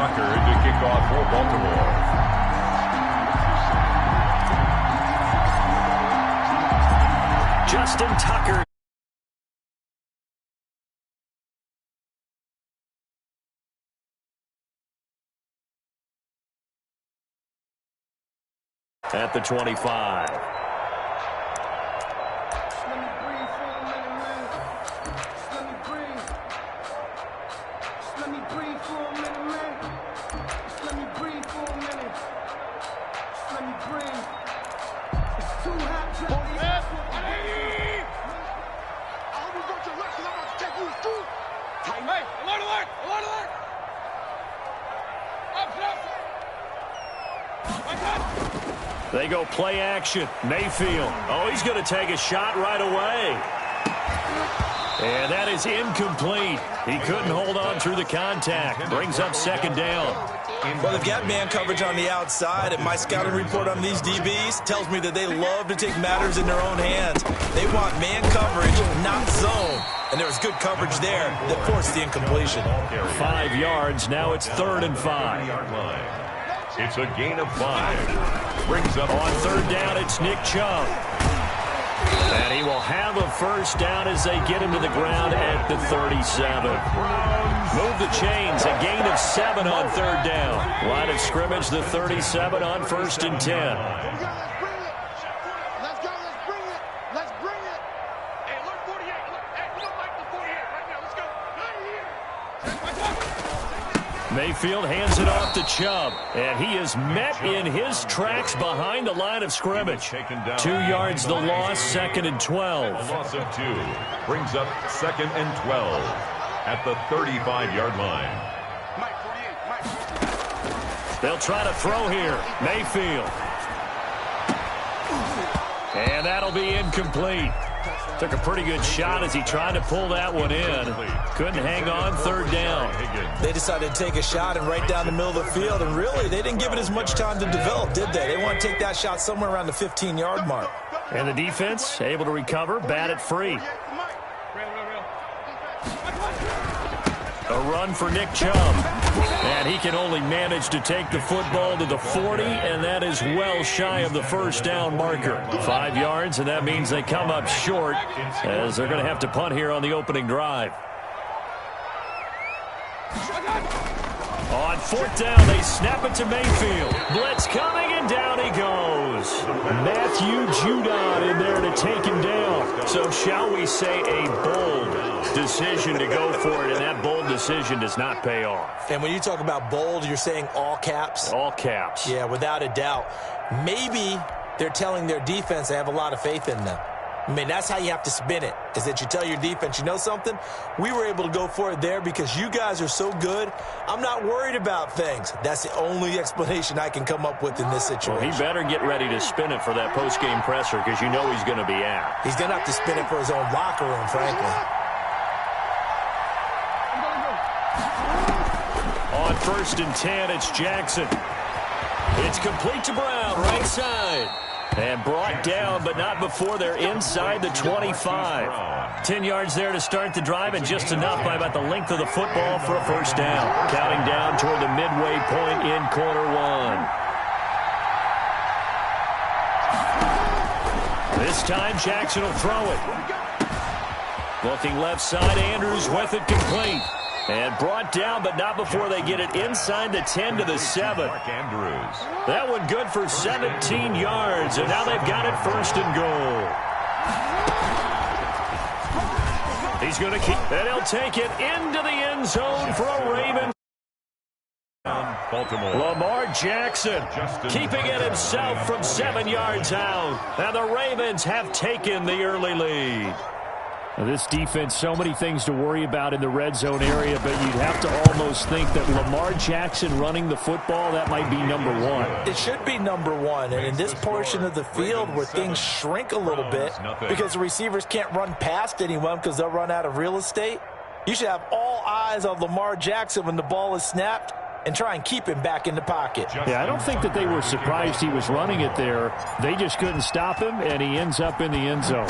Tucker to kick off for Baltimore. Justin Tucker. At the 25. They go play action. Mayfield. Oh, he's going to take a shot right away. And that is incomplete. He couldn't hold on through the contact. Brings up second down. Well, they've got man coverage on the outside, and my scouting report on these DBs tells me that they love to take matters in their own hands. They want man coverage, not zone. And there was good coverage there that forced the incompletion. 5 yards. Now it's 3rd and 5. It's a gain of 5. Brings up on 3rd down. It's Nick Chubb. And he will have a first down as they get him to the ground at the 37. Move the chains. A gain of 7 on 3rd down. Line of scrimmage, the 37 on 1st and 10. Mayfield hands it off to Chubb, and he is met in his tracks behind the line of scrimmage. 2 yards the loss, 2nd and 12. A loss of 2 brings up 2nd and 12 at the 35-yard line. They'll try to throw here. Mayfield. And that'll be incomplete. Took a pretty good shot as he tried to pull that one in. Couldn't hang on, 3rd down. They decided to take a shot and right down the middle of the field, and really, they didn't give it as much time to develop, did they? They want to take that shot somewhere around the 15-yard mark. And the defense able to recover, bat it free. A run for Nick Chubb. And he can only manage to take the football to the 40, and that is well shy of the first down marker. 5 yards, and that means they come up short as they're going to have to punt here on the opening drive. On 4th down, they snap it to Mayfield. Blitz coming, and down he goes. Matthew Judon in there to take him down. So shall we say a bold decision to go for it, and that bold decision does not pay off. And when you talk about bold, you're saying all caps? All caps. Yeah, without a doubt. Maybe they're telling their defense they have a lot of faith in them. I mean, that's how you have to spin it, is that you tell your defense, you know something? We were able to go for it there because you guys are so good. I'm not worried about things. That's the only explanation I can come up with in this situation. Well, he better get ready to spin it for that post-game presser because you know he's going to be out. He's going to have to spin it for his own locker room, frankly. On 1st and 10, it's Jackson. It's complete to Brown, right side. And brought down, but not before they're inside the 25. 10 yards there to start the drive, and just enough by about the length of the football for a first down. Counting down toward the midway point in quarter 1. This time, Jackson will throw it. Looking left side, Andrews with it complete. And brought down, but not before they get it inside the 10 to the 7. Andrews. That one good for 17 yards, and now they've got it 1st and goal. He's going to keep, and he'll take it into the end zone for a Raven. Baltimore. Lamar Jackson keeping it himself from 7 yards out. And the Ravens have taken the early lead. Now, this defense, so many things to worry about in the red zone area, but you'd have to almost think that Lamar Jackson running the football, that might be number 1. It should be number 1, and in this portion of the field where things shrink a little bit because the receivers can't run past anyone because they'll run out of real estate, you should have all eyes on Lamar Jackson when the ball is snapped and try and keep him back in the pocket. Yeah, I don't think that they were surprised he was running it there. They just couldn't stop him, and he ends up in the end zone.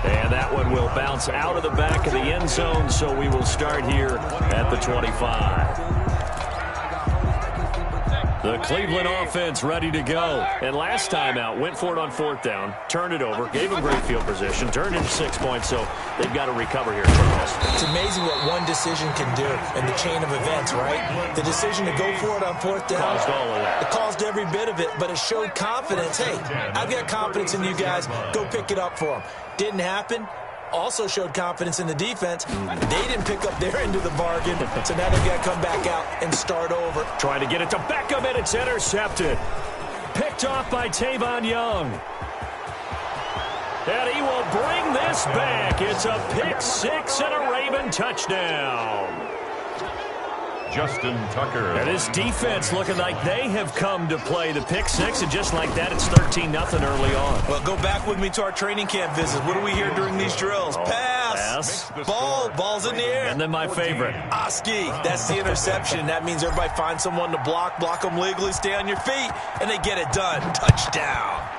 And that one will bounce out of the back of the end zone, so we will start here at the 25. The Cleveland offense ready to go. And last time out, went for it on 4th down, turned it over, gave them great field position, turned into 6 points, so they've got to recover here, Charles. It's amazing what one decision can do in the chain of events, right? The decision to go for it on 4th down. Caused all of that. It caused every bit of it, but it showed confidence. Hey, I've got confidence in you guys. Go pick it up for them. Didn't happen. Also showed confidence in the defense. They didn't pick up their end of the bargain, so now they've got to come back out and start over. Trying to get it to Beckham, and it's intercepted. Picked off by Tavon Young. And he will bring this back. It's a pick 6 and a Raven touchdown. Justin Tucker. And his defense looking like they have come to play the pick 6, and just like that, it's 13-0 early on. Well, go back with me to our training camp visit. What do we hear during these drills? Pass. Ball's in the air. And then my favorite. Oski. That's the interception. That means everybody finds someone to block them legally, stay on your feet, and they get it done. Touchdown.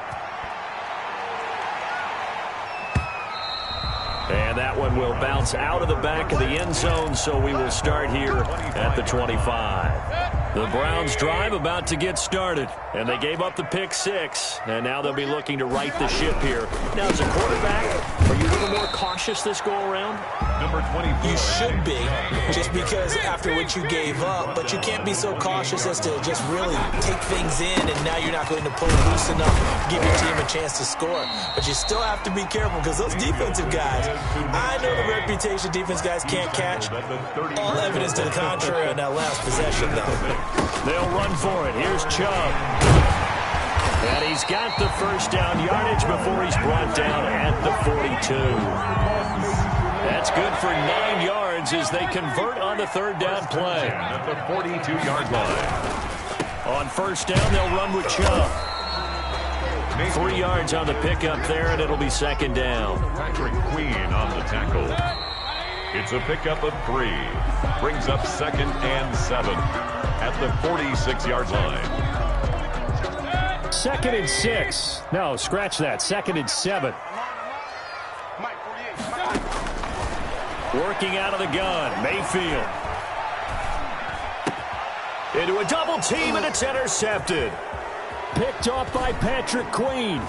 And that one will bounce out of the back of the end zone, so we will start here at the 25. The Browns drive about to get started, and they gave up the pick 6, and now they'll be looking to right the ship here. Now, as a quarterback, are you a little more cautious this go-around? Number 24. You should be, just because after what you gave up, but you can't be so cautious as to just really take things in, and now you're not going to pull loose enough to give your team a chance to score. But you still have to be careful, because those defensive guys, I know the reputation defense guys can't catch. All evidence to the contrary on that last possession, though. They'll run for it. Here's Chubb. And he's got the first down yardage before he's brought down at the 42. That's good for 9 yards as they convert on the 3rd down play. At the 42-yard line. On 1st down, they'll run with Chubb. 3 yards on the pickup there, and it'll be 2nd down. Patrick Queen on the tackle. It's a pickup of 3. Brings up 2nd and 7 at the 46-yard line. 2nd and 6. No, scratch that. 2nd and 7. Working out of the gun, Mayfield. Into a double team, and it's intercepted. Picked off by Patrick Queen.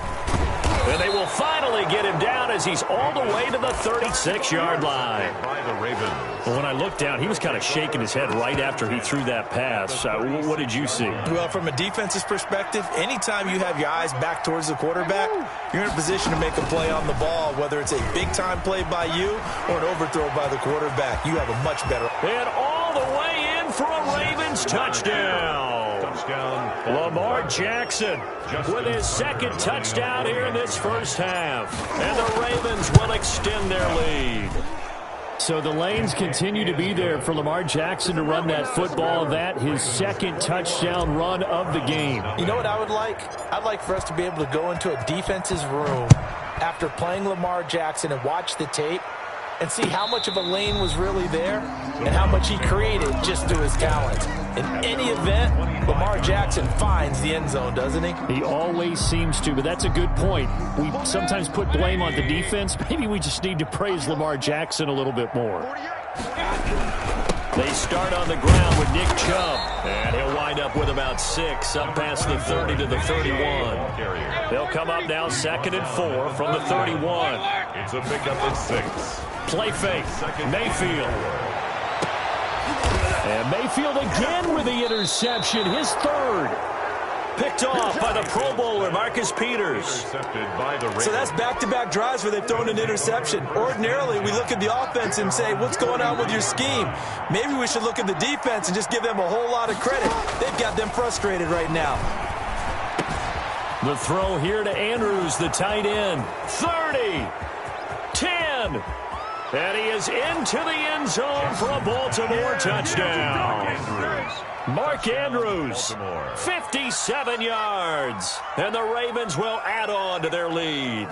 And they will finally get him down as he's all the way to the 36-yard line. By the Ravens. Well, when I looked down, he was kind of shaking his head right after he threw that pass. What did you see? Well, from a defense's perspective, anytime you have your eyes back towards the quarterback, you're in a position to make a play on the ball, whether it's a big-time play by you or an overthrow by the quarterback. You have a much better. And all the way in for a Ravens touchdown. Lamar Jackson with his 2nd touchdown here in this first half. And the Ravens will extend their lead. So the lanes continue to be there for Lamar Jackson to run that football. That his 2nd touchdown run of the game. You know what I would like? I'd like for us to be able to go into a defense's room after playing Lamar Jackson and watch the tape and see how much of a lane was really there and how much he created just through his talent. In any event, Lamar Jackson finds the end zone, doesn't he? He always seems to, but that's a good point. We sometimes put blame on the defense. Maybe we just need to praise Lamar Jackson a little bit more. They start on the ground with Nick Chubb, and he'll wind up with about 6 up past the 30 to the 31. They'll come up now 2nd and 4 from the 31. It's a pickup of 6. Play fake, Mayfield. And Mayfield again with the interception, his 3rd. Picked off by the Pro Bowler, Marcus Peters. So that's back-to-back drives where they've thrown an interception. Ordinarily, we look at the offense and say, what's going on with your scheme? Maybe we should look at the defense and just give them a whole lot of credit. They've got them frustrated right now. The throw here to Andrews, the tight end. 30, 10. And he is into the end zone for a Baltimore touchdown. Mark Andrews, 57 yards. And the Ravens will add on to their lead.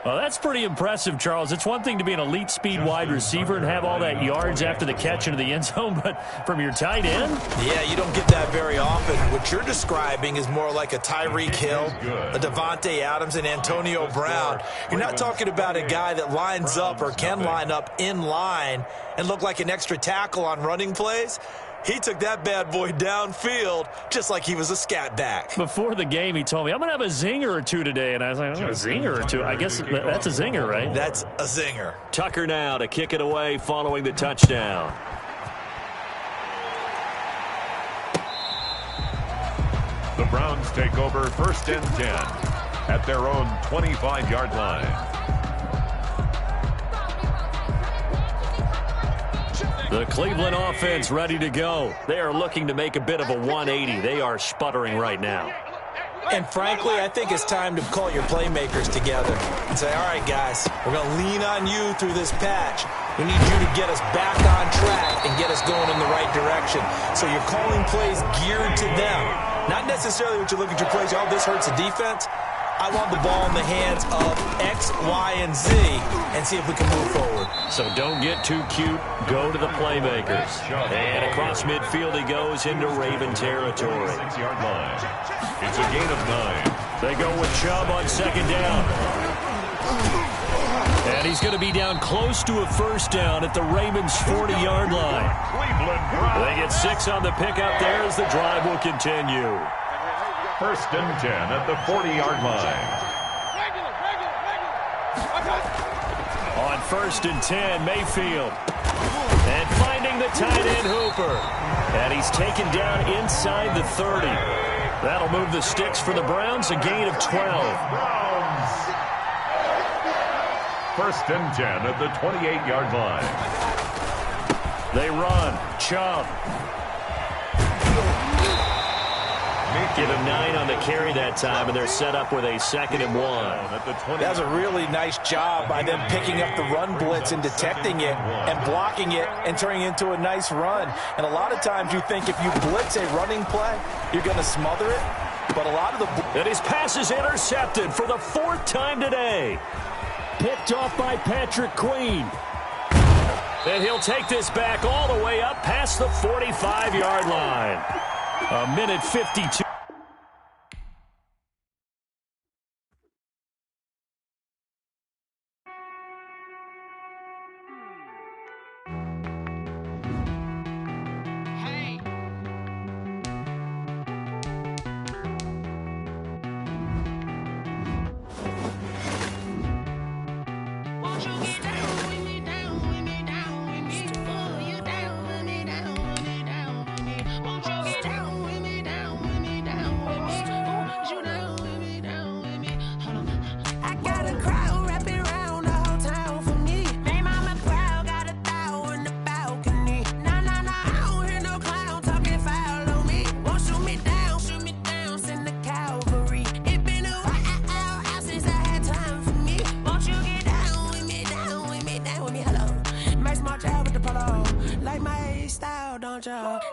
Well, that's pretty impressive, Charles. It's one thing to be an elite speed wide receiver and have all that yards after the catch into the end zone, but from your tight end? Yeah, you don't get that very often. What you're describing is more like a Tyreek Hill, a Devontae Adams, and Antonio Brown. You're not talking about a guy that lines up or can line up in line and look like an extra tackle on running plays. He took that bad boy downfield just like he was a scat back. Before the game, he told me, I'm going to have a zinger or two today. And I was like, a zinger or two? I guess that's a zinger, right? That's a zinger. Tucker now to kick it away following the touchdown. The Browns take over 1st and 10 at their own 25-yard line. The Cleveland offense ready to go. They are looking to make a bit of a 180. They are sputtering right now. And frankly, I think it's time to call your playmakers together and say, all right, guys, we're going to lean on you through this patch. We need you to get us back on track and get us going in the right direction. So you're calling plays geared to them. Not necessarily when you look at your plays, oh, this hurts the defense. I want the ball in the hands of X, Y, and Z and see if we can move forward. So don't get too cute. Go to the playmakers. And across midfield he goes into Raven territory. 6-yard line. It's a gain of 9. They go with Chubb on 2nd down. And he's going to be down close to a 1st down at the Ravens' 40-yard line. They get 6 on the pickup there as the drive will continue. 1st and 10 at the 40-yard line. On 1st and 10, Mayfield. And finding the tight end Hooper. And he's taken down inside the 30. That'll move the sticks for the Browns, a gain of 12. Browns. 1st and 10 at the 28-yard line. They run. Chubb. Give him 9 on the carry that time, and they're set up with a 2nd and 1. That was a really nice job by them picking up the run blitz and detecting it and blocking it and turning it into a nice run. And a lot of times you think if you blitz a running play, you're going to smother it. But a lot of the... And his pass is intercepted for the 4th time today. Picked off by Patrick Queen. And he'll take this back all the way up past the 45-yard line. A minute 52.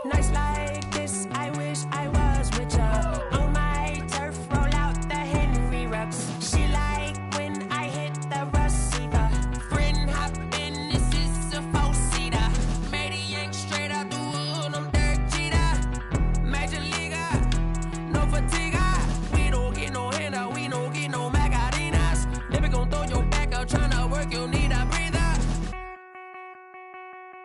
Nights like this, I wish I was with ya. On my turf, roll out the Henry rocks. She like when I hit the receiver. Friend hop in, this is a 4-seater. Made a yank straight out the wood, I'm Derek Jeter. Major leaguer, no fatigue. We don't get no handout, we don't get no Macarinas. They be gon' throw your back out, tryna work, you need a breather.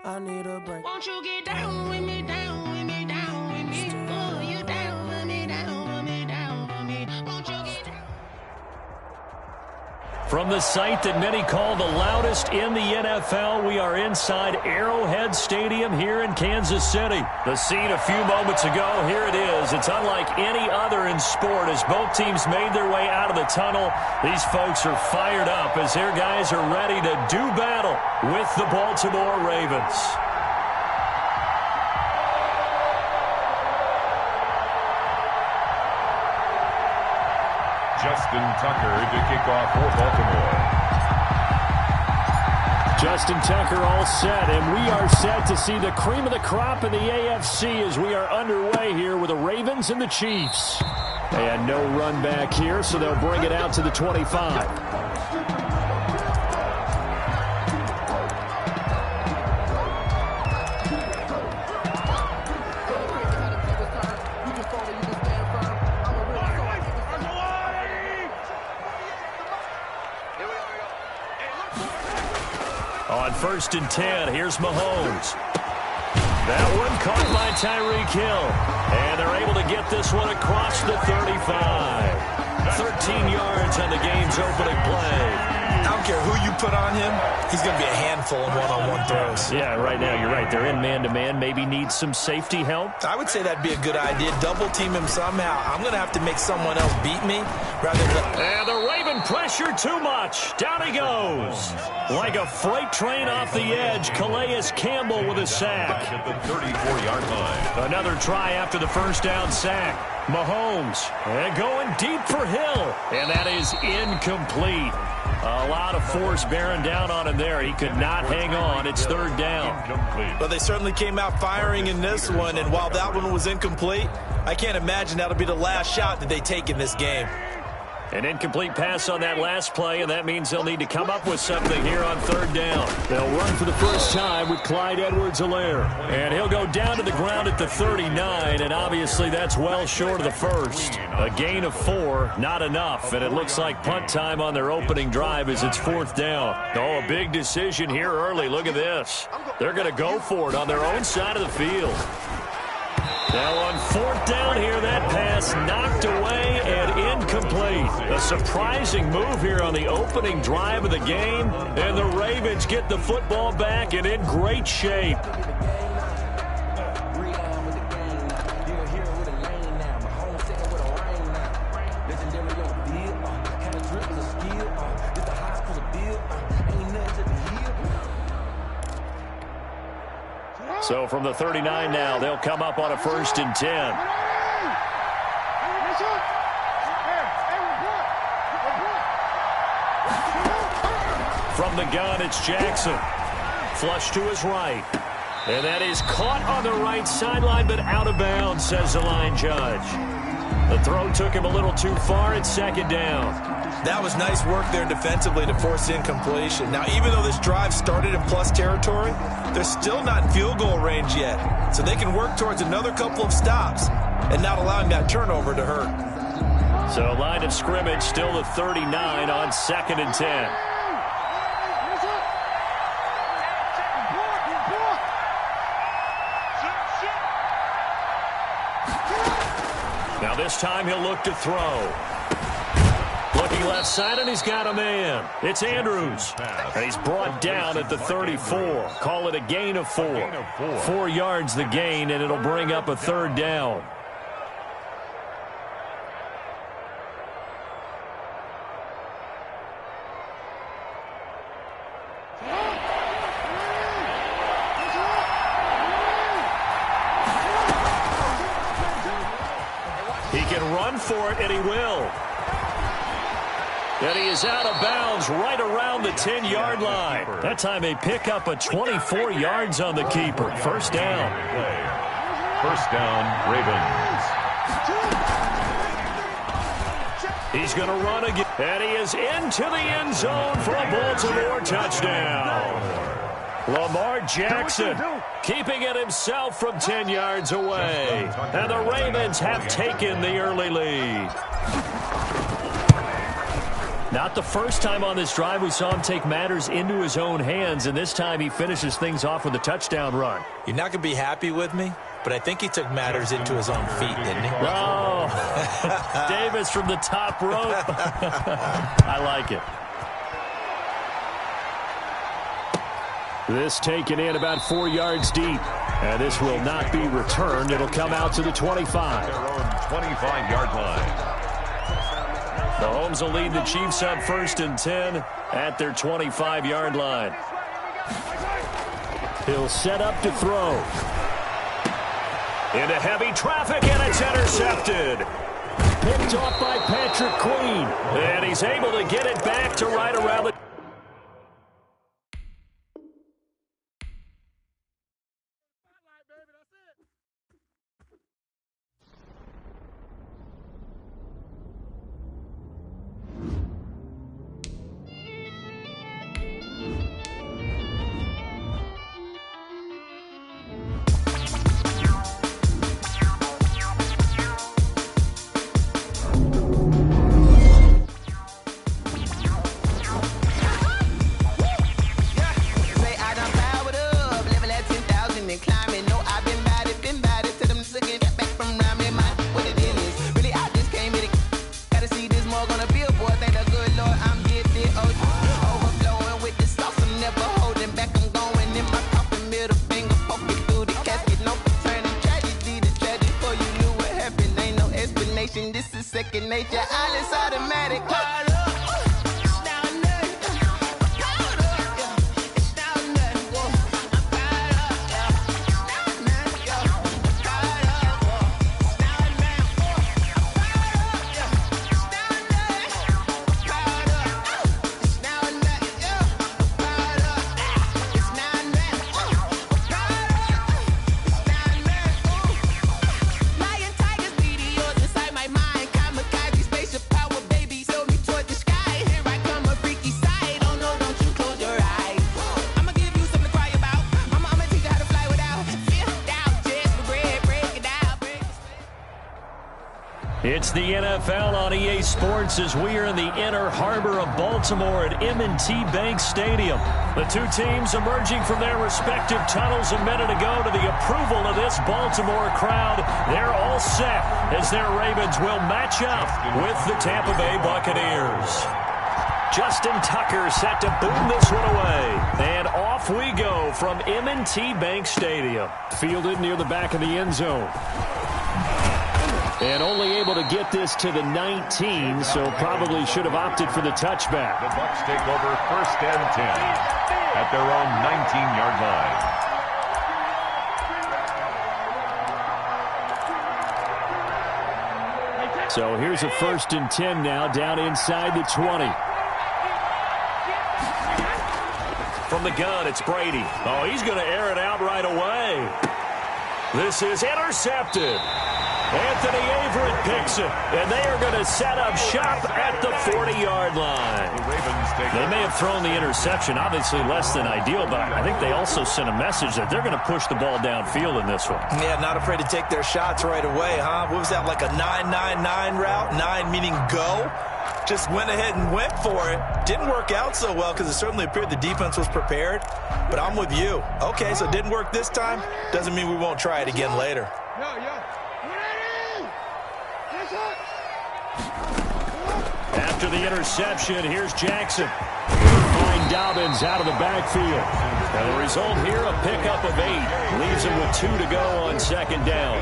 I need a break. Won't you get down with me, down with me, down with me? Oh, you down with me, down with me, down with me. Won't you get down? From the site that many call the loudest in the NFL, we are inside Arrowhead Stadium here in Kansas City. The scene a few moments ago, here it is. It's unlike any other in sport as both teams made their way out of the tunnel. These folks are fired up as their guys are ready to do battle with the Baltimore Ravens. Justin Tucker to kick off for Baltimore. Justin Tucker all set, and we are set to see the cream of the crop in the AFC as we are underway here with the Ravens and the Chiefs. And no run back here, so they'll bring it out to the 25. On 1st and 10, here's Mahomes. That one caught by Tyreek Hill. And they're able to get this one across the 35. 13 yards on the game's opening play. I don't care who you put on him, he's going to be a handful in one-on-one throws. Yeah, right now, you're right. They're in man-to-man. Maybe needs some safety help. I would say that'd be a good idea. Double team him somehow. I'm going to have to make someone else beat me rather than... And the Raven pressure too much. Down he goes. Like a freight train off the edge, Calais Campbell with a sack. At the 34-yard line. Another try after the first down sack. Mahomes and going deep for Hill. And that is incomplete. A lot of force bearing down on him there. He could not hang on. It's 3rd down. Well, they certainly came out firing in this one, and while that one was incomplete, I can't imagine that'll be the last shot that they take in this game. An incomplete pass on that last play, and that means they'll need to come up with something here on 3rd down. They'll run for the first time with Clyde Edwards-Helaire. And he'll go down to the ground at the 39, and obviously that's well short of the first. A gain of 4, not enough, and it looks like punt time on their opening drive as it's 4th down. Oh, a big decision here early. Look at this. They're going to go for it on their own side of the field. Now on 4th down here, that pass knocked away and incomplete. A surprising move here on the opening drive of the game, and the Ravens get the football back and in great shape. So from the 39 now, they'll come up on a 1st and 10. From the gun, it's Jackson. Flush to his right. And that is caught on the right sideline, but out of bounds, says the line judge. The throw took him a little too far. It's 2nd down. That was nice work there defensively to force incompletion. Now, even though this drive started in plus territory, they're still not in field goal range yet. So they can work towards another couple of stops and not allowing that turnover to hurt. So line of scrimmage still the 39 on 2nd and 10. Now this time he'll look to throw. Looking left side, and he's got a man. It's Andrews. And he's brought down at the 34. Call it a gain of 4. 4 yards the gain, and it'll bring up a 3rd down. He can run for it, and he will. And he is out of bounds right around the 10-yard line. That time they pick up a 24 yards on the keeper. 1st down. 1st down, Ravens. He's going to run again. And he is into the end zone for a Baltimore touchdown. Lamar Jackson keeping it himself from 10 yards away. And the Ravens have taken the early lead. Not the first time on this drive we saw him take matters into his own hands, and this time he finishes things off with a touchdown run. You're not going to be happy with me, but I think he took matters into his own feet, didn't he? Oh, Davis from the top rope. I like it. This taken in about 4 yards deep. And this will not be returned. It'll come out to the 25. Their own 25-yard line. Mahomes will lead the Chiefs up 1st and 10 at their 25-yard line. He'll set up to throw. Into heavy traffic, and it's intercepted. Picked off by Patrick Queen. And he's able to get it back to right around the... second nature, all is automatic. It's the NFL on EA Sports as we are in the inner harbor of Baltimore at M&T Bank Stadium. The two teams emerging from their respective tunnels a minute ago to the approval of this Baltimore crowd. They're all set as their Ravens will match up with the Tampa Bay Buccaneers. Justin Tucker set to boom this one away. And off we go from M&T Bank Stadium. Fielded near the back of the end zone. And only able to get this to the 19, so probably should have opted for the touchback. The Bucs take over 1st and 10 at their own 19-yard line. So here's a 1st and 10 now, down inside the 20. From the gun, it's Brady. Oh, he's going to air it out right away. This is intercepted. Anthony Averett picks it, and they are going to set up shop at the 40-yard line. They may have thrown the interception, obviously less than ideal, but I think they also sent a message that they're going to push the ball downfield in this one. Yeah, not afraid to take their shots right away, huh? What was that, like a 9-9-9 route? 9 meaning go? Just went ahead and went for it. Didn't work out so well because it certainly appeared the defense was prepared, but I'm with you. Okay, so it didn't work this time. Doesn't mean we won't try it again later. After the interception, here's Jackson. Find Dobbins out of the backfield. And the result here, a pickup of 8. Leaves him with 2 to go on 2nd down.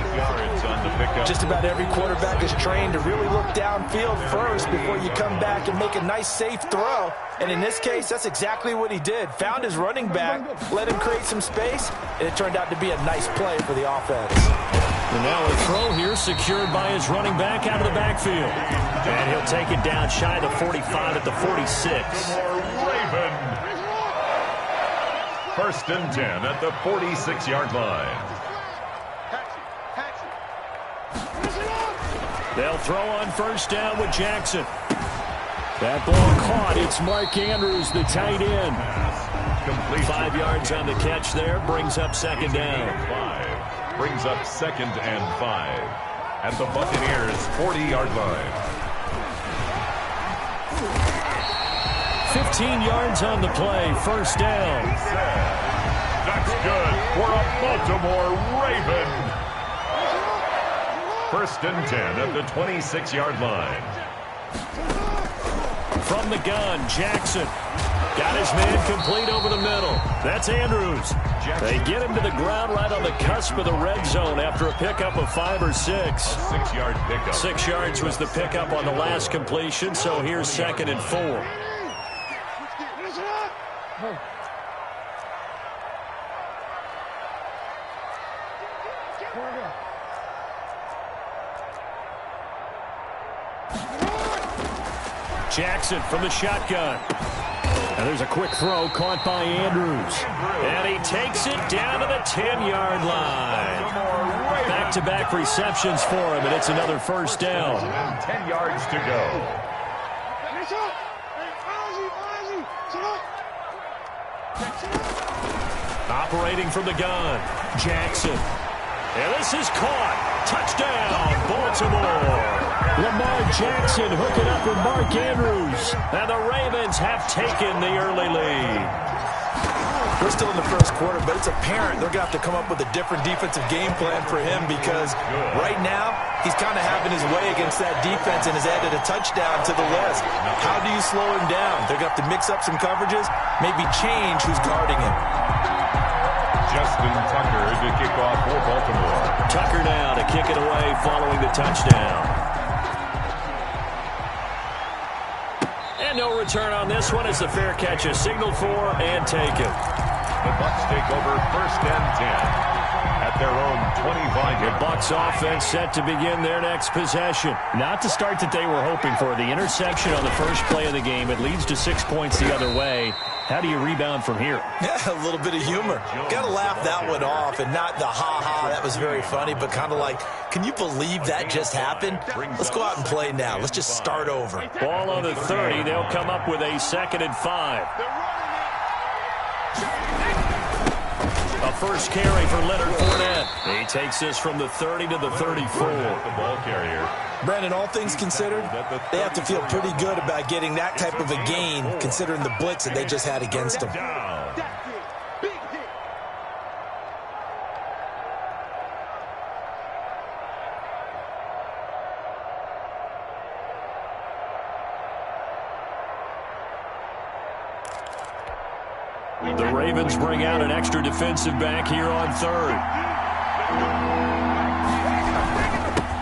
Just about every quarterback is trained to really look downfield first before you come back and make a nice, safe throw. And in this case, that's exactly what he did. Found his running back, let him create some space, and it turned out to be a nice play for the offense. And now a throw here secured by his running back out of the backfield. And he'll take it down shy of the 45 at the 46. Raven. 1st and 10 at the 46-yard line. They'll throw on 1st down with Jackson. That ball caught. It's Mark Andrews, the tight end. 5 yards on the catch there. Brings up 2nd down. Brings up 2nd and 5 at the Buccaneers' 40-yard line. 15 yards on the play. 1st down. That's good for a Baltimore Raven. 1st and 10 at the 26-yard line. From the gun, Jackson. Got his man complete over the middle. That's Andrews. They get him to the ground right on the cusp of the red zone after a pickup of 5 or 6. 6-yard pickup. 6 yards was the pickup on the last completion, so here's 2nd and 4. Jackson from the shotgun. And there's a quick throw caught by Andrews. And he takes it down to the 10-yard line. Back-to-back receptions for him, and it's another 1st down. 10 yards to go. Operating from the gun, Jackson. And this is caught. Touchdown, Baltimore. Lamar Jackson hooking up with Mark Andrews. And the Ravens have taken the early lead. We're still in the 1st quarter, but it's apparent they're going to have to come up with a different defensive game plan for him because right now he's kind of having his way against that defense and has added a touchdown to the list. How do you slow him down? They're going to have to mix up some coverages, maybe change who's guarding him. Justin Tucker to kick off for Baltimore. Tucker now to kick it away following the touchdown. no return on this one as the fair catch is signaled for and taken. The Bucs take over 1st and 10 at their own 25. The Bucs offense set to begin their next possession. Not the start that they were hoping for. The interception on the first play of the game. It leads to 6 points the other way. How do you rebound from here? Yeah, a little bit of humor. Got to laugh that one off, and not the ha-ha, that was very funny, but kind of like, can you believe that just happened? Let's go out and play now. Let's just start over. Ball on the 30. They'll come up with a 2nd and 5. A first carry for Leonard Fournette. He takes this from the 30 to the 34. The ball carrier. Brandon, all things considered, they have to feel pretty good about getting that type of a gain, considering the blitz that they just had against them. The Ravens bring out an extra defensive back here on 3rd.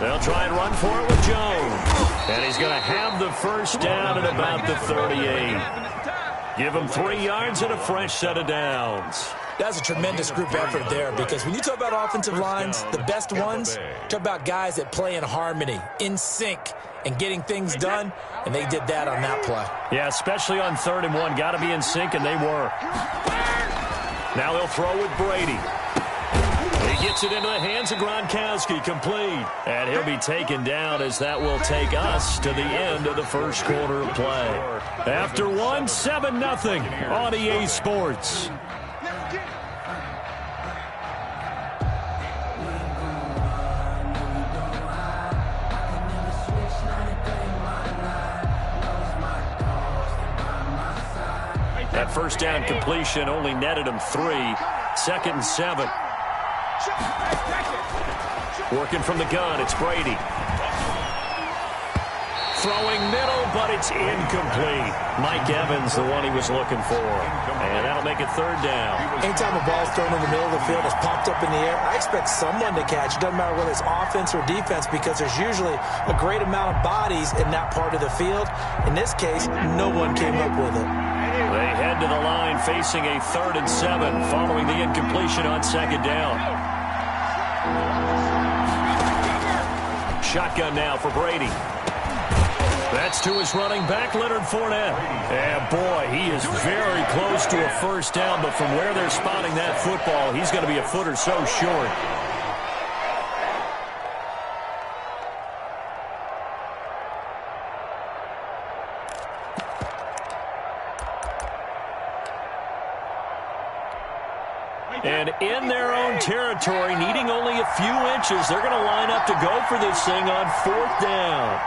They'll try and run for it with Jones. And he's going to have the first down at about the 38. Give him 3 yards and a fresh set of downs. That's a tremendous group effort there, because when you talk about offensive lines, the best ones, talk about guys that play in harmony, in sync, and getting things done, and they did that on that play. Yeah, especially on 3rd and 1. Got to be in sync, and they were. Now they'll throw with Brady. He gets it into the hands of Gronkowski, complete. And he'll be taken down as that will take us to the end of the first quarter of play. After 1, 7-0 on EA Sports. That first down completion only netted him 3. 2nd and 7. Working from the gun, it's Brady. Throwing middle, but it's incomplete. Mike Evans, the one he was looking for. And that'll make it 3rd down. Anytime a ball's thrown in the middle of the field, it's popped up in the air, I expect someone to catch. It doesn't matter whether it's offense or defense, because there's usually a great amount of bodies in that part of the field. In this case, no one came up with it. They head to the line facing a 3rd and 7 following the incompletion on 2nd down. Shotgun now for Brady. That's to his running back, Leonard Fournette. And boy, he is very close to a first down, but from where they're spotting that football, he's going to be a foot or so short. And in their own territory, needing only a few inches, they're going to line up to go for this thing on 4th down.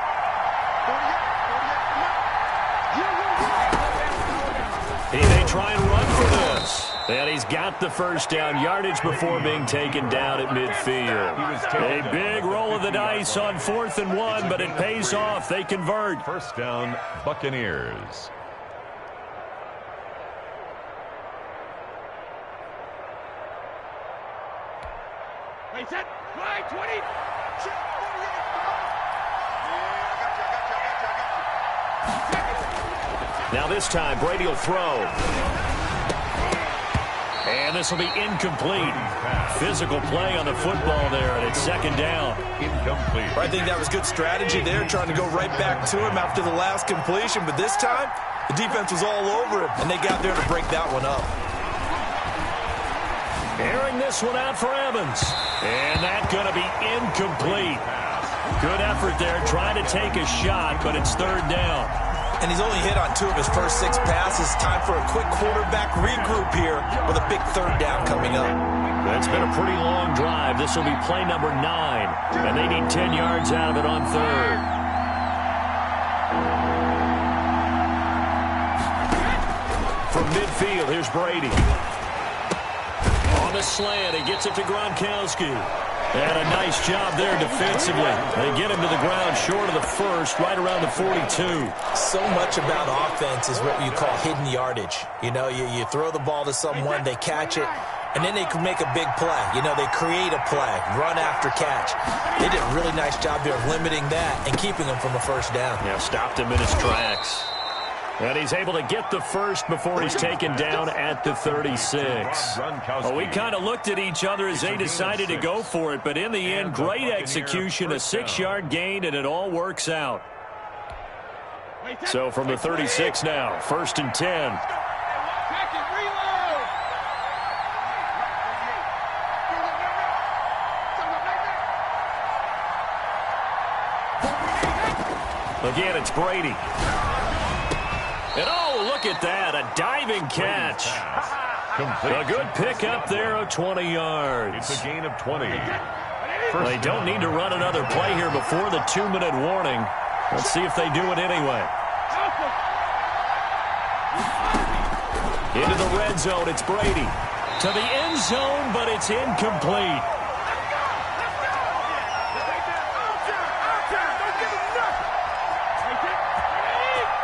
He may try and run for this. And he's got the first down, yardage before being taken down at midfield. A big roll of the dice on 4th and 1, but it pays off. They convert. First down, Buccaneers. Set, fly, 20. Now this time, Brady will throw. And this will be incomplete. Physical play on the football there, and it's 2nd down. Incomplete. I think that was good strategy there, trying to go right back to him after the last completion. But this time, the defense was all over him, and they got there to break that one up. Airing this one out for Evans. And that's going to be incomplete. Good effort there, trying to take a shot, but it's 3rd down. And he's only hit on 2 of his first 6 passes. Time for a quick quarterback regroup here with a big 3rd down coming up. It's been a pretty long drive. This will be play number 9. And they need 10 yards out of it on 3rd. From midfield, here's Brady. On the slant, he gets it to Gronkowski. And a nice job there defensively. They get him to the ground short of the first, right around the 42. So much about offense is what you call hidden yardage. You know, you throw the ball to someone, they catch it, and then they can make a big play. You know, they create a play, run after catch. They did a really nice job there of limiting that and keeping him from a first down. Yeah, stopped him in his tracks. And he's able to get the first before he's taken down at the 36. Well, we kind of looked at each other as they decided to go for it, but in the end, great execution, a 6-yard gain, and it all works out. So from the 36 now, 1st and 10. Again, it's Brady. And oh, look at that, a diving catch. A good pickup there of 20 yards. It's a gain of 20. Well, they don't need to run another play here before the 2-minute warning. Let's see if they do it anyway. Into the red zone, it's Brady. To the end zone, but it's incomplete.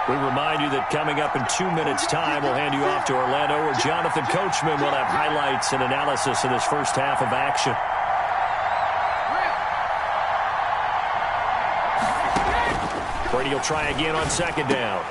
We remind you that coming up in 2 minutes' time, we'll hand you off to Orlando, where Jonathan Coachman will have highlights and analysis of this first half of action. Brady will try again on 2nd down.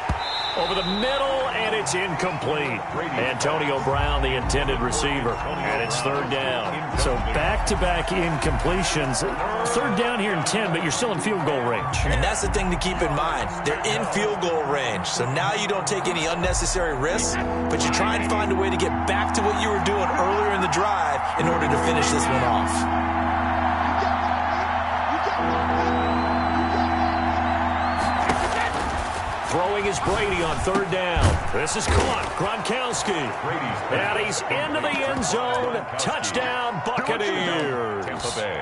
Over the middle, and it's incomplete. Antonio Brown, the intended receiver. And it's 3rd down. So back-to-back incompletions. 3rd down here in 10, but you're still in field goal range. And that's the thing to keep in mind. They're in field goal range. So now you don't take any unnecessary risks, but you try and find a way to get back to what you were doing earlier in the drive in order to finish this one off. Throwing is Brady on 3rd down. This is caught. Gronkowski. And he's into the end zone. Touchdown, Buccaneers.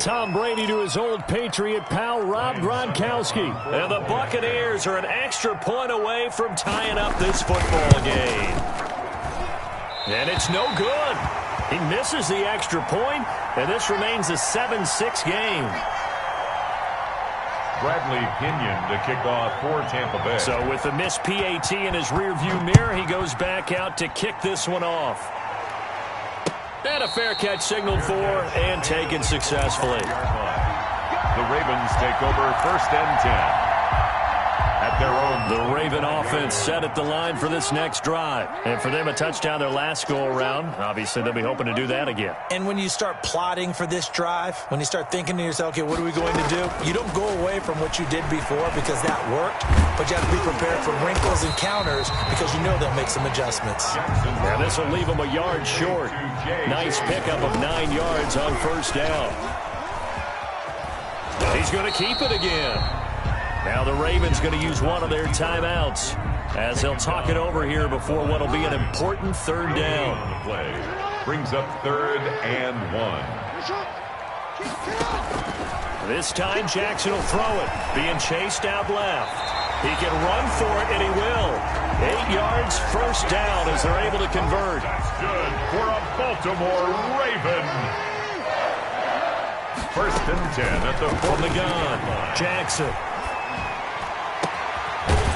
Tom Brady to his old Patriot pal, Rob Gronkowski. And the Buccaneers are an extra point away from tying up this football game. And it's no good. He misses the extra point, and this remains a 7-6 game. Bradley Pinion to kick off for Tampa Bay. So with the missed PAT in his rearview mirror, he goes back out to kick this one off. And a fair catch signaled for and taken successfully. The Ravens take over 1st and 10. At their own. The Raven offense set at the line for this next drive. And for them, a touchdown their last go-around. Obviously, they'll be hoping to do that again. And when you start plotting for this drive, when you start thinking to yourself, okay, what are we going to do? You don't go away from what you did before because that worked, but you have to be prepared for wrinkles and counters because you know they'll make some adjustments. Now, this will leave them a yard short. Nice pickup of 9 yards on 1st down. He's going to keep it again. Now the Ravens going to use one of their timeouts as they'll talk it over here before what will be an important 3rd down. The play brings up 3rd and 1. This time Jackson will throw it, being chased out left. He can run for it, and he will. 8 yards, 1st down as they're able to convert. That's good for a Baltimore Raven. 1st and 10 at the 40. From the gun, Jackson.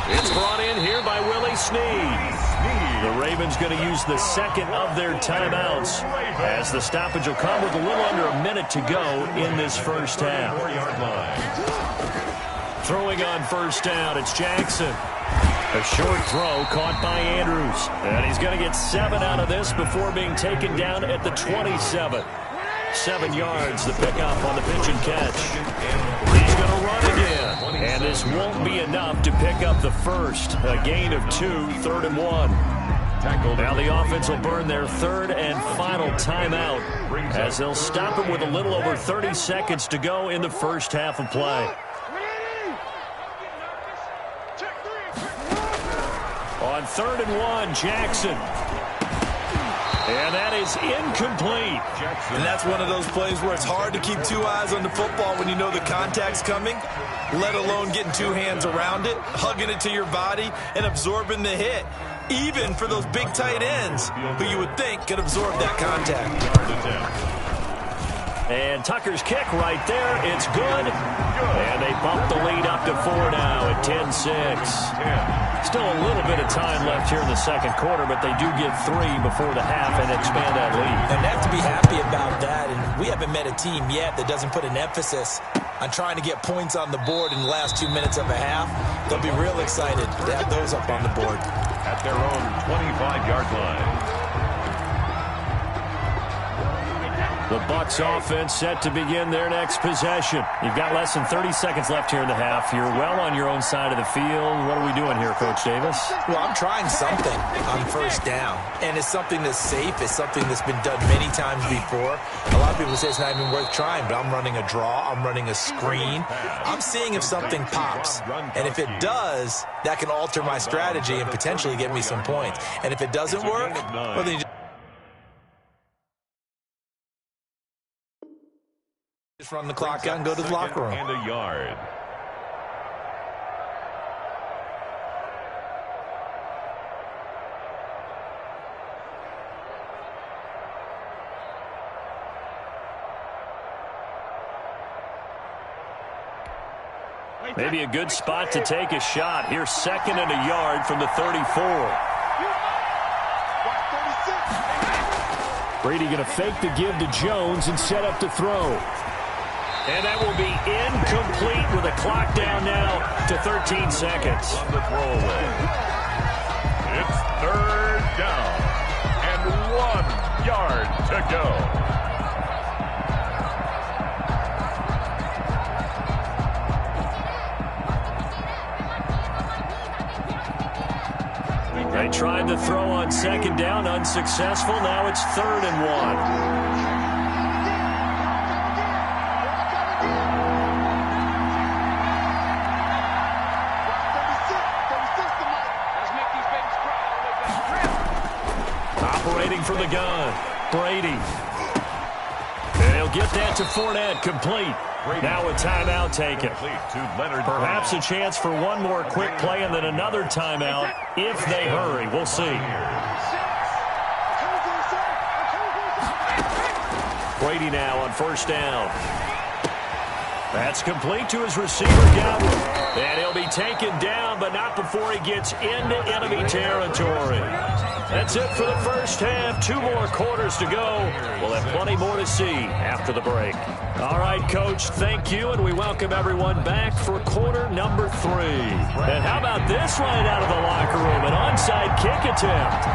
It's brought in here by Willie Snead. The Ravens going to use the 2nd of their timeouts as the stoppage will come with a little under a minute to go in this first half. Throwing on 1st down, it's Jackson. A short throw caught by Andrews. And he's going to get 7 out of this before being taken down at the 27. 7 yards, the pickup on the pitch and catch. He's going to run again. And this won't be enough to pick up the first. A gain of 2, 3rd and 1. Now the offense will burn their 3rd and final timeout as they'll stop him with a little over 30 seconds to go in the first half of play. On 3rd and 1, Jackson. And that is incomplete. And that's one of those plays where it's hard to keep 2 eyes on the football when you know the contact's coming, let alone getting 2 hands around it, hugging it to your body, and absorbing the hit. Even for those big tight ends who you would think could absorb that contact. And Tucker's kick right there. It's good. And they bump the lead up to 4 now at 10-6. Still a little bit of time left here in the 2nd quarter, but they do get 3 before the half and expand that lead. And they have to be happy about that. And we haven't met a team yet that doesn't put an emphasis on trying to get points on the board in the last 2 minutes of a half. They'll be real excited to have those up on the board. at their own 25-yard line. The Bucs offense set to begin their next possession. You've got less than 30 seconds left here in the half. You're well on your own side of the field. What are we doing here, Coach Davis? Well, I'm trying something on first down, and it's something that's safe. It's something that's been done many times before. A lot of people say it's not even worth trying, but I'm running a draw. I'm running a screen. I'm seeing if something pops, and if it does, that can alter my strategy and potentially get me some points. And if it doesn't work, well, then you just run the clock out and go to the locker room. And a yard. Maybe a good spot to take a shot. Here's 2nd and a yard from the 34. Brady going to fake the give to Jones and set up to throw. And that will be incomplete with a clock down now to 13 seconds. On the throwaway. It's 3rd down and 1 yard to go. They tried to throw on 2nd down, unsuccessful. Now it's 3rd and 1. Operating from the gun, Brady. And he'll get that to Fournette, complete. Now a timeout taken. Perhaps a chance for one more quick play and then another timeout if they hurry. We'll see. Brady now on 1st down. That's complete to his receiver, Godwin. And he'll be taken down, but not before he gets into enemy territory. That's it for the first half. 2 more quarters to go. We'll have plenty more to see after the break. All right, Coach, thank you, and we welcome everyone back for quarter number 3. And how about this right out of the locker room? An onside kick attempt.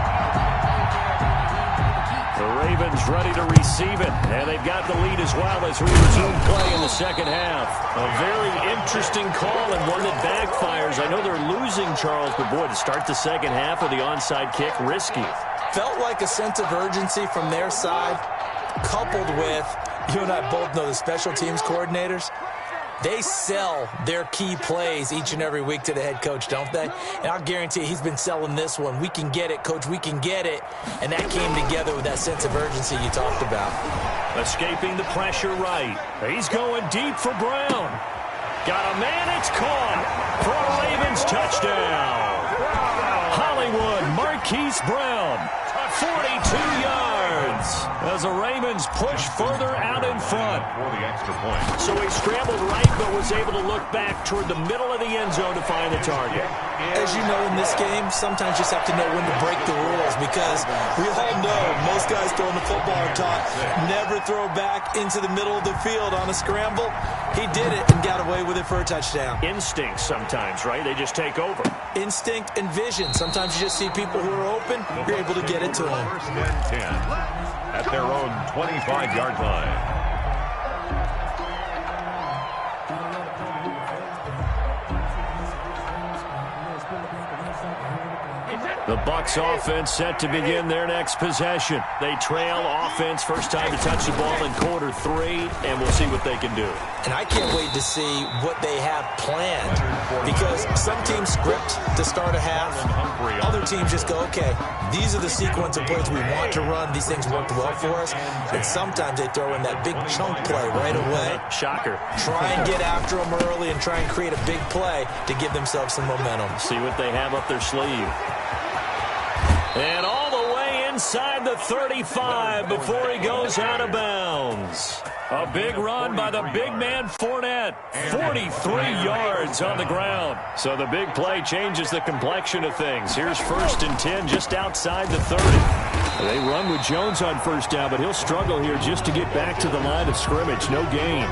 The Ravens ready to receive it, and they've got the lead as well as we resume play in the second half. A very interesting call and one that backfires. I know they're losing, Charles, but boy, to start the second half with the onside kick, risky. Felt like a sense of urgency from their side, coupled with, you and I both know the special teams coordinators. They sell their key plays each and every week to the head coach, don't they? And I'll guarantee you he's been selling this one. We can get it, Coach, we can get it. And that came together with that sense of urgency you talked about. Escaping the pressure right. He's going deep for Brown. Got a man, it's caught for a Ravens touchdown. Hollywood Marquise Brown, 42 yards as the Ravens push further out in front. For the extra point. So he scrambled right but was able to look back toward the middle of the end zone to find the target. As you know, in this game, sometimes you just have to know when to break the rules because we all know most guys throwing the football are taught never throw back into the middle of the field on a scramble. He did it and got away with it for a touchdown. Instinct sometimes, right? They just take over. Instinct and vision. Sometimes you just see people who are open, you're able to get it to them. 1st and 10 at their own 25-yard line. The Bucs offense set to begin their next possession. They trail offense, first time to touch the ball in quarter 3, and we'll see what they can do. And I can't wait to see what they have planned because some teams script to start a half. Other teams just go, okay, these are the sequence of plays we want to run. These things worked well for us. And sometimes they throw in that big chunk play right away. Shocker. Try and get after them early and try and create a big play to give themselves some momentum. See what they have up their sleeve. And all the way inside the 35 before he goes out of bounds. A big run by the big man Fournette. 43 yards on the ground. So the big play changes the complexion of things. Here's 1st and 10 just outside the 30. They run with Jones on 1st down, but he'll struggle here just to get back to the line of scrimmage. No gain.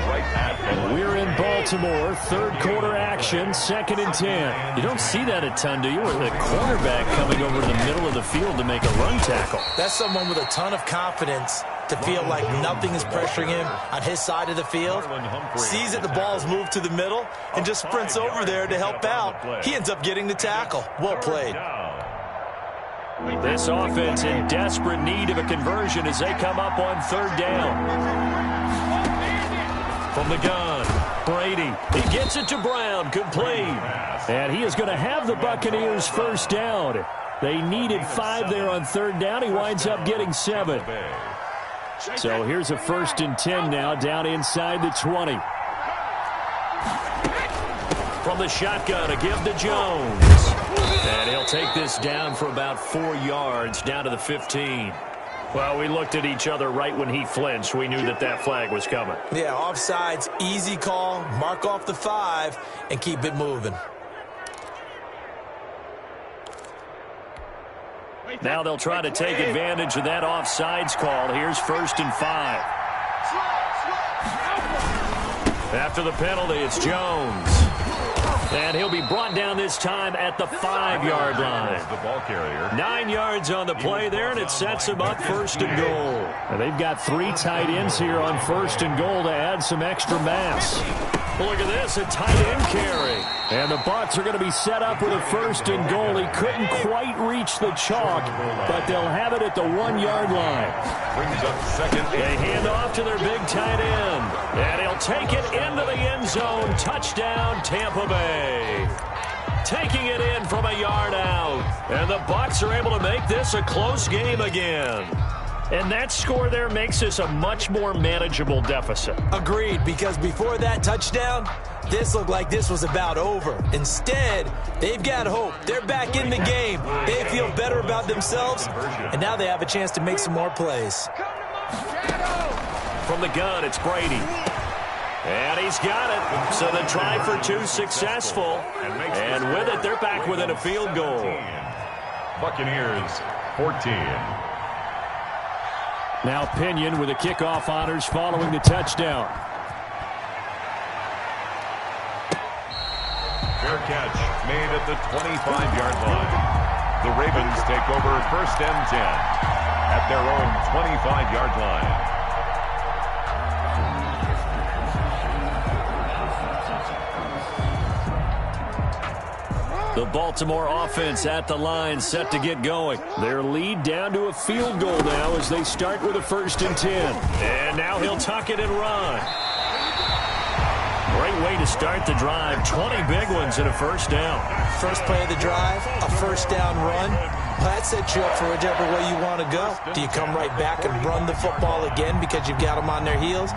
Right at the We're in Baltimore, third quarter action, 2nd and 10. You don't see that a ton, do you? With a cornerback coming over to the middle of the field to make a run tackle. That's someone with a ton of confidence to feel like nothing is pressuring him on his side of the field. Sees that the ball's moved to the middle and just sprints over there to help out. He ends up getting the tackle. Well played. This offense in desperate need of a conversion as they come up on 3rd down. From the gun, Brady. He gets it to Brown, complete. And he is going to have the Buccaneers first down. They needed 5 there on 3rd down. He winds up getting 7. So here's a 1st and 10 now, down inside the 20. From the shotgun, a give to Jones. And he'll take this down for about 4 yards, down to the 15. Well, we looked at each other right when he flinched. We knew that flag was coming. Yeah, offsides, easy call. Mark off the 5 and keep it moving. Now they'll try to take advantage of that offsides call. Here's 1st and 5. After the penalty, it's Jones. And he'll be brought down this time at the 5-yard line. The ball carrier. 9 yards on the play there, and it sets him up 1st and goal. And they've got 3 tight ends here on 1st and goal to add some extra mass. Look at this, a tight end carry. And the Bucs are going to be set up with a 1st and goal. He couldn't quite reach the chalk, but they'll have it at the 1-yard line. Brings up 2nd. They hand off to their big tight end. And he'll take it into the end zone. Touchdown, Tampa Bay. Taking it in from a yard out. And the Bucs are able to make this a close game again. And that score there makes this a much more manageable deficit. Agreed, because before that touchdown, this looked like this was about over. Instead, they've got hope. They're back in the game. They feel better about themselves, and now they have a chance to make some more plays. From the gun, it's Brady. And he's got it. So the try for 2 successful. And with it, they're back within a field goal. Buccaneers 14. Now Pinion with the kickoff honors following the touchdown. Fair catch made at the 25-yard line. The Ravens take over 1st and 10 at their own 25-yard line. The Baltimore offense at the line, set to get going. Their lead down to a field goal now as they start with a 1st and 10. And now he'll tuck it and run. Great way to start the drive. 20 big ones and a 1st down. First play of the drive, a 1st down run. That sets you up for whichever way you want to go. Do you come right back and run the football again because you've got them on their heels?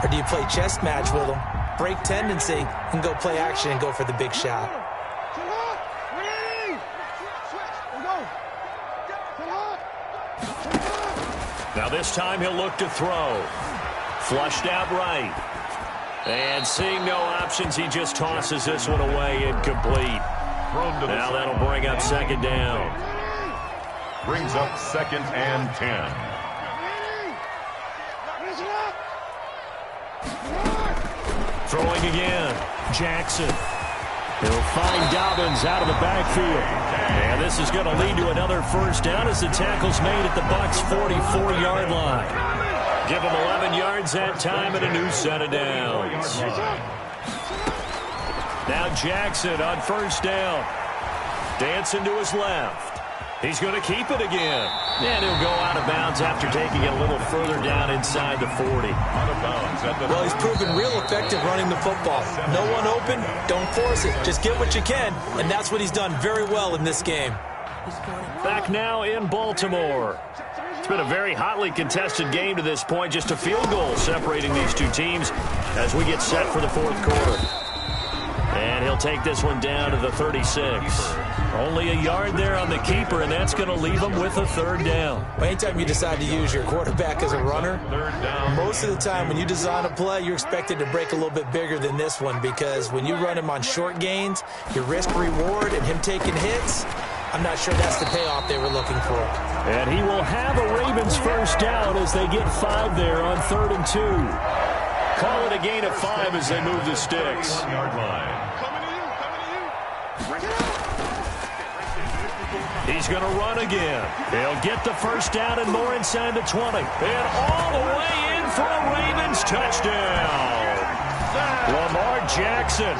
Or do you play chess match with them, break tendency, and go play action and go for the big shot? Now this time he'll look to throw. Flushed out right. And seeing no options, he just tosses this one away, incomplete. Now that'll bring up 2nd down. Brings up 2nd and 10. Throwing again. Jackson. He'll find Dobbins out of the backfield. And this is going to lead to another 1st down as the tackle's made at the Bucs' 44-yard line. Give him 11 yards that time and a new set of downs. Now Jackson on 1st down. Dancing to his left. He's going to keep it again. And he'll go out of bounds after taking it a little further down inside the 40. Out of bounds at the Well, he's proven real effective running the football. No one open, don't force it. Just get what you can, and that's what he's done very well in this game. Back now in Baltimore. It's been a very hotly contested game to this point. Just a field goal separating these two teams as we get set for the 4th quarter. And he'll take this one down to the 36. Only a yard there on the keeper, and that's going to leave him with a 3rd down. Anytime you decide to use your quarterback as a runner, most of the time when you design a play, you're expected to break a little bit bigger than this one, because when you run him on short gains, your risk-reward and him taking hits, I'm not sure that's the payoff they were looking for. And he will have a Ravens 1st down as they get 5 there on 3rd and 2. Call it a gain of 5 as they move the sticks. Yard line. He's going to run again. He'll get the first down and more inside the 20. And all the way in for a Ravens touchdown. Lamar Jackson,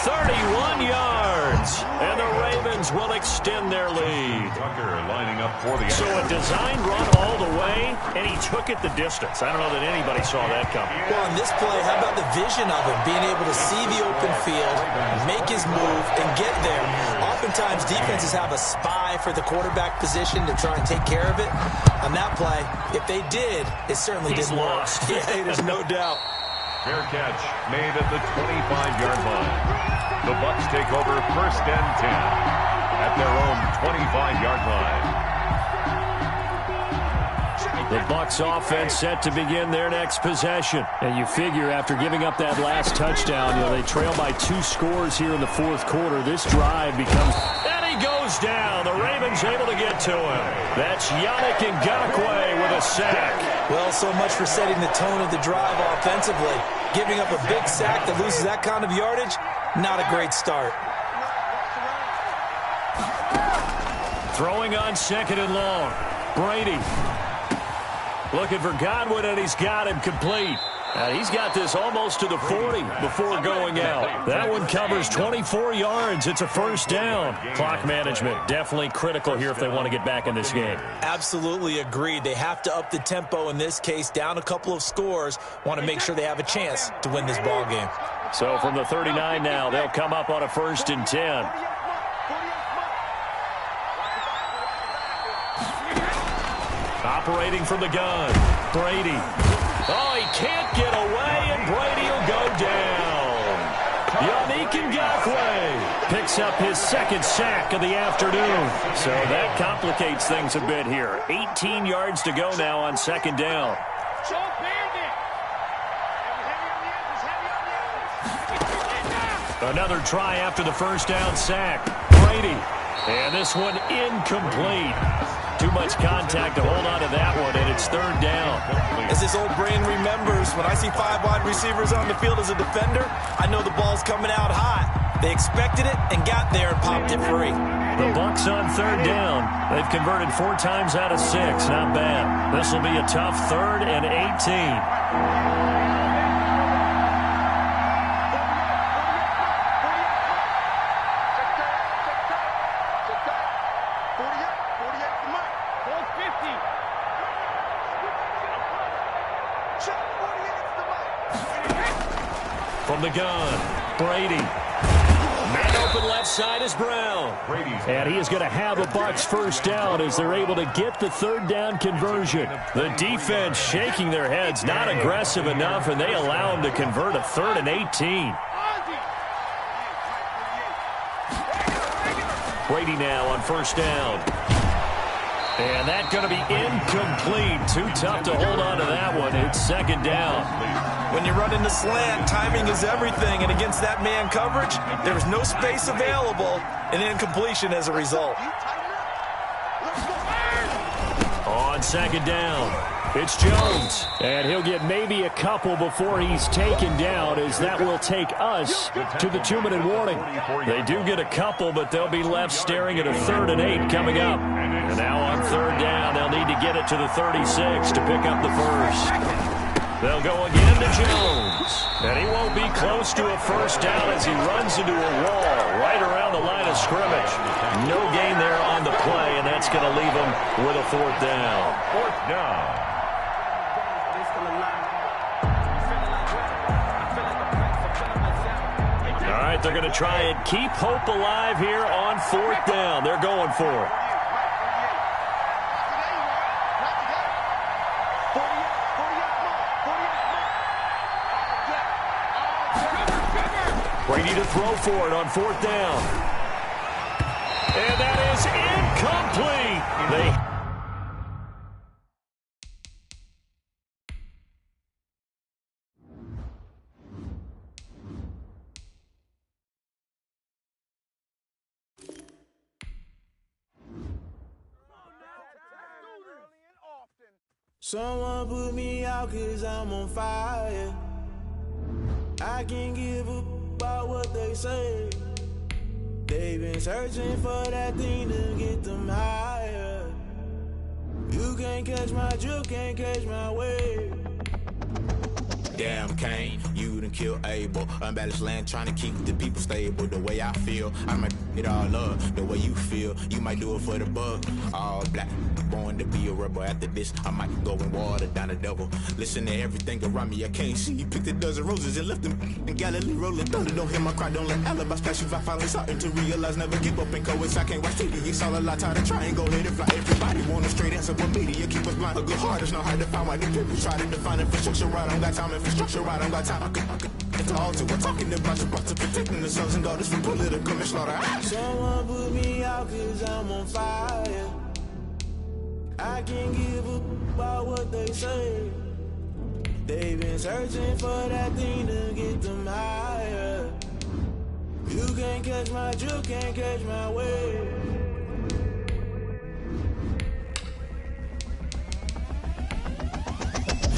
31 yards. And the Ravens will extend their lead. Tucker lining up for the So a designed run all the way, and he took it the distance. I don't know that anybody saw that coming. Well, in this play, how about the vision of him, being able to see the open field, make his move, and get there. Oftentimes, defenses have a spy for the quarterback position to try and take care of it. On that play, if they did, it certainly didn't work. Yeah, there's no doubt. fair catch made at the 25-yard line. The Bucs take over first and 10 at their own 25-yard line. The Bucs offense set to begin their next possession. And you figure after giving up that last touchdown, they trail by 2 scores here in the fourth quarter. This drive becomes... And he goes down. The Ravens able to get to him. That's Yannick Ngakoue with a sack. Well, so much for setting the tone of the drive offensively. Giving up a big sack that loses that kind of yardage, not a great start. Throwing on second and long. Brady. Looking for Godwin, and he's got him complete. He's got this almost to the 40 before going out. That one covers 24 yards. It's a first down. Clock management definitely critical here if they want to get back in this game. Absolutely agreed. They have to up the tempo in this case, down a couple of scores. Want to make sure they have a chance to win this ball game. So from the 39 now, they'll come up on a first and 10. Operating from the gun, Brady. Oh, he can't get away, and Brady will go down. Yannick Ngakoue picks up his second sack of the afternoon. So that complicates things a bit here. 18 yards to go now on second down. Another try after the first down sack. Brady. And this one incomplete. Too much contact to hold on to that one, and it's third down. As this old brain remembers, when I see 5 wide receivers on the field as a defender, I know the ball's coming out hot. They expected it and got there and popped it free. The Bucs on third down. They've converted 4 times out of 6. Not bad. This will be a tough third and 18. From the gun, Brady. Man open left side is Brown. And he is going to have a Bucs first down as they're able to get the third down conversion. The defense shaking their heads, not aggressive enough, and they allow him to convert a third and 18. Brady now on first down. And that's going to be incomplete. Too tough to hold on to that one. It's second down. When you run into slant, timing is everything. And against that man coverage, there's no space available, and incompletion as a result. On second down, it's Jones. And he'll get maybe a couple before he's taken down, as that will take us to the 2-minute warning. They do get a couple, but they'll be left staring at a third and 8 coming up. And now on third down, they'll need to get it to the 36 to pick up the first. They'll go again to Jones. And he won't be close to a first down as he runs into a wall right around the line of scrimmage. No gain there on the play, and that's going to leave him with a fourth down. Fourth down. All right, they're going to try and keep hope alive here on fourth down. They're going for it. Brady to throw for it on fourth down. And that is incomplete. Someone put me out 'cause I'm on fire. I can't give a about what they say. They've been searching for that thing to get them higher. You can't catch my drift, can't catch my wave. Damn, Kane, you done killed Abel. Unbalanced land, trying to keep the people stable. The way I feel, I might it all up. The way you feel, you might do it for the bug. All black, born to be a rebel. After this, I might go and water down the devil. Listen to everything around me, I can't see. Picked a dozen roses and left them in Galilee rolling thunder. Don't hear my cry, don't let alibis pass you. I finally starting to realize, never give up and coexist. I can't watch TV, it's all a lot. Tired of trying, go ahead and fly. Everybody want a straight answer, but media keep us blind. A good heart is not hard to find. Why the people try to define infrastructure right? I don't got time, infrastructure right, I don't got time. I could talk to. We're talking about your brother, protecting the sons and daughters from political and slaughter. Someone put me out cause I'm on fire. I can't give a about what they say. They've been searching for that thing to get them higher. You can't catch my drift, can't catch my wave.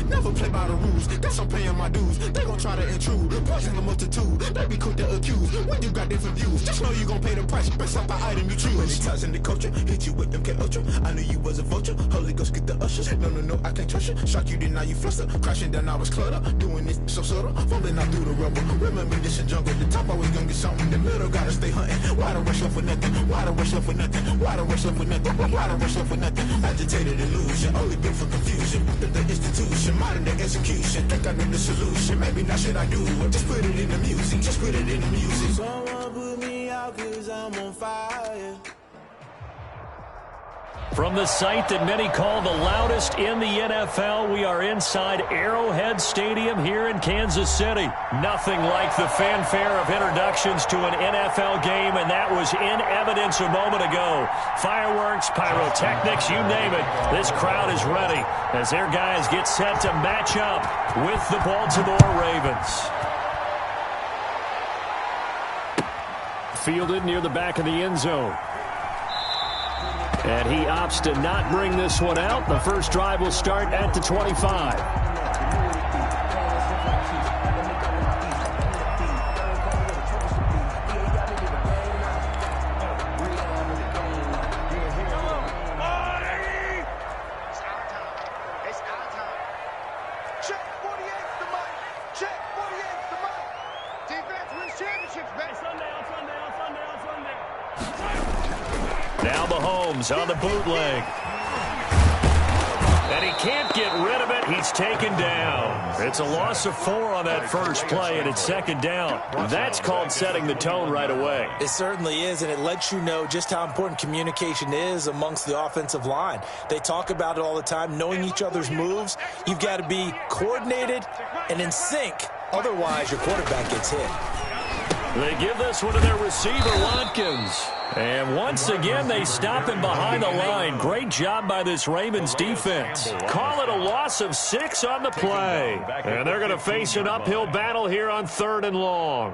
Never play by the rules, guess I'm paying my dues. They gon' try to intrude, poison the multitude. They be quick to accuse, when you got different views. Just know you gon' pay the price, based off the item you choose. Many times in the culture, hit you with them K-Ultra. I knew you was a vulture, Holy Ghost get the ushers. No, I can't trust you. Shock you, then now you fluster. Crashing down, I was cluttered. Doing this so subtle, falling out through the rubble. Remember this is jungle, the top always gonna get something. In the middle, gotta stay hunting. Why the rush left for nothing? Why the rush left for nothing? Why the rush left for nothing? Why the rush left for nothing? Agitated illusion, only built for confusion. The institution, modern day execution. Think I know the solution, maybe not should I do it. Just put it in the music, just put it in the music. Someone put me out cause I'm on fire. From the site that many call the loudest in the NFL, we are inside Arrowhead Stadium here in Kansas City. Nothing like the fanfare of introductions to an NFL game, and that was in evidence a moment ago. Fireworks, pyrotechnics, you name it. This crowd is ready as their guys get set to match up with the Baltimore Ravens. Fielded near the back of the end zone. And he opts to not bring this one out. The first drive will start at the 25. On the bootleg. And he can't get rid of it. He's taken down. It's a loss of 4 on that first play, and it's second down. That's called setting the tone right away. It certainly is, and it lets you know just how important communication is amongst the offensive line. They talk about it all the time, knowing each other's moves. You've got to be coordinated and in sync. Otherwise, your quarterback gets hit. They give this one to their receiver, Watkins. And once again, they stop him behind the line. Great job by this Ravens defense. Call it a loss of 6 on the play. And they're going to face an uphill battle here on 3rd and long.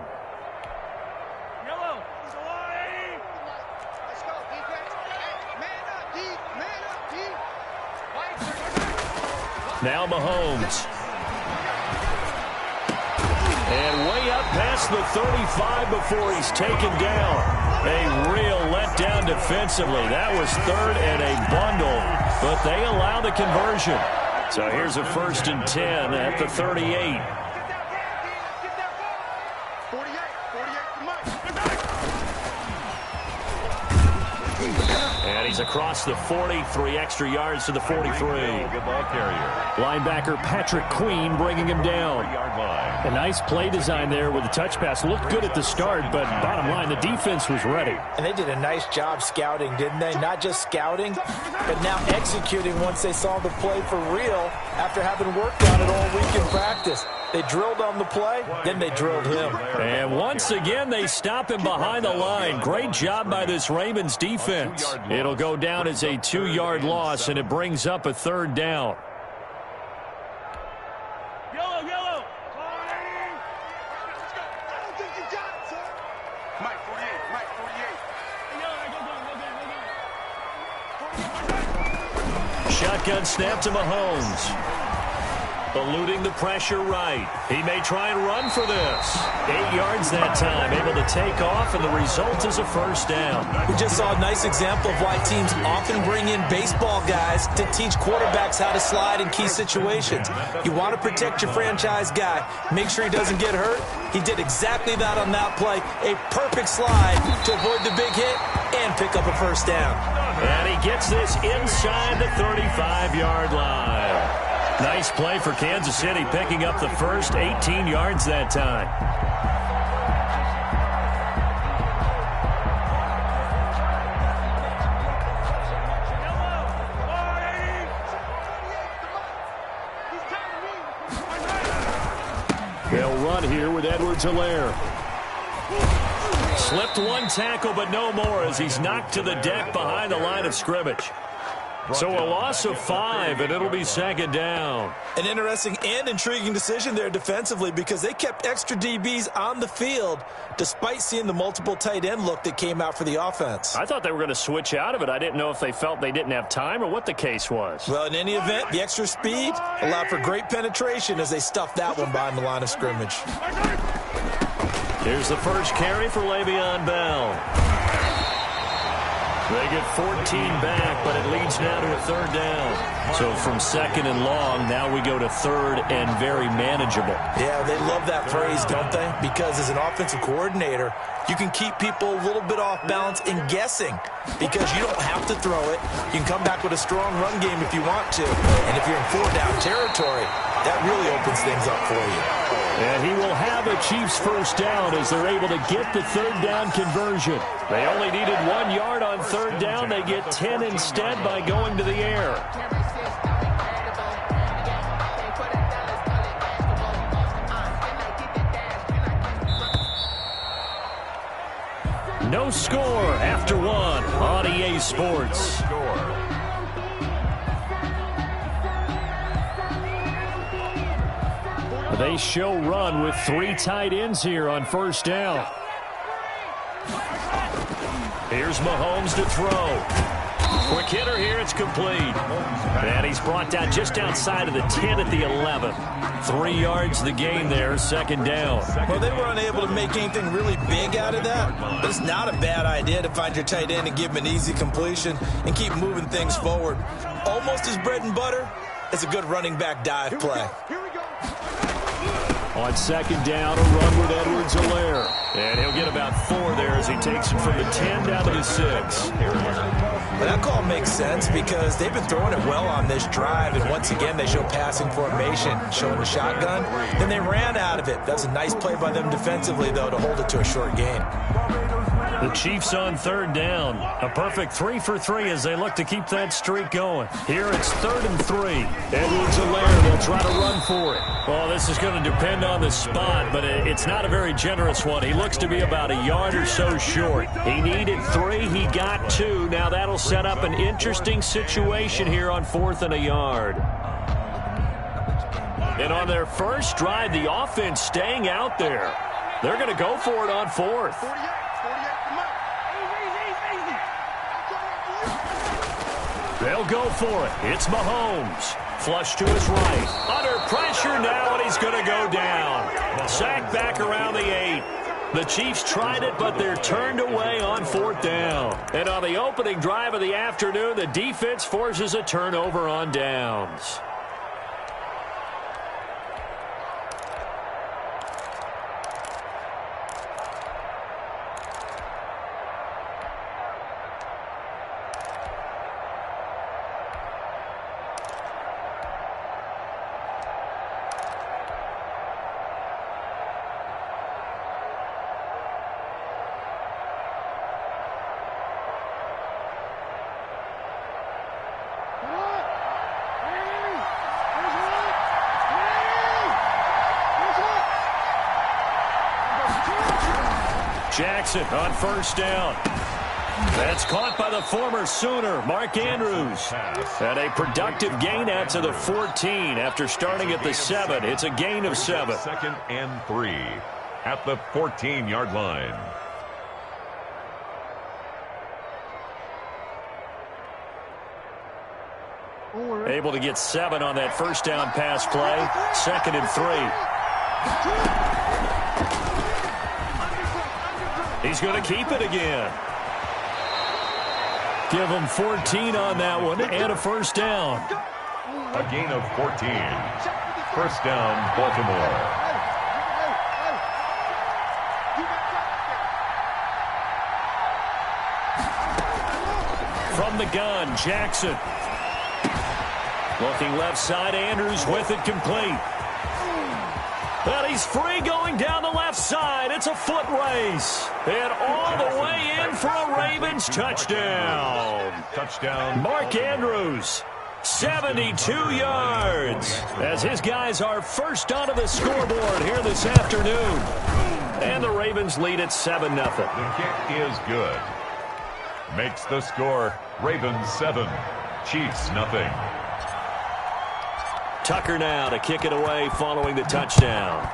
Now Mahomes. And way up past the 35 before he's taken down. A real letdown defensively. That was 3rd and a bundle, but they allow the conversion. So here's a 1st and 10 at the 38. And he's across the 40, 3 extra yards to the 43. Good ball carrier. Linebacker Patrick Queen bringing him down. A nice play design there with the touch pass. Looked good at the start, but bottom line, the defense was ready. And they did a nice job scouting, didn't they? Not just scouting, but now executing once they saw the play for real after having worked on it all week in practice. They drilled on the play, then they drilled him. And once again, they stop him behind the line. Great job by this Ravens defense. It'll go down as a 2-yard loss, and it brings up a 3rd down. Shotgun snap to Mahomes. Eluding the pressure right. He may try and run for this. 8 yards that time, able to take off, and the result is a first down. We just saw a nice example of why teams often bring in baseball guys to teach quarterbacks how to slide in key situations. You want to protect your franchise guy. Make sure he doesn't get hurt. He did exactly that on that play. A perfect slide to avoid the big hit and pick up a first down. And he gets this inside the 35-yard line. Nice play for Kansas City, picking up the first 18 yards that time. They'll run here with Edwards-Helaire. Slipped one tackle, but no more as he's knocked to the deck behind the line of scrimmage. So a loss of 5, and it'll be second down. An interesting and intriguing decision there defensively because they kept extra DBs on the field despite seeing the multiple tight end look that came out for the offense. I thought they were going to switch out of it. I didn't know if they felt they didn't have time or what the case was. Well, in any event, the extra speed allowed for great penetration as they stuffed that one behind the line of scrimmage. Here's the first carry for Le'Veon Bell. They get 14 back, but it leads now to a third down. So from second and long, now we go to third and very manageable. Yeah, they love that phrase, don't they? Because as an offensive coordinator, you can keep people a little bit off balance in guessing because you don't have to throw it. You can come back with a strong run game if you want to. And if you're in 4-down territory, that really opens things up for you. And he will have a Chiefs first down as they're able to get the third down conversion. They only needed 1 yard on third down. They get 10 instead by going to the air. No score after 1 on EA Sports. They show run with 3 tight ends here on first down. Here's Mahomes to throw. Quick hitter here, it's complete. And he's brought down just outside of the 10 at the 11. 3 yards the gain there, second down. Well, they were unable to make anything really big out of that, but it's not a bad idea to find your tight end and give him an easy completion and keep moving things forward. Almost his bread and butter, it's a good running back dive play. On second down, a run with Edwards-Helaire. And he'll get about 4 there as he takes it from the 10 down to the 6. Well, that call makes sense because they've been throwing it well on this drive, and once again they show passing formation, showing the shotgun. Then they ran out of it. That's a nice play by them defensively, though, to hold it to a short gain. The Chiefs on third down. A perfect 3 for 3 as they look to keep that streak going. Here it's 3rd and 3. Edwards-Helaire, they'll try to run for it. Well, this is going to depend on the spot, but it's not a very generous one. He looks to be about a yard or so short. He needed 3. He got 2. Now that'll set up an interesting situation here on 4th and a yard. And on their first drive, the offense staying out there. They're going to go for it on 4th. They'll go for it. It's Mahomes. Flush to his right. Under pressure now, and he's going to go down. Sacked back around the 8. The Chiefs tried it, but they're turned away on 4th down. And on the opening drive of the afternoon, the defense forces a turnover on downs. Jackson on first down. That's caught by the former Sooner, Mark Andrews. And a productive gain out to the 14 after starting at the 7. It's a gain of 7. 2nd and 3 at the 14-yard line. able to get 7 on that first down pass play. 2nd and 3. He's going to keep it again. Give him 14 on that one and a first down. A gain of 14. First down, Baltimore. From the gun, Jackson. Looking left side, Andrews with it complete. But he's free going down the left side. It's a foot race. And all the way in for a Ravens touchdown. Touchdown. Mark Andrews, 72 yards. As his guys are first onto the scoreboard here this afternoon. And the Ravens lead at 7-0. The kick is good. Makes the score Ravens 7, Chiefs nothing. Tucker now to kick it away following the touchdown.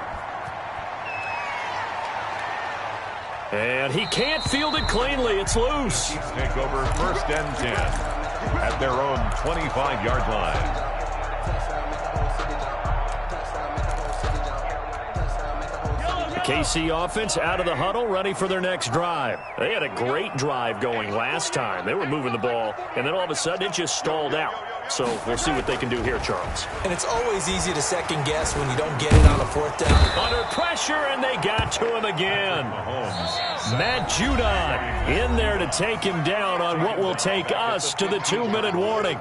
And he can't field it cleanly. It's loose. Chiefs take over 1st and 10 at their own 25-yard line. KC offense out of the huddle, ready for their next drive. They had a great drive going last time. They were moving the ball, and then all of a sudden it just stalled out. So we'll see what they can do here, Charles. And it's always easy to second guess when you don't get it on a 4th down. Under pressure, and they got to him again. Matt Judon in there to take him down on what will take us to the 2-minute warning.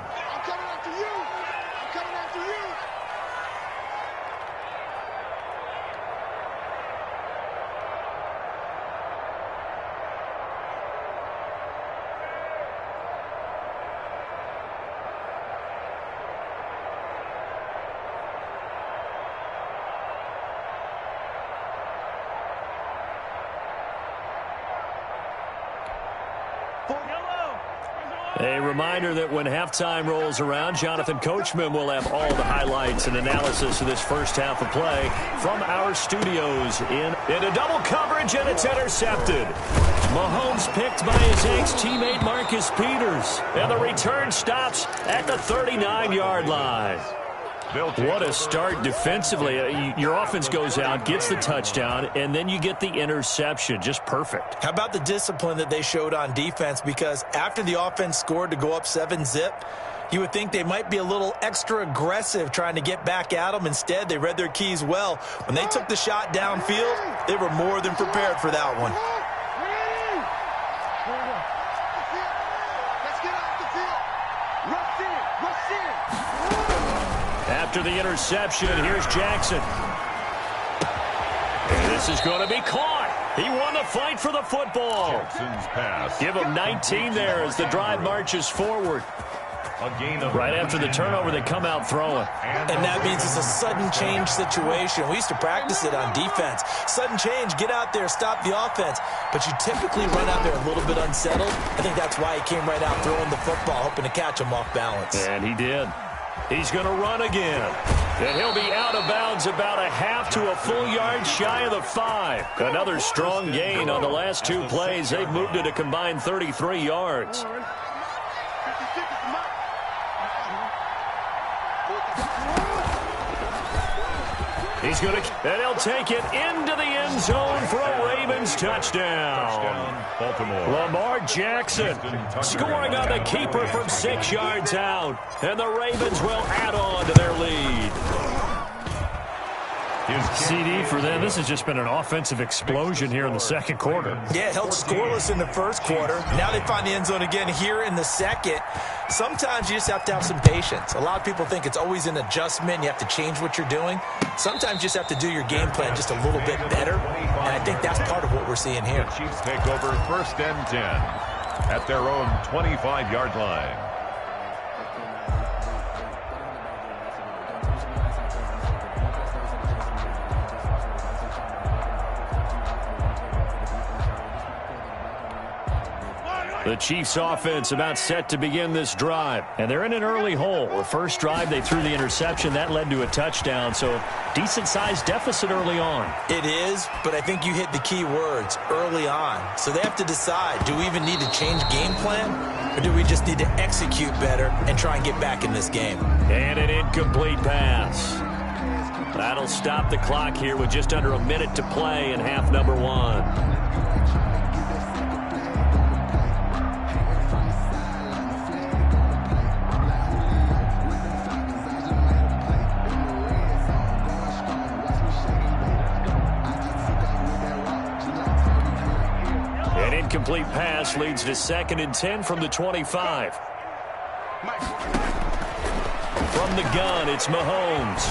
A reminder that when halftime rolls around, Jonathan Coachman will have all the highlights and analysis of this first half of play from our studios into double coverage, and it's intercepted. Mahomes picked by his ex-teammate Marcus Peters, and the return stops at the 39-yard line. What a start defensively. Your offense goes out, gets the touchdown, and then you get the interception. Just perfect. How about the discipline that they showed on defense? Because after the offense scored to go up 7-zip, you would think they might be a little extra aggressive trying to get back at them. Instead, they read their keys well. When they took the shot downfield, they were more than prepared for that one. After the interception, here's Jackson. And this is going to be caught. He won the fight for the football. Jackson's pass. Give him 19 there as the drive marches forward. A gain of right after the turnover, they come out throwing. And that means it's a sudden change situation. We used to practice it on defense. Sudden change, get out there, stop the offense. But you typically run out there a little bit unsettled. I think that's why he came right out throwing the football, hoping to catch him off balance. And he did. He's going to run again. And he'll be out of bounds about a half to a full yard shy of the 5. Another strong gain on the last 2 plays. They've moved it a combined 33 yards. He's going to, and he'll take it into the end zone for a Ravens touchdown. Baltimore. Lamar Jackson scoring on the keeper from 6 yards out. And the Ravens will add on to their lead. CD for them. This has just been an offensive explosion here in the second quarter. Yeah, held scoreless in the first quarter. Now they find the end zone again here in the second. Sometimes you just have to have some patience. A lot of people think it's always an adjustment. You have to change what you're doing. Sometimes you just have to do your game plan just a little bit better. And I think that's part of what we're seeing here. The Chiefs take over 1st and 10 at their own 25-yard line. The Chiefs offense about set to begin this drive. And they're in an early hole. The first drive, they threw the interception. That led to a touchdown. So decent-sized deficit early on. It is, but I think you hit the key words, early on. So they have to decide, do we even need to change game plan? Or do we just need to execute better and try and get back in this game? And an incomplete pass. That'll stop the clock here with just under a minute to play in half number one. An incomplete pass leads to 2nd and 10 from the 25. From the gun, it's Mahomes.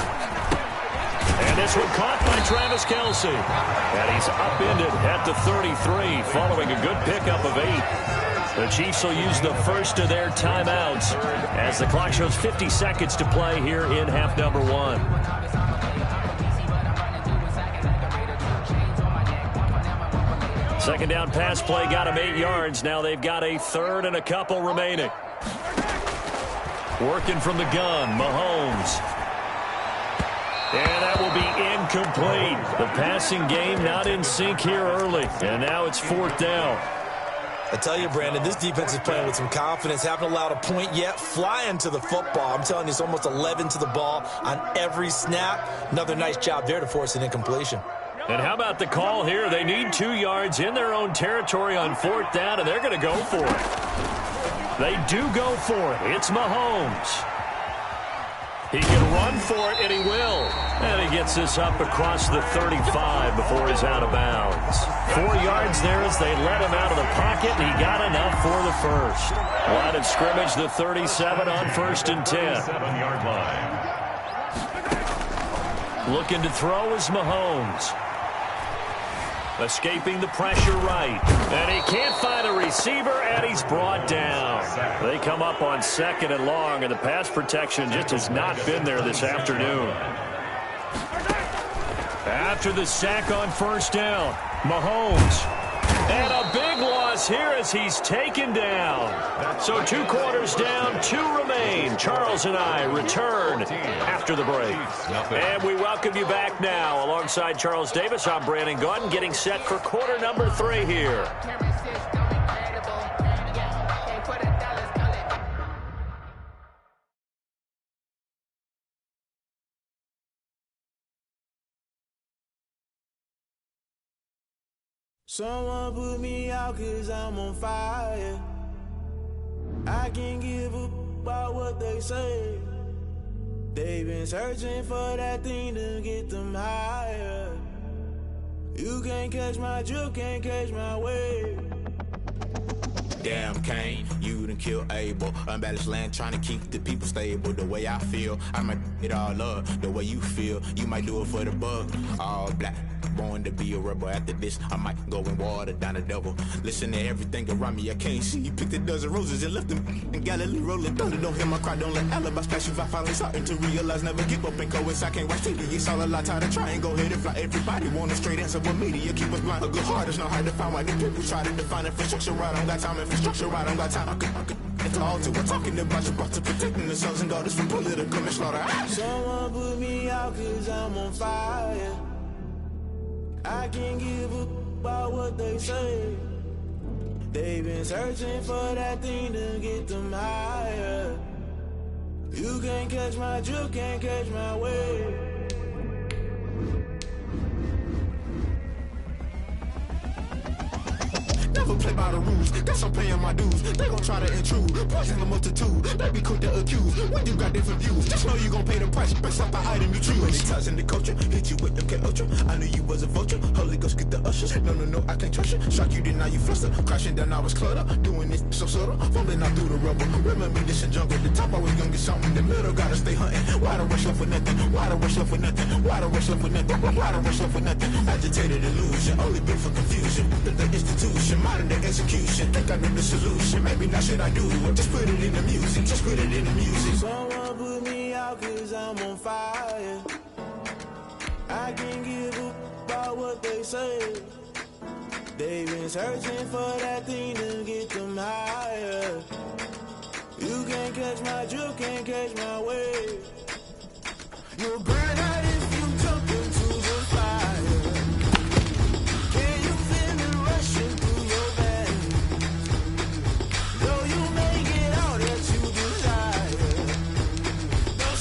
And this one caught by Travis Kelce. And he's upended at the 33 following a good pickup of 8. The Chiefs will use the first of their timeouts as the clock shows 50 seconds to play here in half number one. Second down pass play got him 8 yards. Now they've got a 3rd and a couple remaining. Working from the gun, Mahomes. And that will be incomplete. The passing game not in sync here early. And now it's 4th down. I tell you, Brandon, this defense is playing with some confidence. Haven't allowed a point yet. Flying to the football. I'm telling you, it's almost 11 to the ball on every snap. Another nice job there to force an incompletion. And how about the call here? They need 2 yards in their own territory on 4th down, and they're going to go for it. They do go for it. It's Mahomes. He can run for it, and he will. And he gets this up across the 35 before he's out of bounds. 4 yards there as they let him out of the pocket, and he got enough for the first. Line of scrimmage, the 37 on 1st and 10. 7-yard line. Looking to throw is Mahomes. Escaping the pressure right. And he can't find a receiver, and he's brought down. They come up on 2nd and long, and the pass protection just has not been there this afternoon. After the sack on 1st down, Mahomes. And a big loss here as he's taken down. So 2 quarters down, 2 remain. Charles and I return after the break. And we welcome you back now. Alongside Charles Davis, I'm Brandon Gaudin, getting set for quarter number 3 here. Someone put me out 'cause I'm on fire. I can't give up about what they say. They've been searching for that thing to get them higher. You can't catch my drift, can't catch my wave. Damn Kane, you done killed Abel. Unbalanced land trying to keep the people stable. The way I feel, I might it all up. The way you feel, you might do it for the buck. All black, born to be a rebel. After this, I might go and water down the devil. Listen to everything around me, I can't see. Picked a dozen roses and left them in Galilee rolling thunder. Don't hear my cry, don't let alibis pass you. I finally starting to realize, never give up and coincide. Can't watch TV, it's all a lot. Tired of trying, go ahead and fly. Everybody want a straight answer, but media keep us blind. A good heart is not hard to find. Why the people try to define infrastructure right? I don't got time, infrastructure right, I don't got time. I could it's all to we're talking about you brought to protecting the sons and daughters from political and slaughter. Someone put me out 'cause I'm on fire. I can't give up about what they say. They've been searching for that thing to get them higher. You can't catch my drift, can't catch my wave. Never play by the rules, guess I'm paying my dues. They gon' try to intrude, poison the multitude. They be quick to accuse, when you got different views. Just know you gon' pay the price, based off the item you choose. Many ties in the culture, hit you with the K Ultra. I knew you was a vulture, Holy Ghost get the ushers. No, I can't trust you. Shock you, then now you fluster. Crashing down, I was cluttered. Doing this so subtle, falling out through the rubble. Remember this in jungle, the top I was young and something. The middle gotta stay hunting. Why the rush left for nothing? Why the rush left for nothing? Why the rush left for nothing? Why the rush left for nothing? Agitated illusion, only built for confusion. The institution, modern day execution. Think I know the solution. Maybe not should I do it? Just put it in the music. Just put it in the music. Someone put me out 'cause I'm on fire. I can't give up about what they say. They've been searching for that thing to get them higher. You can't catch my drift, can't catch my wave. You'll burn out if you jump into the fire. Can you feel it rushing through your veins? Though you may get all that you desire, don't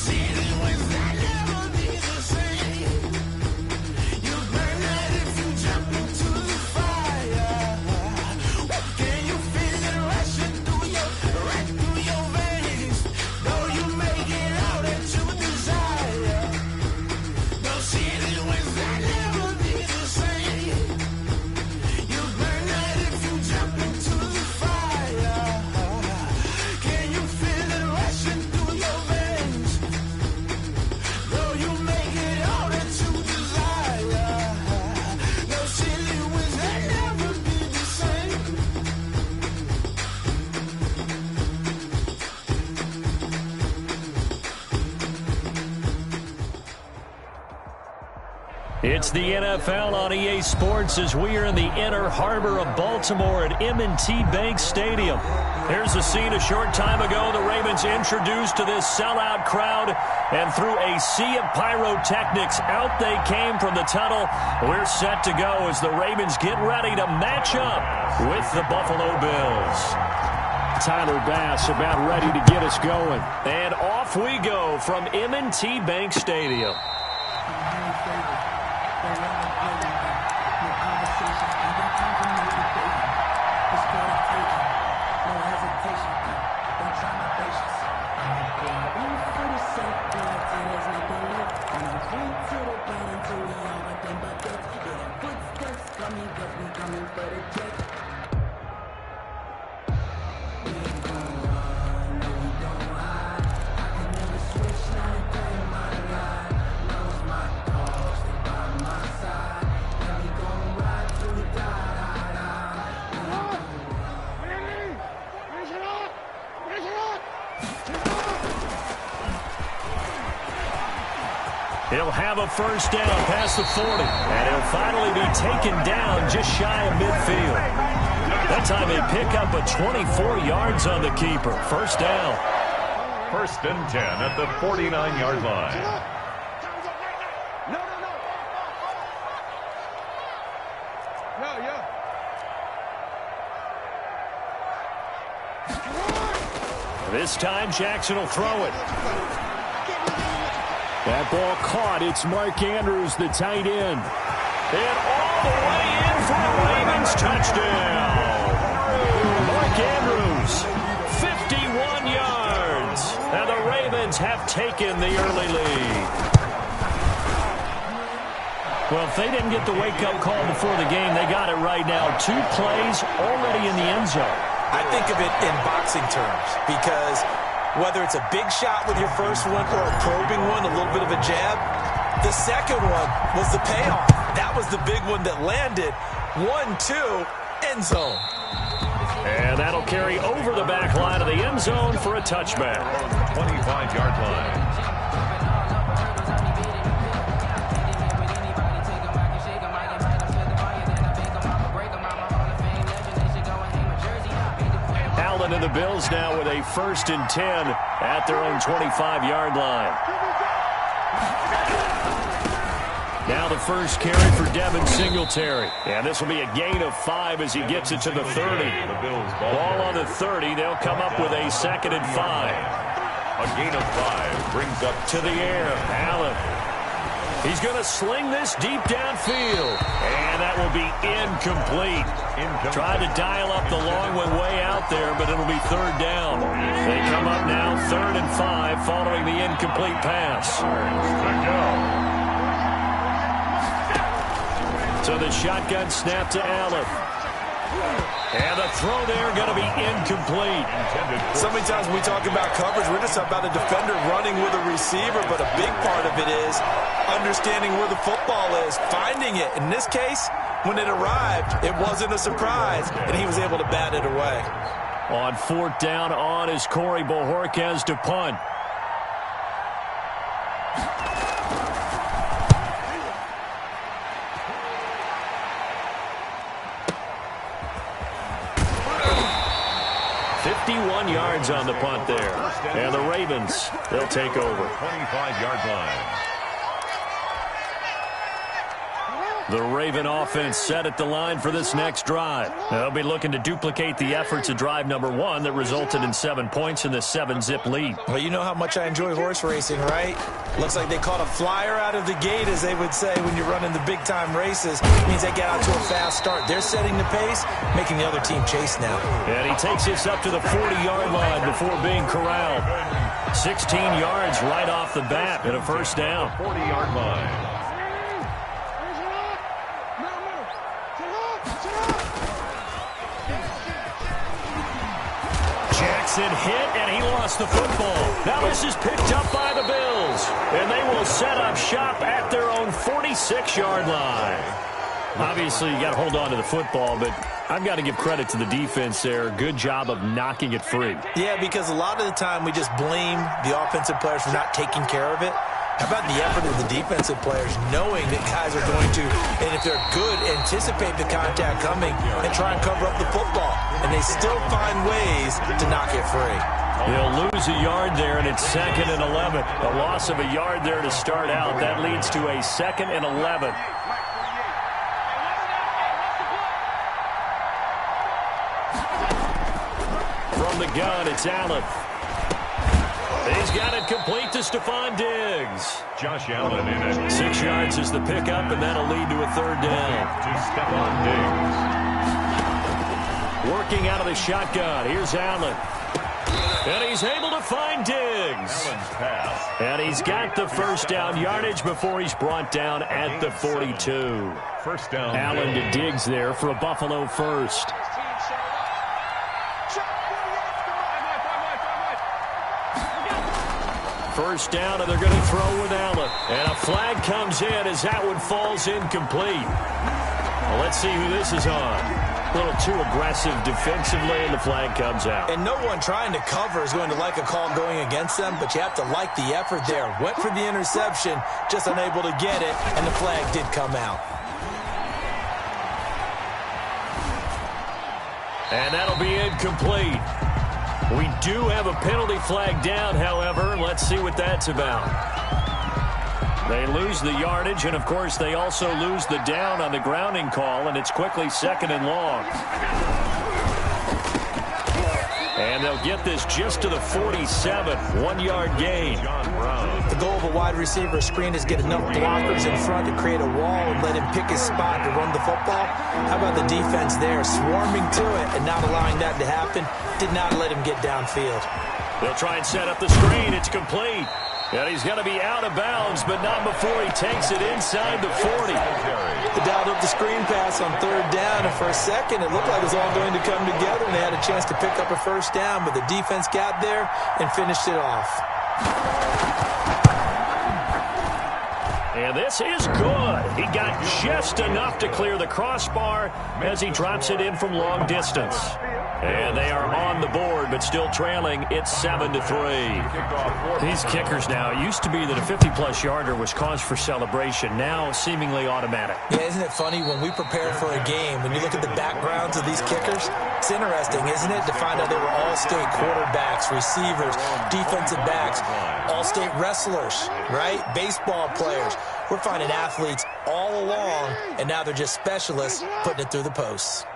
It's the NFL on EA Sports as we are in the inner harbor of Baltimore at M&T Bank Stadium. Here's the scene a short time ago. The Ravens introduced to this sellout crowd, and through a sea of pyrotechnics, out they came from the tunnel. We're set to go as the Ravens get ready to match up with the Buffalo Bills. Tyler Bass about ready to get us going. And off we go from M&T Bank Stadium. He'll have a first down past the 40, and he'll finally be taken down just shy of midfield. That time they pick up a 24 yards on the keeper. First down. First and 10 at the 49-yard line. This time Jackson will throw it. That ball caught. It's Mark Andrews, the tight end. And all the way in for a Ravens touchdown. Mark Andrews, 51 yards. And the Ravens have taken the early lead. Well, if they didn't get the wake-up call before the game, they got it right now. 2 plays already in the end zone. I think of it in boxing terms because whether it's a big shot with your first one or a probing one, a little bit of a jab, the second one was the payoff. That was the big one that landed. 1-2, end zone. And that'll carry over the back line of the end zone for a touchback. 25-yard line. And the Bills now with a first and 10 at their own 25-yard line. Now the first carry for Devin Singletary. And this will be a gain of 5 as he gets it to the 30. Ball on the 30. They'll come up with a second and 5. A gain of 5 brings up to the air. Allen. He's going to sling this deep downfield. And that will be incomplete. Tried to dial up the long one way out there, but it'll be third down. They come up now, 3rd and 5, following the incomplete pass. So the shotgun snap to Allen. And the throw there going to be incomplete. So many times when we talk about coverage, we're just about a defender running with a receiver, but a big part of it is understanding where the football is, finding it. In this case, when it arrived, it wasn't a surprise, and he was able to bat it away. On 4th down on is Corey Bojorquez to punt. Yards on the punt there. And the Ravens, they'll take over. 25-yard line. The Raven offense set at the line for this next drive. They'll be looking to duplicate the efforts of drive number 1 that resulted in 7 points in the 7-zip lead. Well, you know how much I enjoy horse racing, right? Looks like they caught a flyer out of the gate, as they would say when you're running the big-time races. It means they get out to a fast start. They're setting the pace, making the other team chase now. And he takes this up to the 40-yard line before being corralled. 16 yards right off the bat and a first down. 40-yard line. Hit, and he lost the football. Now this is picked up by the Bills, and they will set up shop at their own 46-yard line. Obviously, you got to hold on to the football, but I've got to give credit to the defense there. Good job of knocking it free. Yeah, because a lot of the time we just blame the offensive players for not taking care of it. How about the effort of the defensive players knowing that guys are going to, and if they're good, anticipate the contact coming and try and cover up the football. And they still find ways to knock it free. They'll lose a yard there, and it's 2nd and 11. A loss of a yard there to start out. That leads to a 2nd and 11. From the gun, it's Allen. He's got it complete to Stephon Diggs. Josh Allen in it. 6 yards is the pickup, and that'll lead to a 3rd down. To Stephon Diggs. Working out of the shotgun. Here's Allen. And he's able to find Diggs. Allen's pass. And he's got the first down yardage before he's brought down at the 42. First down. Allen to Diggs there for a Buffalo first. First down, and they're going to throw with Allen. And a flag comes in as that one falls incomplete. Well, let's see who this is on. A little too aggressive defensively, and the flag comes out. And no one trying to cover is going to like a call going against them, but you have to like the effort there. Went for the interception, just unable to get it, and the flag did come out. And that'll be incomplete. We do have a penalty flag down, however. Let's see what that's about. They lose the yardage, and, of course, they also lose the down on the grounding call, and it's quickly 2nd and long. And they'll get this just to the 47, 1-yard gain. The goal of a wide receiver screen is get enough blockers in front to create a wall and let him pick his spot to run the football. How about the defense there, swarming to it and not allowing that to happen? Did not let him get downfield. They'll try and set up the screen. It's complete. And he's going to be out of bounds, but not before he takes it inside the 40. They dialed up the screen pass on 3rd down, and for a second it looked like it was all going to come together, and they had a chance to pick up a first down, but the defense got there and finished it off. And this is good. He got just enough to clear the crossbar as he drops it in from long distance. And they are on the board, but still trailing. It's 7-3. These kickers now, it used to be that a 50-plus yarder was cause for celebration. Now, seemingly automatic. Yeah, isn't it funny when we prepare for a game, when you look at the backgrounds of these kickers, it's interesting, isn't it, to find out they were all-state quarterbacks, receivers, defensive backs, all-state wrestlers, right? Baseball players. We're finding athletes all along, and now they're just specialists putting it through the posts.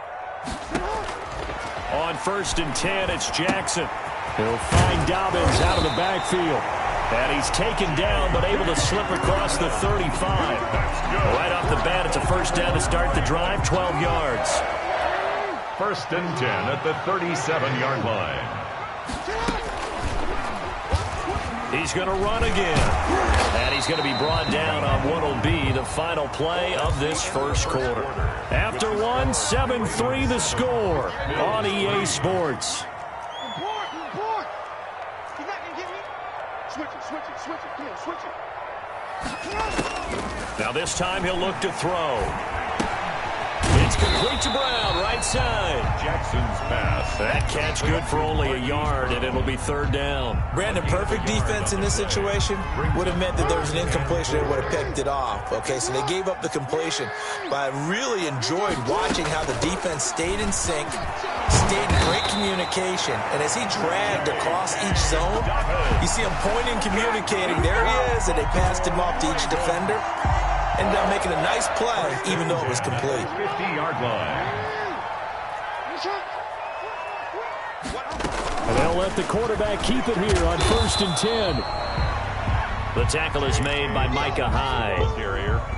On 1st and 10, it's Jackson. He'll find Dobbins out of the backfield. And he's taken down, but able to slip across the 35. Right off the bat, it's a first down to start the drive, 12 yards. 1st and 10 at the 37-yard line. He's going to run again. And he's going to be brought down on what will be the final play of this first quarter. After one, 7-3 the score on EA Sports. Now this time he'll look to throw. It's complete to Brown, right side. Jackson's pass. That catch good for only a yard, and it'll be 3rd down. Brandon, perfect defense in this situation would have meant that there was an incompletion. They would have picked it off. Okay, so they gave up the completion. But I really enjoyed watching how the defense stayed in sync, stayed in great communication. And as he dragged across each zone, you see him pointing, communicating. There he is, and they passed him off to each defender. Ended up making a nice play, even though it was complete. 50-yard line. And they'll let the quarterback keep it here on 1st and 10. The tackle is made by Micah Hyde.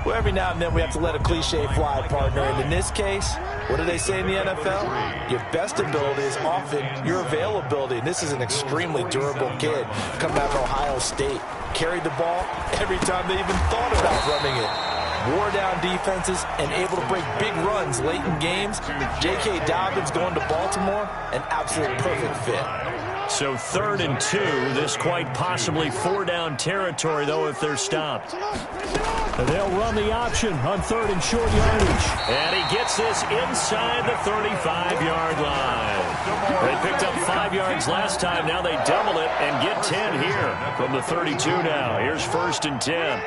Well, every now and then we have to let a cliche fly, partner. And in this case, what do they say in the NFL? Your best ability is often your availability. And this is an extremely durable kid coming out of Ohio State. Carried the ball every time they even thought about running it. Wore down defenses and able to break big runs late in games. J.K. Dobbins going to Baltimore, an absolute perfect fit. So 3rd and 2. This quite possibly 4-down territory, though, if they're stopped. And they'll run the option on 3rd and short yardage. And he gets this inside the 35-yard line. They picked up 5 yards last time. Now they double it and get 10 here from the 32 now. Here's 1st and 10.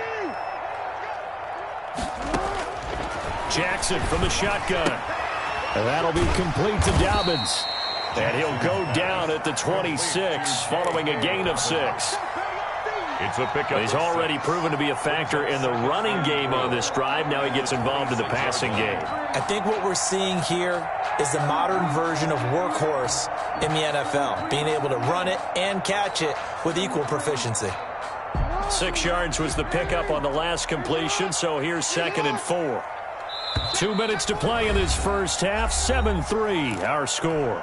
Jackson from the shotgun. And that'll be complete to Dobbins. And he'll go down at the 26 following a gain of 6. It's a pickup. He's already proven to be a factor in the running game on this drive. Now he gets involved in the passing game. I think what we're seeing here is the modern version of workhorse in the NFL, being able to run it and catch it with equal proficiency. 6 yards was the pickup on the last completion, so here's 2nd and 4. 2 minutes to play in this first half. 7-3 our score.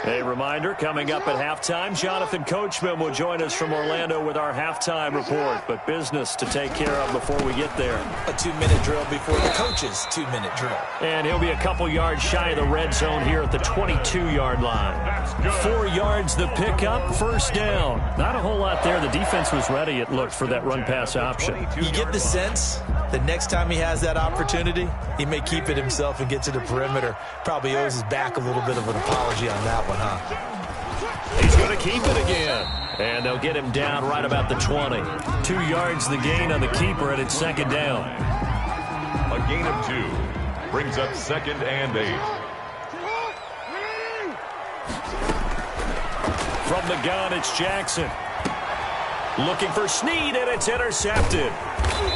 A reminder, coming up at halftime, Jonathan Coachman will join us from Orlando with our halftime report, but business to take care of before we get there. A 2-minute drill before the coach's 2-minute drill. And he'll be a couple yards shy of the red zone here at the 22-yard line. 4 yards the pickup, 1st down. Not a whole lot there. The defense was ready, it looked, for that run-pass option. You get the sense that next time he has that opportunity, he may keep it himself and get to the perimeter. Probably owes his back a little bit of an apology on that one, huh? He's going to keep it again. And they'll get him down right about the 20. 2 yards the gain on the keeper, and it's 2nd down. A gain of 2 brings up 2nd and 8. From the gun, it's Jackson. Looking for Snead, and it's intercepted.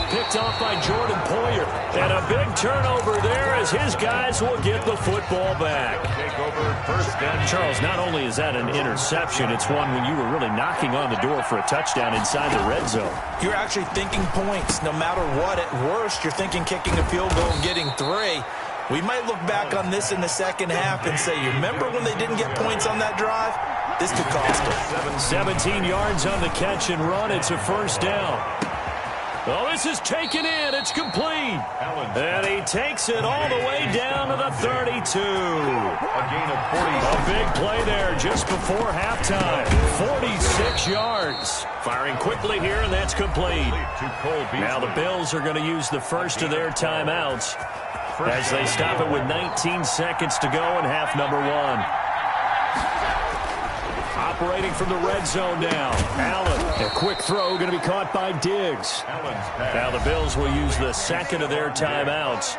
Picked off by Jordan Poyer. And a big turnover there as his guys will get the football back. Take over 1st down. Charles, not only is that an interception, it's one when you were really knocking on the door for a touchdown inside the red zone. You're actually thinking points no matter what. At worst, you're thinking kicking a field goal and getting 3. We might look back on this in the second half and say, you remember when they didn't get points on that drive? This could cost them. 17 yards on the catch and run. It's a 1st down. Well, this is taken in. It's complete. And he takes it all the way down to the 32. A gain of 40. A big play there just before halftime. 46 yards. Firing quickly here, and that's complete. Now the Bills are going to use the first of their timeouts as they stop it with 19 seconds to go in half number 1. Operating from the red zone now. Allen, a quick throw going to be caught by Diggs. Now the Bills will use the second of their timeouts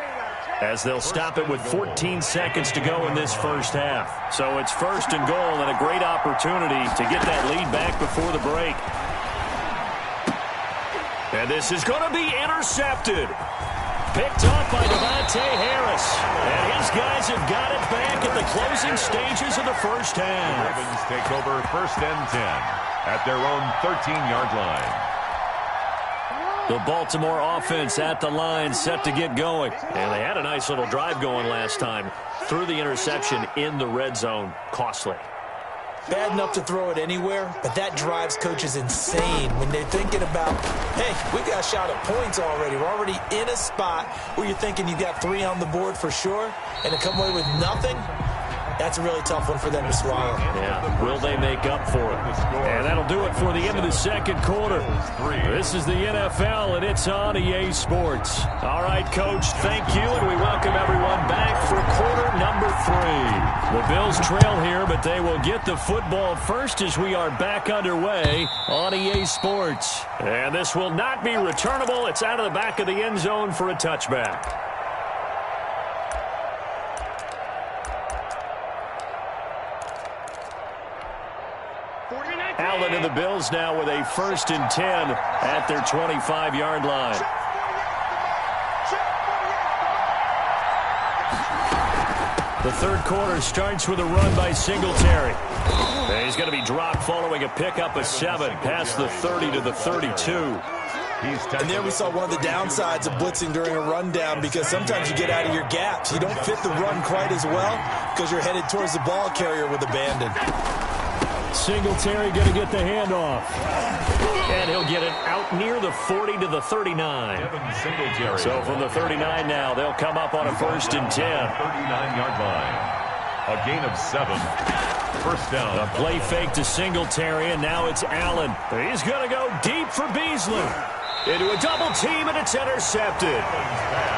as they'll stop it with 14 seconds to go in this first half. So it's 1st and goal and a great opportunity to get that lead back before the break. And this is going to be intercepted. Picked off by Devontae Harris. And his guys have got it back at the closing stages of the first half. The Ravens take over 1st and 10 at their own 13-yard line. The Baltimore offense at the line set to get going. And they had a nice little drive going last time. Threw the interception in the red zone. Costly. Bad enough to throw it anywhere, but that drives coaches insane when they're thinking about, hey, we got a shot at points already. We're already in a spot where you're thinking you got 3 on the board for sure, and to come away with nothing, that's a really tough one for them to swallow. Yeah, will they make up for it? And that'll do it for the end of the second quarter. This is the NFL, and it's on EA Sports. All right, Coach, thank you, and we welcome everyone back for quarter number 3. The Bills trail here, but they will get the football first as we are back underway on EA Sports. And this will not be returnable. It's out of the back of the end zone for a touchback. Allen and the Bills now with a 1st and 10 at their 25-yard line. The third quarter starts with a run by Singletary. And he's going to be dropped following a pickup of 7 past the 30 to the 32. And there we saw one of the downsides of blitzing during a rundown, because sometimes you get out of your gaps. You don't fit the run quite as well because you're headed towards the ball carrier with abandon. Singletary going to get the handoff. And he'll get it out near the 40 to the 39. So from the 39 now, they'll come up on a 1st and 10. 39-yard line. A gain of 7. First down. A play fake to Singletary, and now it's Allen. He's going to go deep for Beasley. Into a double team, and it's intercepted.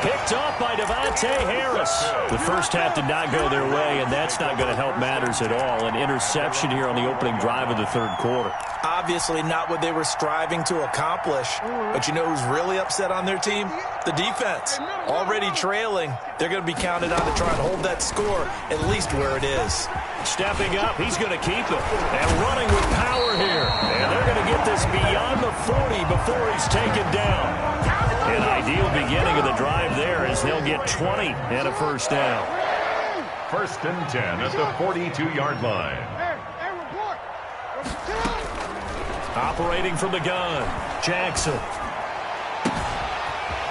Picked off by Devontae Harris. The first half did not go their way, and that's not going to help matters at all. An interception here on the opening drive of the 3rd quarter. Obviously not what they were striving to accomplish. But you know who's really upset on their team? The defense. Already trailing. They're going to be counted on to try and hold that score at least where it is. Stepping up, he's going to keep it. And running with power here. And they're going to get this beyond the 40 before he's taken down. An ideal beginning of the drive there, as they'll get 20 and a 1st down. 1st and 10 at the 42-yard line. Operating from the gun, Jackson.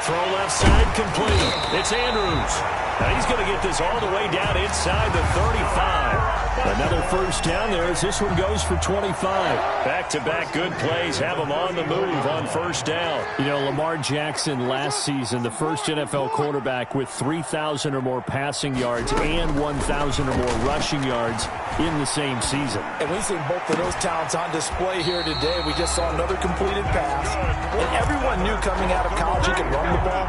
Throw left side complete. It's Andrews. Now he's going to get this all the way down inside the 35. Another 1st down there as this one goes for 25. Back-to-back good plays have him on the move on 1st down. You know, Lamar Jackson last season, the first NFL quarterback with 3,000 or more passing yards and 1,000 or more rushing yards in the same season. And we've seen both of those talents on display here today. We just saw another completed pass. And everyone knew coming out of college he could run the ball.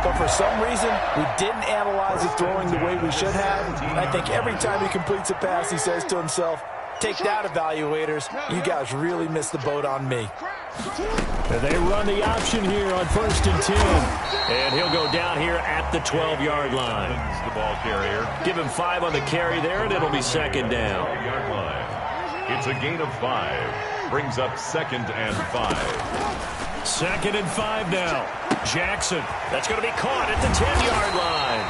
But for some reason, we didn't analyze it throwing the way we should have. And I think every time he completes a pass, he says to himself, take that, evaluators. You guys really missed the boat on me. And they run the option here on 1st and 10. And he'll go down here at the 12-yard line. The ball carrier. Give him 5 on the carry there, and it'll be 2nd down. 12-yard line. It's a gain of 5. Brings up 2nd and 5. 2nd and 5 now. Jackson. That's going to be caught at the 10-yard line.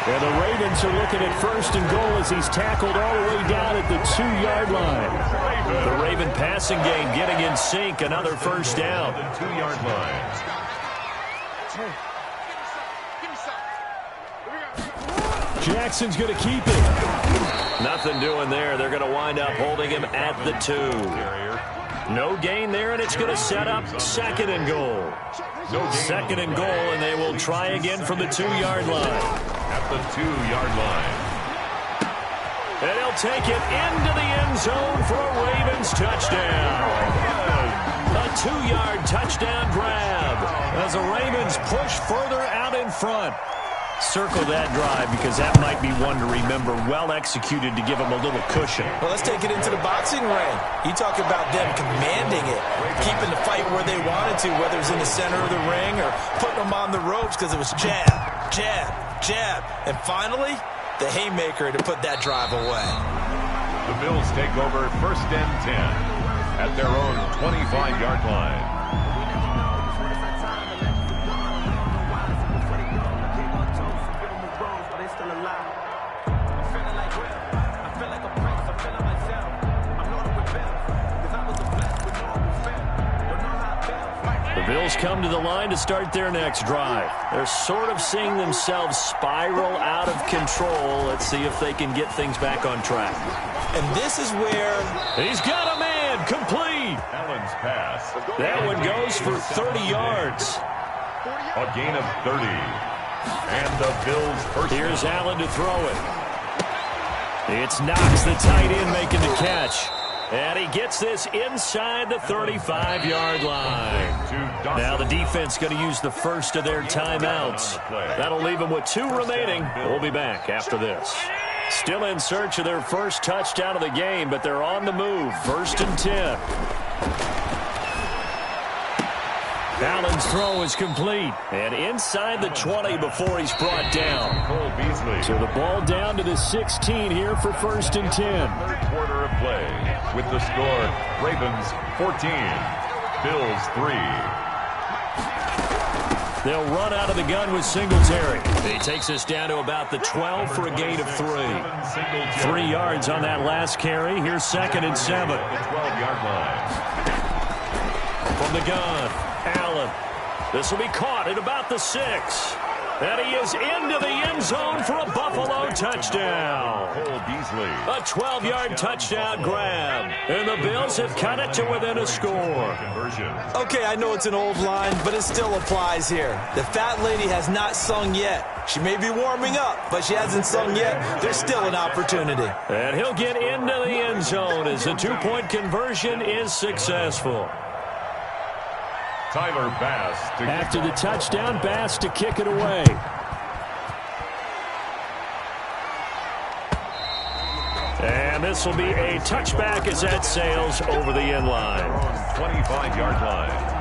And the Ravens are looking at 1st and goal as he's tackled all the way down at the 2-yard line. The Raven passing game getting in sync. Another 1st down. The 2-yard line. Jackson's going to keep it. Nothing doing there. They're going to wind up holding him at the 2. No gain there, and it's going to set up 2nd and goal. 2nd and goal, and they will try again from the 2-yard line. At the 2-yard line. And he'll take it into the end zone for a Ravens touchdown. A 2-yard touchdown grab as the Ravens push further out in front. Circle that drive because that might be one to remember. Well executed to give them a little cushion. Well, let's take it into the boxing ring. You talk about them commanding it, keeping the fight where they wanted to, whether it's in the center of the ring or putting them on the ropes because it was jab, jab, jab. And finally, the haymaker to put that drive away. The Bills take over 1st and 10 at their own 25-yard line. Bills come to the line to start their next drive. They're sort of seeing themselves spiral out of control. Let's see if they can get things back on track. And this is where... He's got a man, complete. Allen's pass. That one goes for 30 yards. A gain of 30. And the Bills first. Here's Allen to throw it. It's Knox, the tight end, making the catch. And he gets this inside the 35-yard line. Now the defense going to use the first of their timeouts. That'll leave them with 2 remaining. We'll be back after this. Still in search of their first touchdown of the game, but they're on the move. 1st and 10. Allen's throw is complete. And inside the 20 before he's brought down. So the ball down to the 16 here for 1st and 10. Third quarter of play. With the score, Ravens 14, Bills 3. They'll run out of the gun with Singletary. He takes us down to about the 12 for a gain of 3. 3 yards on that last carry. Here's 2nd and 7. The 12-yard line. From the gun, Allen. This will be caught at about the 6. And he is into the end zone for a Buffalo touchdown. A 12-yard touchdown grab. And the Bills have cut it to within a score. Okay, I know it's an old line, but it still applies here. The fat lady has not sung yet. She may be warming up, but she hasn't sung yet. There's still an opportunity. And he'll get into the end zone as the two-point conversion is successful. Tyler Bass. After the touchdown, Bass to kick it away. And this will be a touchback as that sails over the end line. 25-yard line.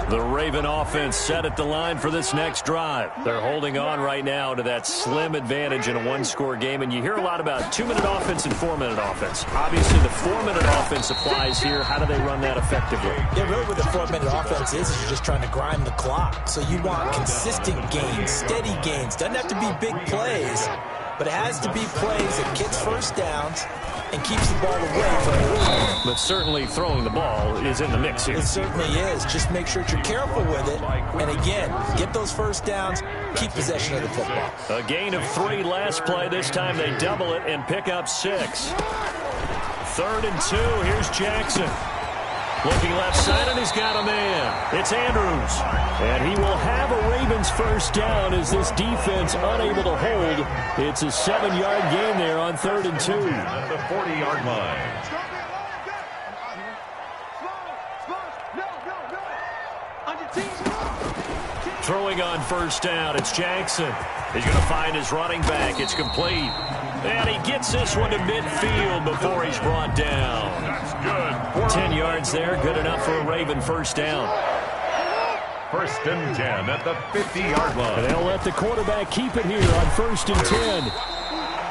The Raven offense set at the line for this next drive. They're holding on right now to that slim advantage in a one-score game, and you hear a lot about 2-minute offense and 4-minute offense. Obviously, the 4-minute offense applies here. How do they run that effectively? Yeah, really what the 4-minute offense is you're just trying to grind the clock. So you want consistent gains, steady gains. Doesn't have to be big plays, but it has to be plays that gets first downs and keeps the ball away from the But certainly throwing the ball is in the mix here. It certainly is. Just make sure that you're careful with it. And again, get those first downs, keep possession of the football. A gain of 3 last play. This time they double it and pick up 6. 3rd and 2. Here's Jackson. Looking left side, and he's got a man. It's Andrews. And he will have a Ravens first down as this defense unable to hold. It's a 7-yard gain there on 3rd and 2. At the 40-yard line. Throwing on first down, it's Jackson. He's going to find his running back. It's complete. And he gets this one to midfield before he's brought down. That's good. 10 yards there, good enough for a Raven first down. 1st and 10 at the 50-yard line. And they'll let the quarterback keep it here on 1st and 10.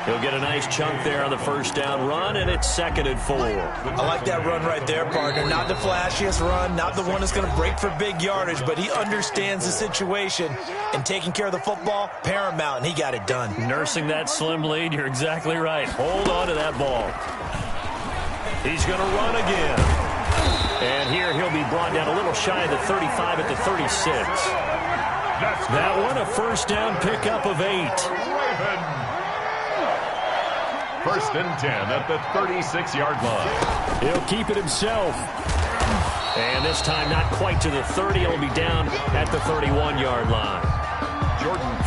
He'll get a nice chunk there on the first down run, and it's 2nd and 4. I like that run right there, partner. Not the flashiest run, not the one that's going to break for big yardage, but he understands the situation, and taking care of the football, paramount, and he got it done. Nursing that slim lead, you're exactly right. Hold on to that ball. He's going to run again. And here he'll be brought down a little shy of the 35 at the 36. That one a first down pickup of 8. 1st and 10 at the 36-yard line. He'll keep it himself. And this time not quite to the 30. It'll be down at the 31-yard line.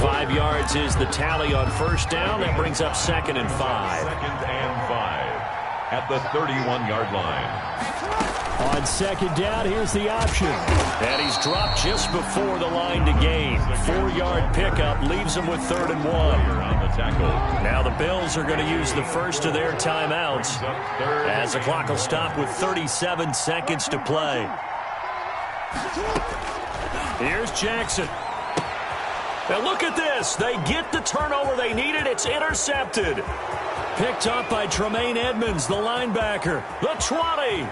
5 yards is the tally on first down. That brings up 2nd and 5. 2nd and 5 at the 31-yard line. On 2nd down, here's the option. And he's dropped just before the line to gain. 4-yard pickup leaves him with 3rd and 1. On the tackle. Now the Bills are going to use the first of their timeouts as the clock will stop with 37 seconds to play. Here's Jackson. Now look at this. They get the turnover they needed. It's intercepted. Picked up by Tremaine Edmonds, the linebacker. The 20.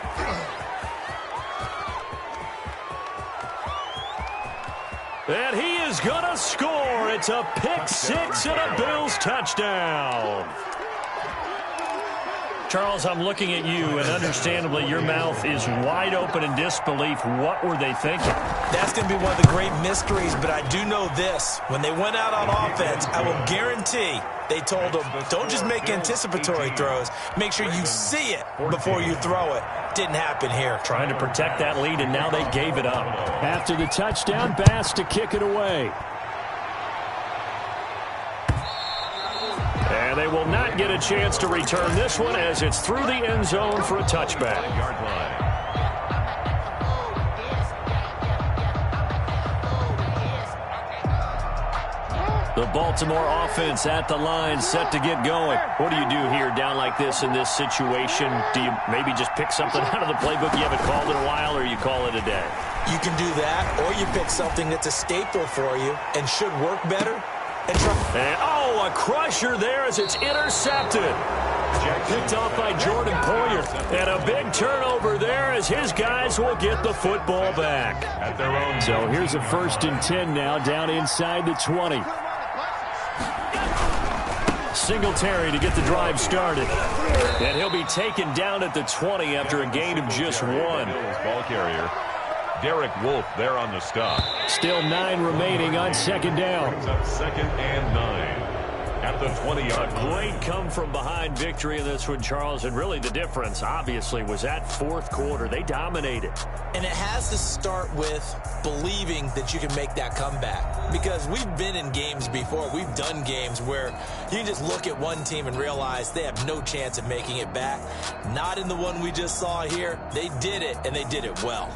And he is going to score. It's a pick 6 and a Bills touchdown. Charles, I'm looking at you, and understandably, your mouth is wide open in disbelief. What were they thinking? That's going to be one of the great mysteries, but I do know this. When they went out on offense, I will guarantee they told them, don't just make anticipatory throws. Make sure you see it before you throw it. Didn't happen here. Trying to protect that lead, and now they gave it up. After the touchdown, Bass to kick it away. And they will not get a chance to return this one as it's through the end zone for a touchback. The Baltimore offense at the line, set to get going. What do you do here down like this in this situation? Do you maybe just pick something out of the playbook you haven't called in a while, or you call it a day? You can do that, or you pick something that's a staple for you and should work better. And a crusher there as it's intercepted. Picked off by Jordan Poyer. And a big turnover there as his guys will get the football back. At their own. So here's a 1st and 10 now, down inside the 20. Singletary to get the drive started. And he'll be taken down at the 20 after a gain of just 1. Ball carrier. Derek Wolfe there on the stop. Still 9 remaining on second down. Brings up 2nd and 9 at the 20-yard line. Great come-from-behind victory in this one, Charles. And really the difference, obviously, was that fourth quarter. They dominated. And it has to start with believing that you can make that comeback. Because we've been in games before. We've done games where you can just look at one team and realize they have no chance of making it back. Not in the one we just saw here. They did it, and they did it well.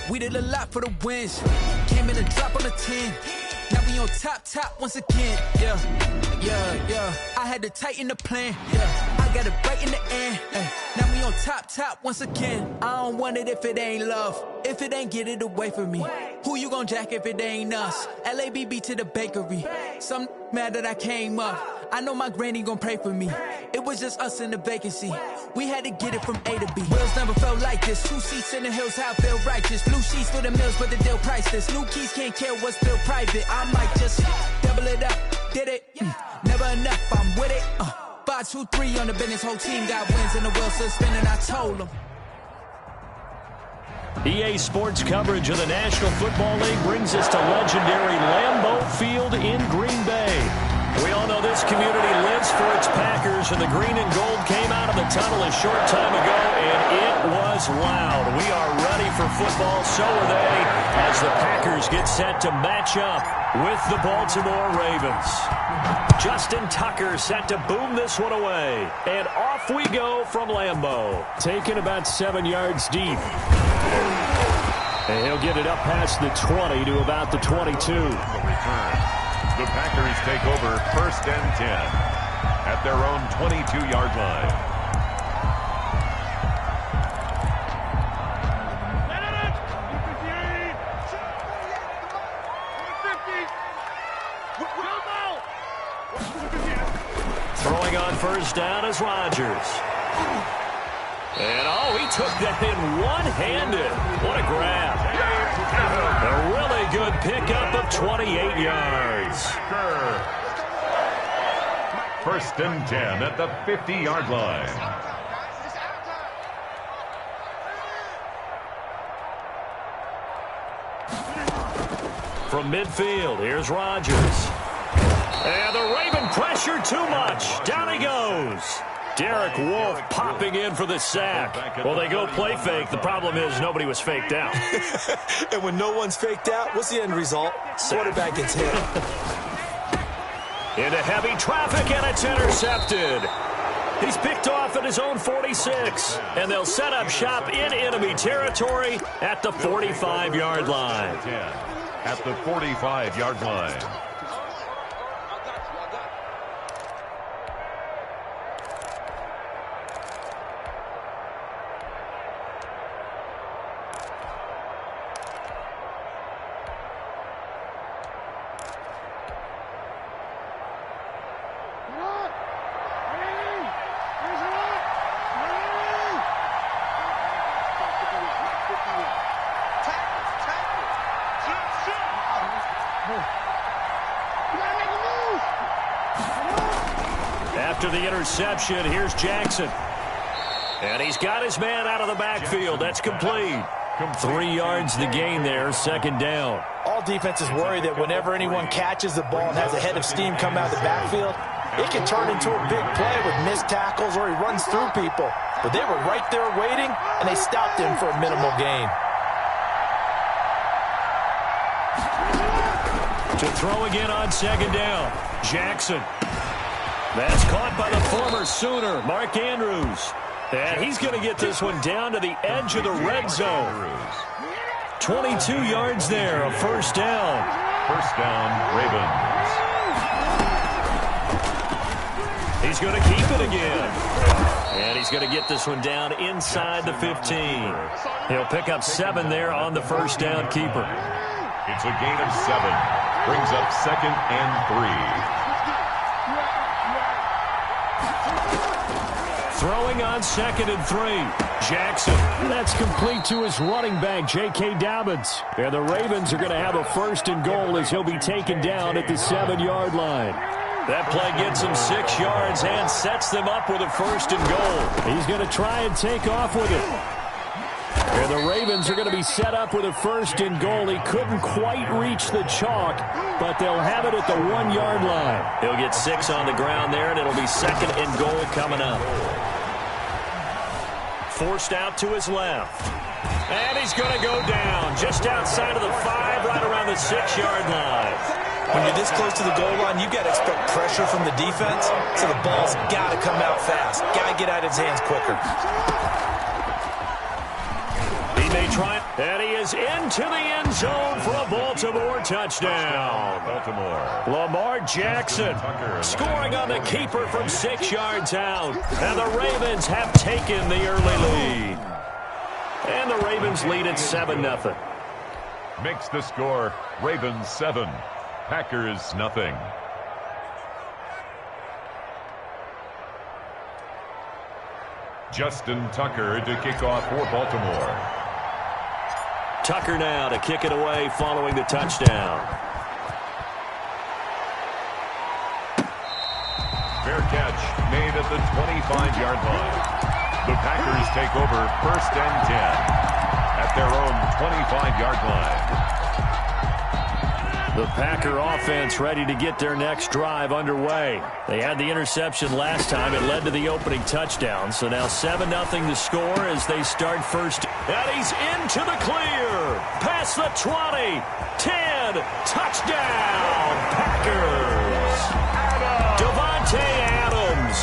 We did a lot for the wins. Came in a drop on the 10. Now we on top once again. Yeah. I had to tighten the plan. Yeah. I got it right in the end. Now we on top once again. I don't want it if it ain't love. If it ain't, get it away from me. Who you gon' jack if it ain't us? LABB to the bakery. Some mad that I came up. I know my granny gon' pray for me. It was just us in the vacancy. We had to get it from A to B. Wheels never felt like this. 2 seats in the hills, how I feel righteous. Blue sheets for the mills, but the deal priceless. New keys can't care what's still private. I might just double it up. Did it? Never enough, I'm with it. 5, 2, 3 on the business. Whole team got wins and the wheels still spinning. I told them. EA Sports coverage of the National Football League brings us to legendary Lambeau Field in Green Bay. We all know this community lives for its Packers, and the green and gold came out of the tunnel a short time ago, and it was loud. We are ready for football, so are they, as the Packers get set to match up with the Baltimore Ravens. Justin Tucker set to boom this one away, and off we go from Lambeau. Taken about 7 yards deep. And he'll get it up past the 20 to about the 22. The Packers take over 1st and 10 at their own 22-yard line. Throwing on 1st down is Rodgers. And, he took that in one-handed. What a grab. A really good pickup of 28 yards. 1st and 10 at the 50-yard line. From midfield, here's Rodgers. And the Raven pressure too much. Down he goes. Derek Wolfe popping in for the sack. Well, they go play fake. The problem is nobody was faked out. And when no one's faked out, what's the end result? Quarterback gets hit. Into heavy traffic, and it's intercepted. He's picked off at his own 46. And they'll set up shop in enemy territory at the 45-yard line. At the 45-yard line. After the interception, here's Jackson. And he's got his man out of the backfield. That's complete. 3 yards the gain there, 2nd down. All defenses worry that whenever anyone catches the ball and has a head of steam come out of the backfield, it can turn into a big play with missed tackles or he runs through people. But they were right there waiting, and they stopped him for a minimal gain. To throw again on 2nd down, Jackson. That's caught by the former Sooner, Mark Andrews. And he's going to get this one down to the edge of the red zone. 22 yards there, a first down. First down, Ravens. He's going to keep it again. And he's going to get this one down inside the 15. He'll pick up 7 there on the first down keeper. It's a gain of 7. Brings up 2nd and 3. Throwing on 2nd and 3. Jackson. That's complete to his running back, J.K. Dobbins. And the Ravens are going to have a 1st and goal as he'll be taken down at the 7-yard line. That play gets him 6 yards and sets them up with a 1st and goal. He's going to try and take off with it. And the Ravens are going to be set up with a 1st and goal. He couldn't quite reach the chalk, but they'll have it at the 1-yard line. He'll get 6 on the ground there, and it'll be 2nd and goal coming up. Forced out to his left. And he's going to go down just outside of the 5, right around the 6-yard line. When you're this close to the goal line, you got to expect pressure from the defense, so the ball's got to come out fast. Got to get out of his hands quicker. He may try, and he is into the end zone for a Baltimore touchdown. Lamar Jackson scoring on the keeper from 6 yards out. And the Ravens have taken the early lead. And the Ravens lead at 7-0. Makes the score Ravens 7, Packers nothing. Justin Tucker to kick off for Baltimore. Tucker now to kick it away following the touchdown. Fair catch made at the 25-yard line. The Packers take over 1st and 10 at their own 25-yard line. The Packer offense ready to get their next drive underway. They had the interception last time. It led to the opening touchdown. So now 7-0 to score as they start first. And he's into the clear. Past the 20. 10. Touchdown. Packers. Devontae Adams.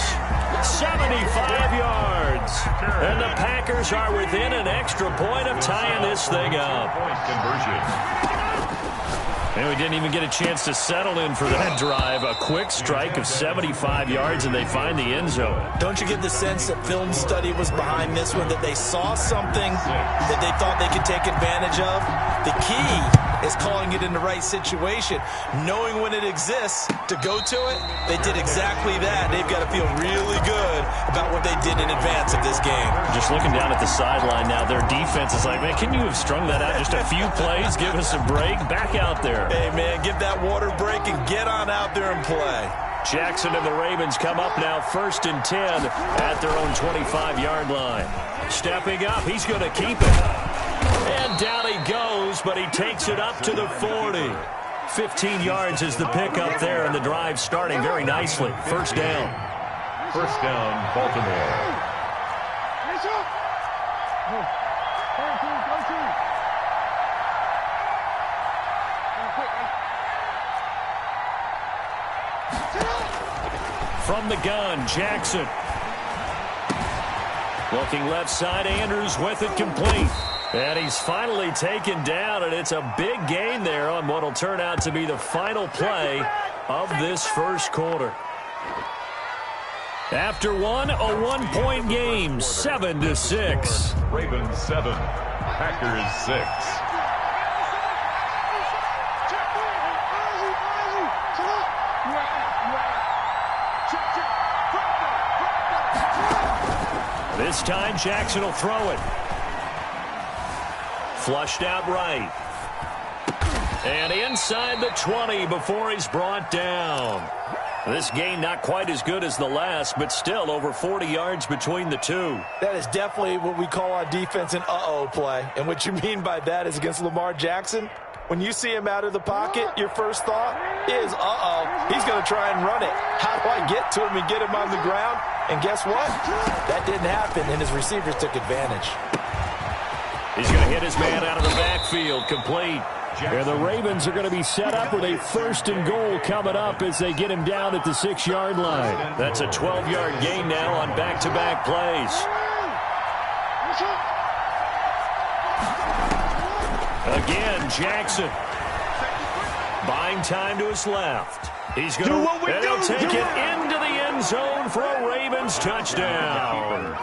75 yards. And the Packers are within an extra point of tying this thing up. Point conversion. And we didn't even get a chance to settle in for that drive. A quick strike of 75 yards, and they find the end zone. Don't you get the sense that film study was behind this one, that they saw something that they thought they could take advantage of? The key is calling it in the right situation, knowing when it exists to go to it. They did exactly that. They've got to feel really good about what they did in advance of this game. Just looking down at the sideline now, their defense is like, man, can you have strung that out just a few plays? Give us a break. Back out there. Hey, man, give that water break and get on out there and play. Jackson and the Ravens come up now 1st and 10 at their own 25-yard line. Stepping up, he's going to keep it. And down he goes, but he takes it up to the 40. 15 yards is the pickup there, and the drive starting very nicely. First down. First down, Baltimore. From the gun, Jackson. Looking left side, Andrews with it complete. And he's finally taken down, and it's a big gain there on what will turn out to be the final play of this first quarter. After one, a 1-point game, 7-6. Ravens 7, Packers 6. This time, Jackson will throw it. Flushed out right. And inside the 20 before he's brought down. This game not quite as good as the last, but still over 40 yards between the two. That is definitely what we call on defense an uh-oh play. And what you mean by that is against Lamar Jackson, when you see him out of the pocket, your first thought is, uh-oh, he's going to try and run it. How do I get to him and get him on the ground? And guess what? That didn't happen, and his receivers took advantage. He's going to hit his man out of the backfield, complete. And the Ravens are going to be set up with a 1st and goal coming up as they get him down at the 6-yard line. That's a 12-yard gain now on back-to-back plays. Again, Jackson. Buying time to his left. He's going to take it into the end zone for a Ravens touchdown.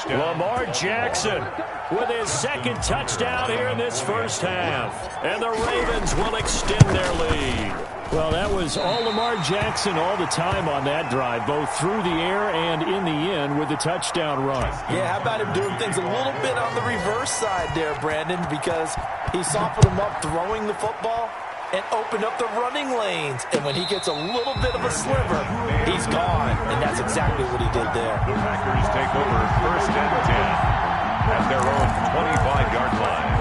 Lamar Jackson with his 2nd touchdown here in this first half. And the Ravens will extend their lead. Well, that was all Lamar Jackson all the time on that drive, both through the air and in the end with the touchdown run. Yeah, how about him doing things a little bit on the reverse side there, Brandon, because he softened him up throwing the football and opened up the running lanes. And when he gets a little bit of a sliver, he's gone. And that's exactly what he did there. The Packers take over 1st and 10 at their own 25-yard line.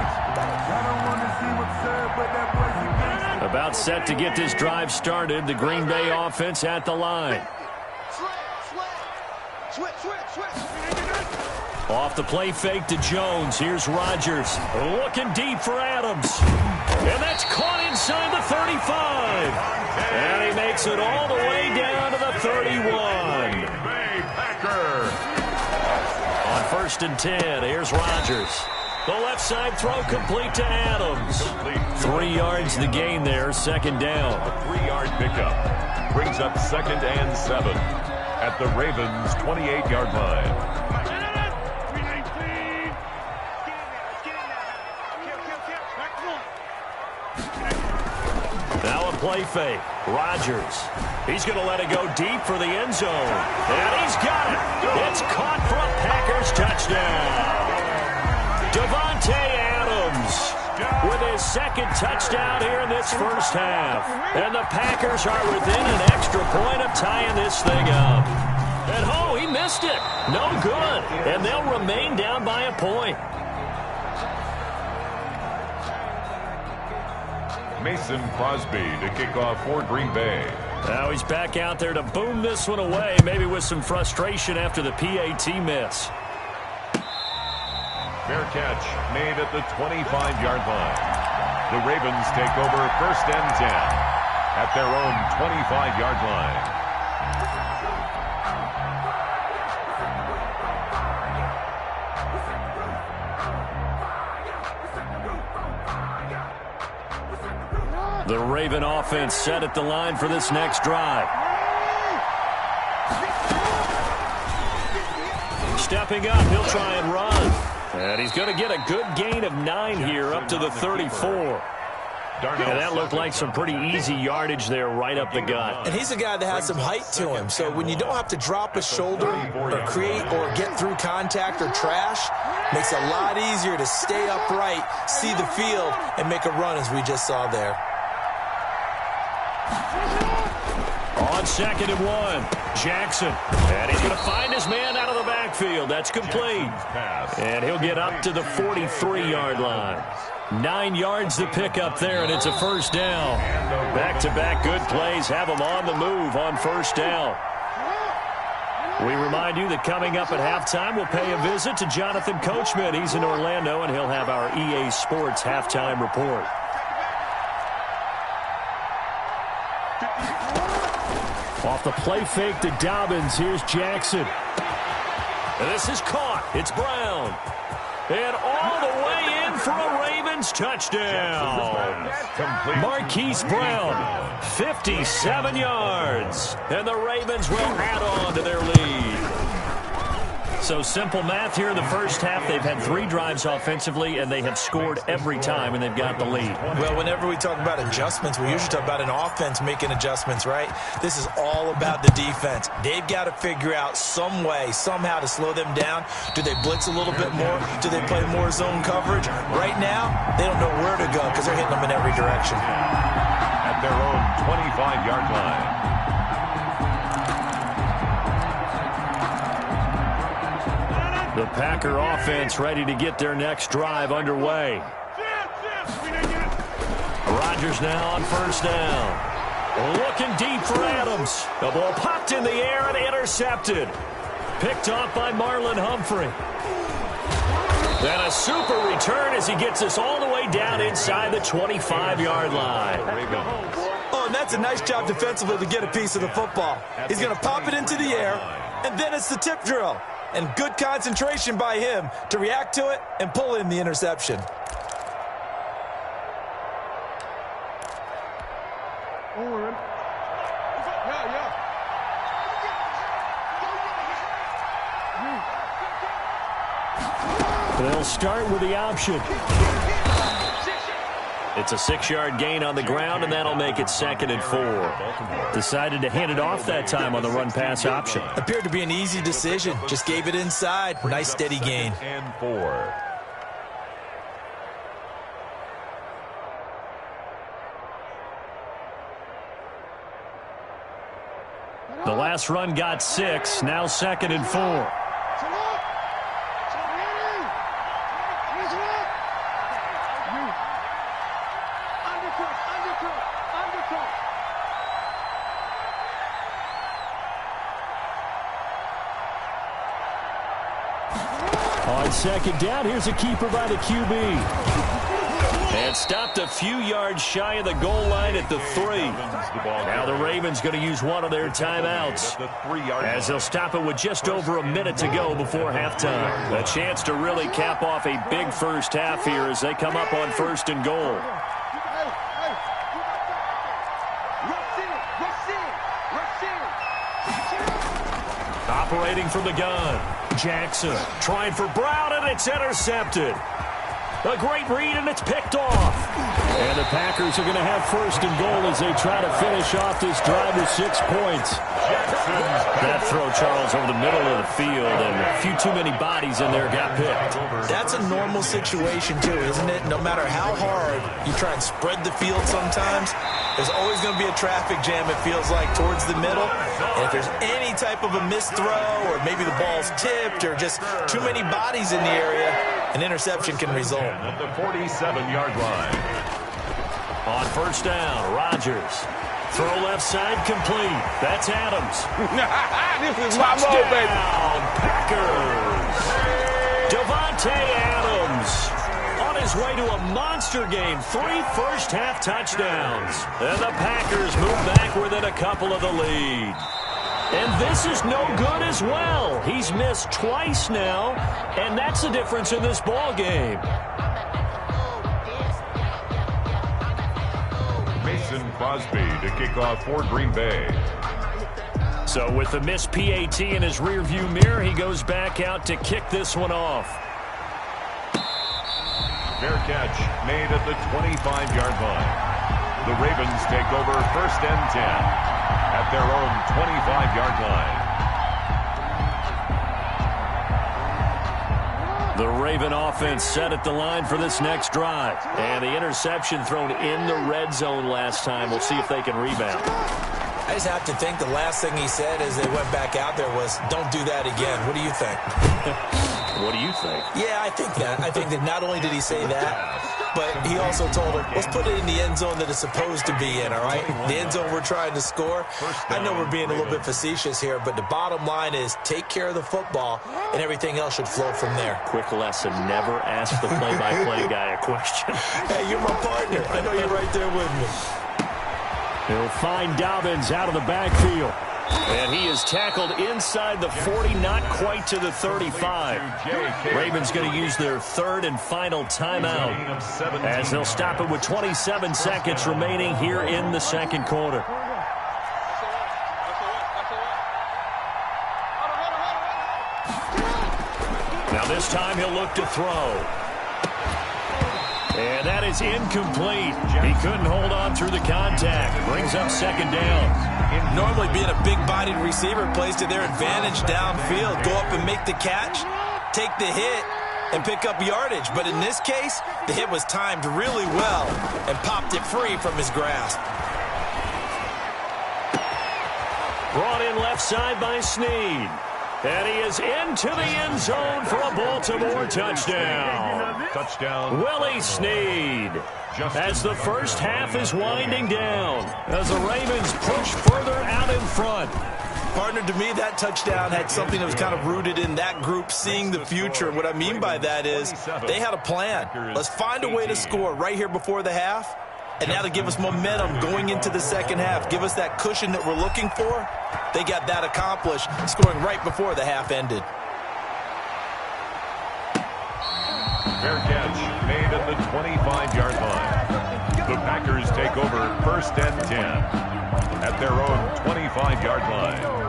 About set to get this drive started. The Green Bay offense at the line. Off the play fake to Jones. Here's Rodgers. Looking deep for Adams. And that's caught inside the 35. And he makes it all the way down to the 31. On 1st and 10, here's Rodgers. The left side throw complete to Adams. 3 yards the gain there, 2nd down. A 3-yard pickup brings up 2nd and 7 at the Ravens' 28-yard line. Now a play fake. Rodgers. He's going to let it go deep for the end zone. And he's got it. It's caught for a Packers touchdown. Davante Adams with his 2nd touchdown here in this first half. And the Packers are within an extra point of tying this thing up. And oh, he missed it. No good. And they'll remain down by a point. Mason Crosby to kick off for Green Bay. Now he's back out there to boom this one away, maybe with some frustration after the PAT miss. Fair catch made at the 25-yard line. The Ravens take over 1st and 10 at their own 25-yard line. The Raven offense set at the line for this next drive. Stepping up, he'll try and run. And he's going to get a good gain of 9 here up to the 34. And that looked like some pretty easy yardage there right up the gut. And he's a guy that has some height to him. So when you don't have to drop a shoulder or create or get through contact or trash, makes it a lot easier to stay upright, see the field, and make a run as we just saw there. On 2nd and 1, Jackson. And he's going to find his man out of the backfield. That's complete. And he'll get up to the 43-yard line. 9 yards to pick up there, and it's a 1st down. Back-to-back good plays have him on the move on 1st down. We remind you that coming up at halftime, we'll pay a visit to Jonathan Coachman. He's in Orlando, and he'll have our EA Sports halftime report. Off the play fake to Dobbins, here's Jackson. And this is caught. It's Brown. And all the way in for a Ravens touchdown. Marquise Brown, 57 yards. And the Ravens will add on to their lead. So simple math here in the first half. They've had 3 drives offensively, and they have scored every time, and they've got the lead. Well, whenever we talk about adjustments, we usually talk about an offense making adjustments, right? This is all about the defense. They've got to figure out some way, somehow to slow them down. Do they blitz a little bit more? Do they play more zone coverage? Right now, they don't know where to go because they're hitting them in every direction. At their own 25-yard line. The Packer offense ready to get their next drive underway. Rodgers now on 1st down. Looking deep for Adams. The ball popped in the air and intercepted. Picked off by Marlon Humphrey. And a super return as he gets us all the way way down inside the 25-yard line. Oh, and that's a nice job defensively to get a piece of the football. He's going to pop it into the air, and then it's the tip drill. And good concentration by him to react to it and pull in the interception. They'll start with the option. It's a 6-yard gain on the ground, and that'll make it 2nd and 4. Decided to hand it off that time on the run-pass option. Appeared to be an easy decision. Just gave it inside. Nice, steady gain. And 4. The last run got 6. Now 2nd and 4. On 2nd down, here's a keeper by the QB. And stopped a few yards shy of the goal line at the 3. Now the Ravens going to use one of their timeouts, as they'll stop it with just over a minute to go before halftime. A chance to really cap off a big first half here as they come up on 1st and goal. Operating from the gun, Jackson trying for Brown, and it's intercepted. A great read, and it's picked off. And the Packers are going to have 1st and goal as they try to finish off this drive with 6 points. That throw, Charles, over the middle of the field, and a few too many bodies in there got picked. That's a normal situation, too, isn't it? No matter how hard you try and spread the field sometimes, there's always going to be a traffic jam, it feels like, towards the middle. And if there's any type of a missed throw, or maybe the ball's tipped, or just too many bodies in the area, an interception can result. At the 47-yard line. On 1st down, Rodgers. Throw left side complete. That's Adams. This is my ball, baby. Packers. Devontae Adams on his way to a monster game. 3 first-half touchdowns. And the Packers move back within a couple of the lead. And this is no good as well. He's missed twice now, and that's the difference in this ball game. Mason Crosby to kick off for Green Bay. So with the missed PAT in his rearview mirror, he goes back out to kick this one off. Fair catch made at the 25-yard line. The Ravens take over 1st and 10 at their own 25-yard line. The Raven offense set at the line for this next drive. And the interception thrown in the red zone last time. We'll see if they can rebound. I just have to think the last thing he said as they went back out there was, don't do that again. What do you think? What do you think? Yeah, I think that. I think that not only did he say that, but he also told him, let's put it in the end zone that it's supposed to be in, all right? The end zone we're trying to score. I know we're being a little bit facetious here, but the bottom line is take care of the football, and everything else should flow from there. Quick lesson, never ask the play-by-play guy a question. Hey, you're my partner. I know you're right there with me. He'll find Dobbins out of the backfield. And he is tackled inside the 40, not quite to the 35. Ravens going to use their 3rd and final timeout as they'll stop it with 27 seconds remaining here in the 2nd quarter. Now this time he'll look to throw. And that is incomplete. He couldn't hold on through the contact. Brings up 2nd down. Normally being a big-bodied receiver plays to their advantage downfield. Go up and make the catch, take the hit, and pick up yardage. But in this case, the hit was timed really well and popped it free from his grasp. Brought in left side by Snead. And he is into the end zone for a Baltimore touchdown. Willie Snead. As the first half is winding down, as the Ravens push further out in front. Partner, to me, that touchdown had something that was kind of rooted in that group seeing the future. And what I mean by that is they had a plan. Let's find a way to score right here before the half, and that'll give us momentum going into the second half. Give us that cushion that we're looking for. They got that accomplished, scoring right before the half ended. Fair catch made at the 25-yard line. The Packers take over first and 10 at their own 25-yard line.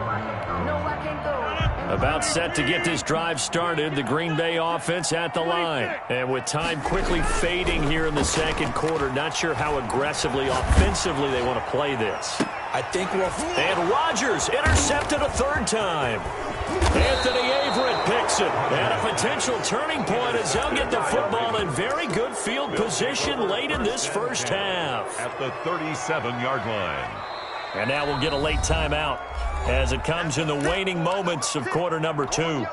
About set to get this drive started, the Green Bay offense at the line. And with time quickly fading here in the second quarter, not sure how aggressively, offensively they want to play this. I think we'll... And Rodgers intercepted a third time. Anthony Averett picks it. And a potential turning point as they'll get the football in very good field position late in this first half. At the 37-yard line. And now we'll get a late timeout as it comes in the waning moments of quarter number 2.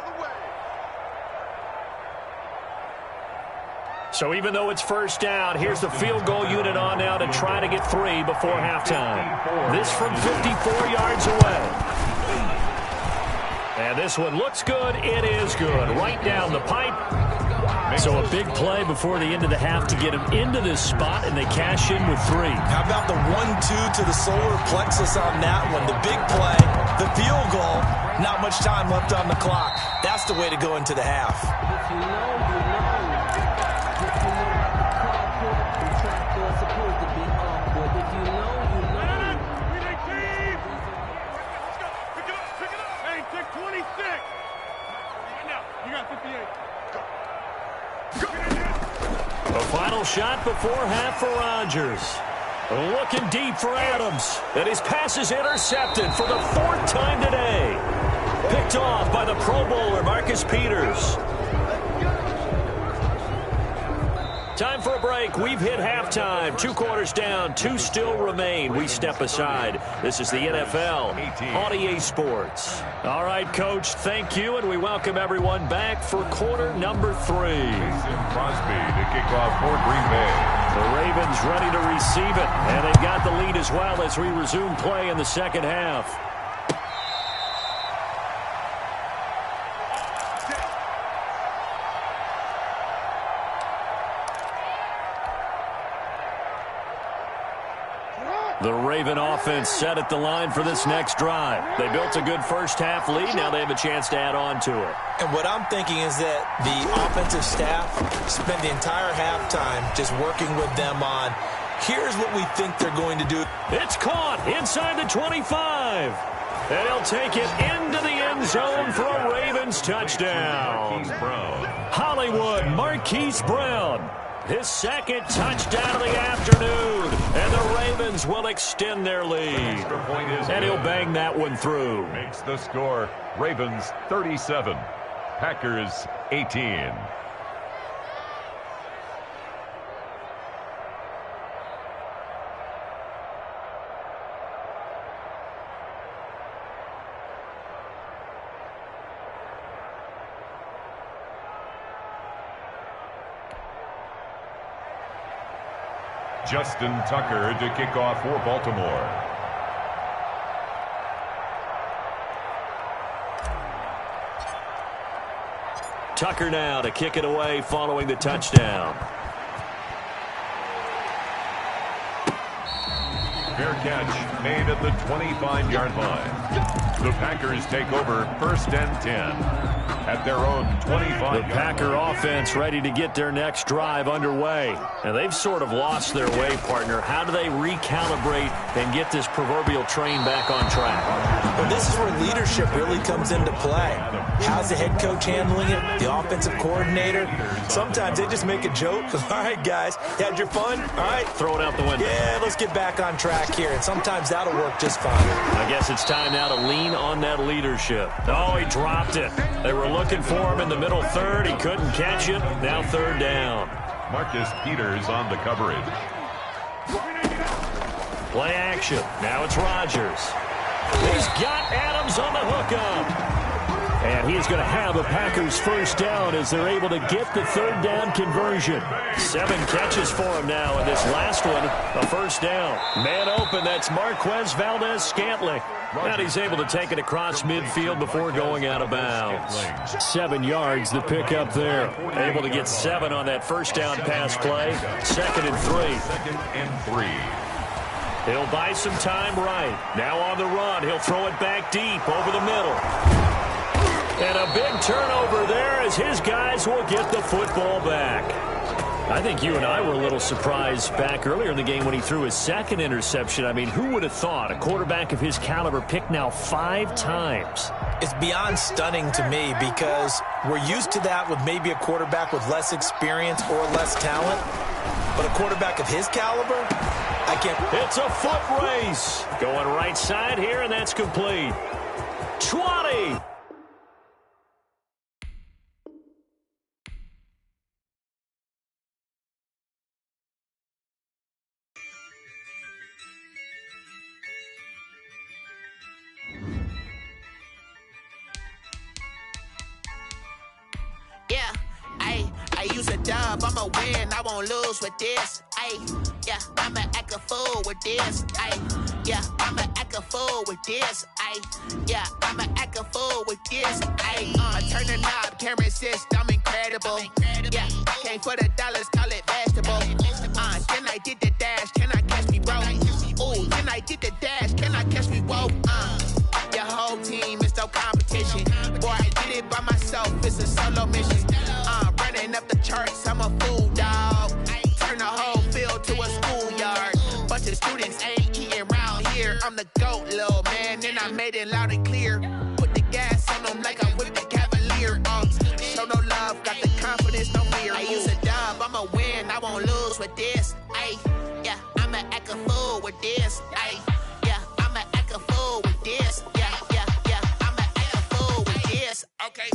So even though it's first down, here's the field goal unit on now to try to get 3 before halftime. This from 54 yards away. And this one looks good. It is good. Right down the pipe. So a big play before the end of the half to get him into this spot, and they cash in with 3. How about the 1-2 to the solar plexus on that one? The big play, the field goal, not much time left on the clock. That's the way to go into the half. The final shot before half for Rodgers. Looking deep for Adams. And his pass is intercepted for the 4th time today. Picked off by the Pro Bowler, Marcus Peters. Time for a break. We've hit halftime. 2 quarters down. 2 still remain. We step aside. This is the NFL on EA Sports. All right, Coach, thank you, and we welcome everyone back for quarter number 3. Crosby to kick off for Green Bay. The Ravens ready to receive it, and they've got the lead as well as we resume play in the second half. The Raven offense set at the line for this next drive. They built a good first half lead. Now they have a chance to add on to it. And what I'm thinking is that the offensive staff spent the entire halftime just working with them on, here's what we think they're going to do. It's caught inside the 25. And he'll take it into the end zone for a Ravens touchdown. Hollywood Marquise Brown. His second touchdown of the afternoon. And the Ravens will extend their lead. And he'll bang that one through. Makes the score. Ravens 37. Packers 18. Justin Tucker to kick off for Baltimore. Tucker now to kick it away following the touchdown. Fair catch made at the 25-yard line. The Packers take over first and 10 at their own 25. The Packer offense ready to get their next drive underway. And they've sort of lost their way, partner. How do they recalibrate and get this proverbial train back on track? Well, this is where leadership really comes into play. How's the head coach handling it? The offensive coordinator? Sometimes they just make a joke. All right, guys, you had your fun? All right. Throw it out the window. Yeah, let's get back on track here. And sometimes that'll work just fine. I guess it's time now to lean on that leadership. Oh, he dropped it. They were looking for him in the middle third. He couldn't catch it. Now third down. Marcus Peters on the coverage. Play action. Now it's Rodgers. He's got Adams on the hookup. And he's going to have the Packers first down as they're able to get the third down conversion. 7 catches for him now, and this last one, a first down. Man open, that's Marquez Valdez-Scantling. And he's able to take it across midfield before going out of bounds. 7 yards the pick up there. Able to get 7 on that first down pass play. 2nd and 3. 2nd and 3. He'll buy some time right. Now on the run. He'll throw it back deep over the middle. And a big turnover there as his guys will get the football back. I think you and I were a little surprised back earlier in the game when he threw his 2nd interception. I mean, who would have thought a quarterback of his caliber picked now 5 times? It's beyond stunning to me because we're used to that with maybe a quarterback with less experience or less talent. But a quarterback of his caliber, I can't. It's a foot race. Going right side here, and that's complete. 20. I use a dub, I'ma win, I won't lose with this. Yeah, I'ma act a fool with this. Yeah, I'ma act a fool with this. Yeah, I'ma act a fool with this. I turn the knob, can't resist, I'm incredible. Yeah, came for the dollars, call it vegetable. Then I did the dash, can I catch me, bro? Ooh, then I did the dash, can I catch me, whoa? Your whole team is no competition. Boy, I did it by myself, it's a solo mission. Running up the charts, I'm a fool, dog. Turn the whole field to a schoolyard. Bunch of students ain't eating round here. I'm the GOAT, little man, and I made it loud and clear. Put the gas on them like I'm with the Cavalier. Show no love, got the confidence, no fear. I use a dub, I'ma win, I won't lose with this. Yeah, I'ma act a fool with this. Yeah, I'ma act a fool with this. Yeah, I'ma act a fool with this. Okay,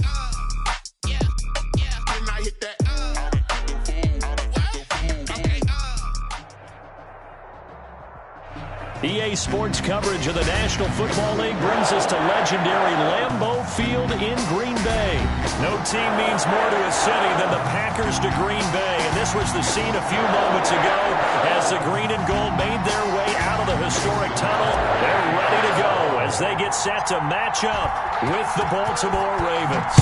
I hit that. EA Sports coverage of the National Football League brings us to legendary Lambeau Field in Green Bay. No team means more to a city than the Packers to Green Bay, and this was the scene a few moments ago as the green and gold made their way out of the historic tunnel. They're ready to go as they get set to match up with the Baltimore Ravens.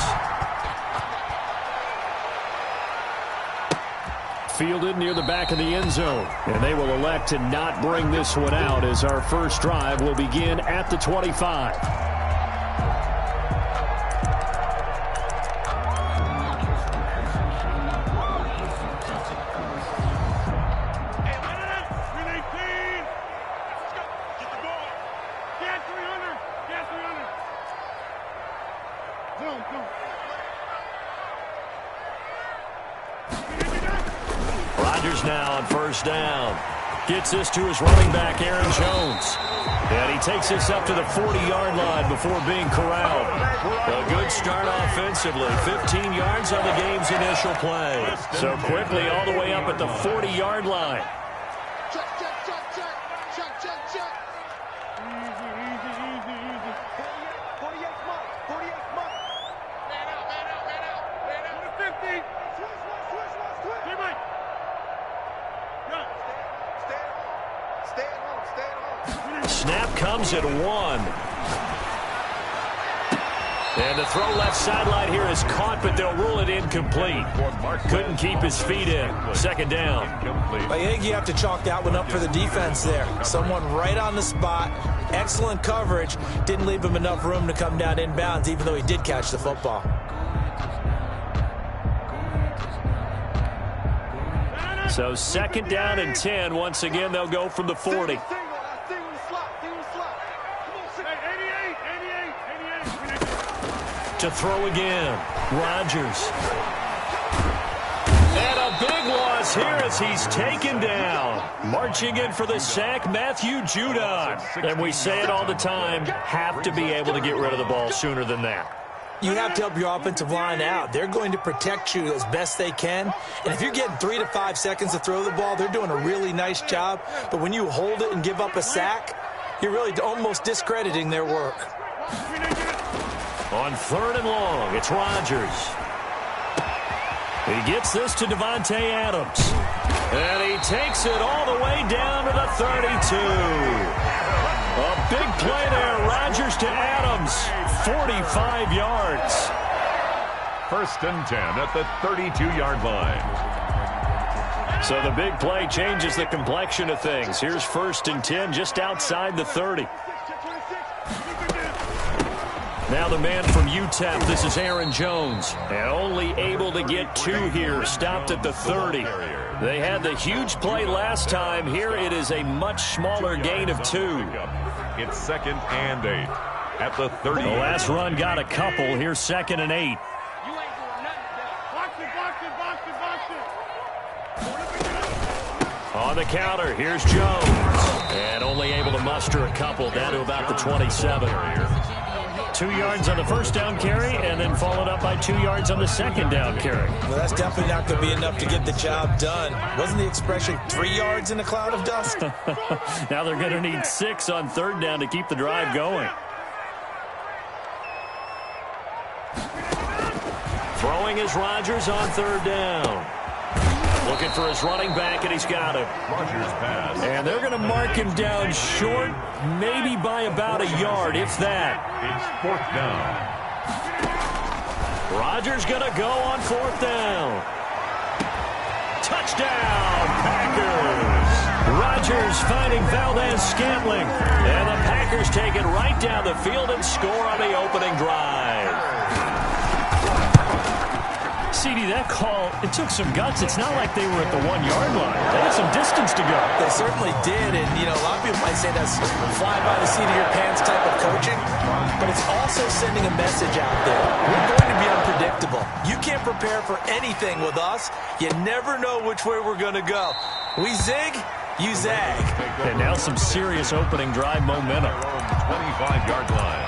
Fielded near the back of the end zone. And they will elect to not bring this one out as our first drive will begin at the 25. Now on first down. Gets this to his running back, Aaron Jones. And he takes this up to the 40-yard line before being corralled. A good start offensively. 15 yards on the game's initial play. So quickly all the way up at the 40-yard line. Snap comes at 1. And the throw left sideline here is caught, but they'll rule it incomplete. Couldn't keep his feet in. Second down. I think you have to chalk that one up for the defense there. Someone right on the spot. Excellent coverage. Didn't leave him enough room to come down inbounds, even though he did catch the football. So second down and 10. Once again, they'll go from the 40. To throw again. Rodgers. And a big loss here as he's taken down. Marching in for the sack, Matthew Judon. And we say it all the time, have to be able to get rid of the ball sooner than that. You have to help your offensive line out. They're going to protect you as best they can. And if you're getting 3 to 5 seconds to throw the ball, they're doing a really nice job. But when you hold it and give up a sack, you're really almost discrediting their work. On 3rd and long, it's Rodgers. He gets this to Devontae Adams. And he takes it all the way down to the 32. A big play there. Rodgers to Adams. 45 yards. 1st and 10 at the 32-yard line. So the big play changes the complexion of things. Here's 1st and 10 just outside the 30. Now the man from UTEP, this is Aaron Jones. And only able to get 2 here, stopped at the 30. They had the huge play last time. Here it is a much smaller gain of 2. It's 2nd and 8 at the 30. The last run got a couple. Here's 2nd and 8. On the counter, here's Jones. And only able to muster a couple, down to about the 27. 2 yards on the first down carry, and then followed up by 2 yards on the second down carry. Well, that's definitely not going to be enough to get the job done. Wasn't the expression 3 yards in a cloud of dust? Now they're going to need 6 on 3rd down to keep the drive going. Throwing is Rodgers on 3rd down. Looking for his running back, and he's got him. Rodgers pass. And they're going to mark him down short, maybe by about a yard, if that. It's 4th down. Rodgers going to go on 4th down. Touchdown, Packers. Rodgers finding Valdez-Scantling. And the Packers take it right down the field and score on the opening drive. CD, that call, it took some guts. It's not like they were at the 1-yard line. They had some distance to go. They certainly did, and, a lot of people might say that's fly by the seat of your pants type of coaching, but it's also sending a message out there. We're going to be unpredictable. You can't prepare for anything with us. You never know which way we're going to go. We zig, you zag. And now some serious opening drive momentum. 25-yard line.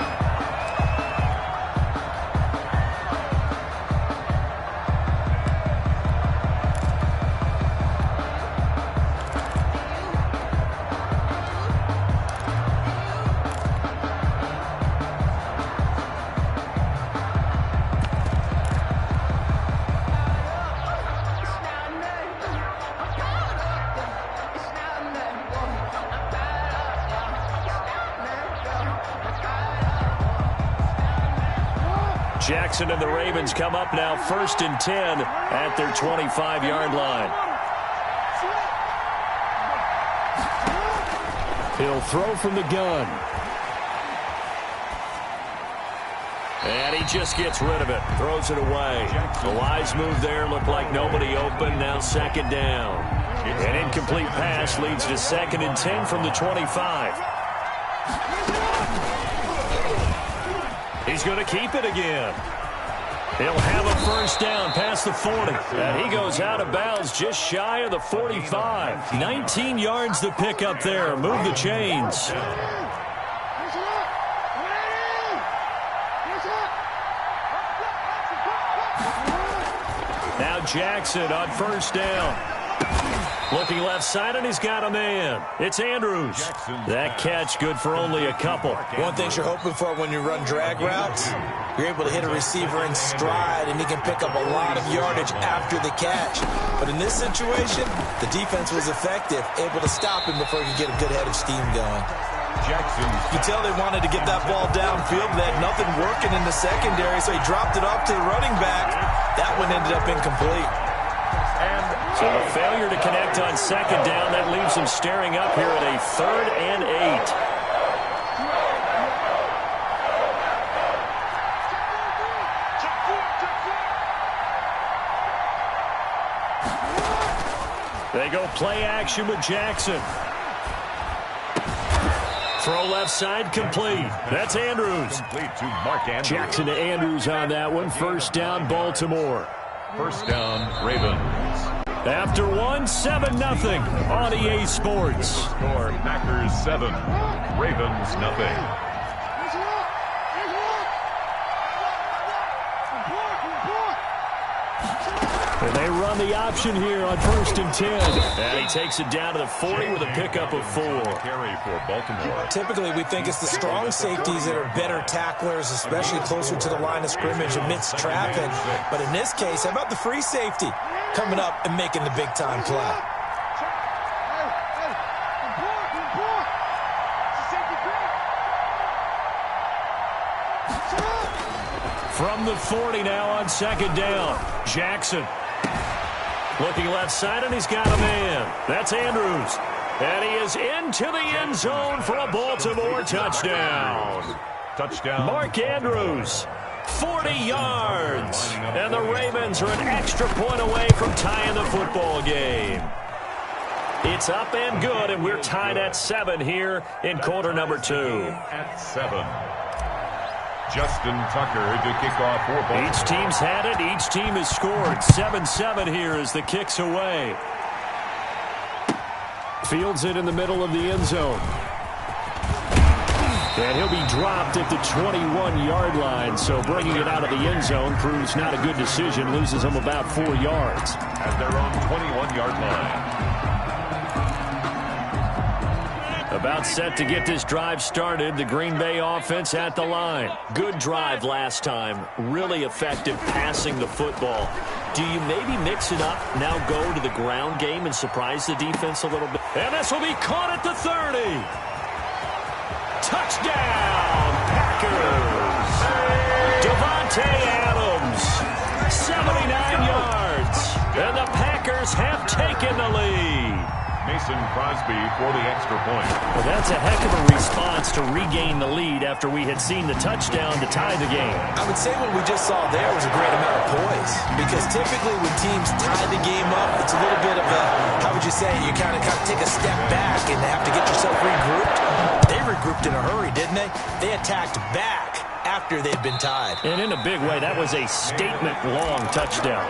Jackson and the Ravens come up now 1st and 10 at their 25-yard line. He'll throw from the gun. And he just gets rid of it. Throws it away. The wise move there. Looked like nobody open. Now 2nd down. An incomplete pass leads to 2nd and 10 from the 25. He's going to keep it again. He'll have a 1st down past the 40. And he goes out of bounds just shy of the 45. 19 yards to pick up there. Move the chains. Now Jackson on 1st down. Looking left side, and he's got a man. It's Andrews. That catch good for only a couple. One thing you're hoping for when you run drag routes, you're able to hit a receiver in stride, and he can pick up a lot of yardage after the catch. But in this situation, the defense was effective, able to stop him before he could get a good head of steam going. You tell they wanted to get that ball downfield. They had nothing working in the secondary, so he dropped it off to the running back. That one ended up incomplete. So a failure to connect on 2nd down. That leaves him staring up here at a 3rd and 8. They go play action with Jackson. Throw left side, complete. That's Andrews. Complete to Mark Andrews. Jackson to Andrews on that one. 1st down, Baltimore. 1st down, Ravens. After 7-0 on EA Sports. Score Packers 7, Ravens nothing. And they run the option here on 1st and 10. And he takes it down to the 40 with a pickup of 4. Carry for Baltimore. Typically, we think it's the strong safeties that are better tacklers, especially closer to the line of scrimmage amidst traffic. But in this case, how about the free safety coming up and making the big-time play? From the 40 now on second down. Jackson. Looking left side, and he's got a man. That's Andrews. And he is into the end zone for a Baltimore touchdown. Touchdown. Mark Andrews, 40 yards. And the Ravens are an extra point away from tying the football game. It's up and good, and we're tied at 7 here in quarter number 2. At 7. Justin Tucker to kick off for Baltimore. Each team's had it. Each team has scored. 7-7 here as the kick's away. Fields it in the middle of the end zone. And he'll be dropped at the 21-yard line, so bringing it out of the end zone proves not a good decision. Loses him about 4 yards. At their own 21-yard line. About set to get this drive started. The Green Bay offense at the line. Good drive last time. Really effective passing the football. Do you maybe mix it up, now go to the ground game and surprise the defense a little bit? And this will be caught at the 30. Touchdown, Packers. Devontae Adams, 79 yards. And the Packers have taken the lead. Mason Crosby for the extra point. Well, that's a heck of a response to regain the lead after we had seen the touchdown to tie the game. I would say what we just saw there was a great amount of poise, because typically when teams tie the game up, it's a little bit of a, how would you say, you kind of take a step back and have to get yourself regrouped. They regrouped in a hurry, didn't they? They attacked back after they'd been tied. And in a big way, that was a statement-long touchdown.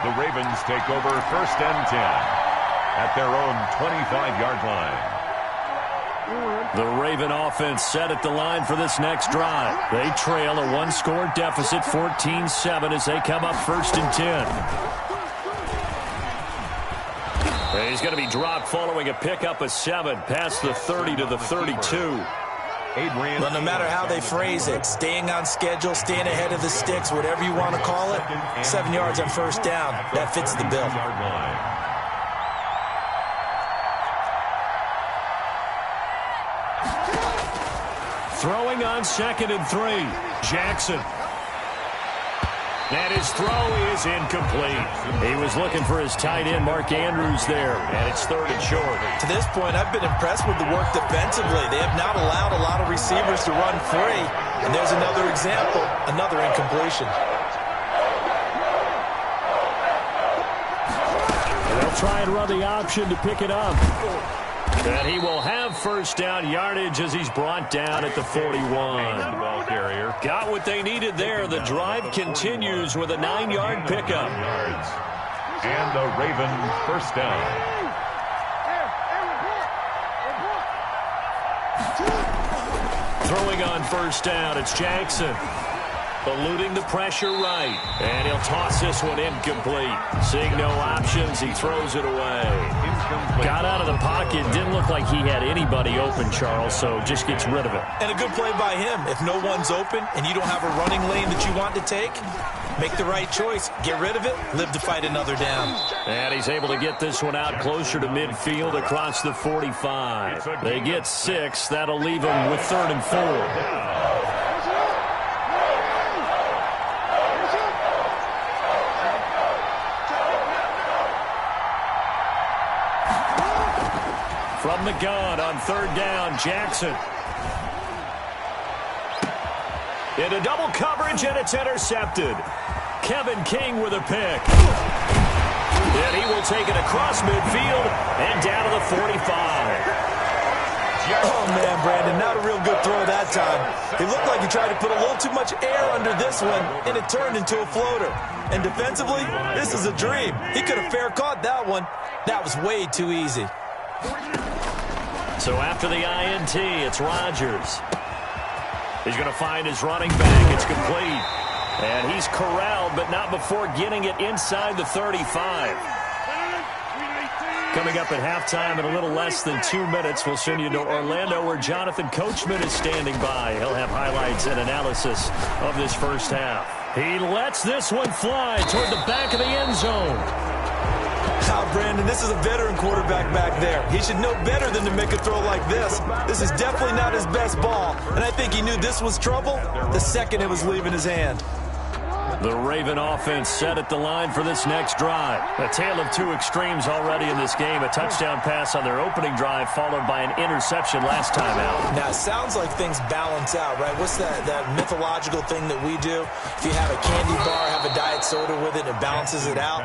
The Ravens take over 1st and 10. At their own 25-yard line. The Raven offense set at the line for this next drive. They trail a one-score deficit, 14-7, as they come up 1st and 10. And he's going to be dropped following a pickup of 7 past the 30 to the 32. Well, no matter how they phrase it, staying on schedule, staying ahead of the sticks, whatever you want to call it, 7 yards on 1st down, that fits the bill. Throwing on 2nd and 3. Jackson. And his throw is incomplete. He was looking for his tight end, Mark Andrews, there. And it's 3rd and short. To this point, I've been impressed with the work defensively. They have not allowed a lot of receivers to run free. And there's another example, another incompletion. They'll try and run the option to pick it up. And he will have 1st down yardage as he's brought down at the 41. Ball carrier. Got what they needed there. The drive continues with a 9-yard pickup. And the Raven 1st down. Throwing on 1st down, it's Jackson. Eluding the pressure right. And he'll toss this one incomplete. Seeing no options, he throws it away. Got out of the pocket. Didn't look like he had anybody open, Charles, so just gets rid of it. And a good play by him. If no one's open and you don't have a running lane that you want to take, make the right choice. Get rid of it. Live to fight another down. And he's able to get this one out closer to midfield across the 45. They get 6. That'll leave them with 3rd and 4. From the gun on 3rd down, Jackson. Into double coverage, and it's intercepted. Kevin King with a pick. And he will take it across midfield and down to the 45. Oh, man, Brandon, not a real good throw that time. It looked like he tried to put a little too much air under this one, and it turned into a floater. And defensively, this is a dream. He could have fair caught that one. That was way too easy. So after the INT, it's Rodgers. He's going to find his running back. It's complete. And he's corralled, but not before getting it inside the 35. Coming up at halftime in a little less than 2 minutes, we'll send you to Orlando, where Jonathan Coachman is standing by. He'll have highlights and analysis of this first half. He lets this one fly toward the back of the end zone. Wow, Brandon, this is a veteran quarterback back there. He should know better than to make a throw like this. This is definitely not his best ball, and I think he knew this was trouble the second it was leaving his hand. The Raven offense set at the line for this next drive. A tale of two extremes already in this game. A touchdown pass on their opening drive followed by an interception last time out. Now, it sounds like things balance out, right? What's that mythological thing that we do? If you have a candy bar, have a diet soda with it, it balances it out.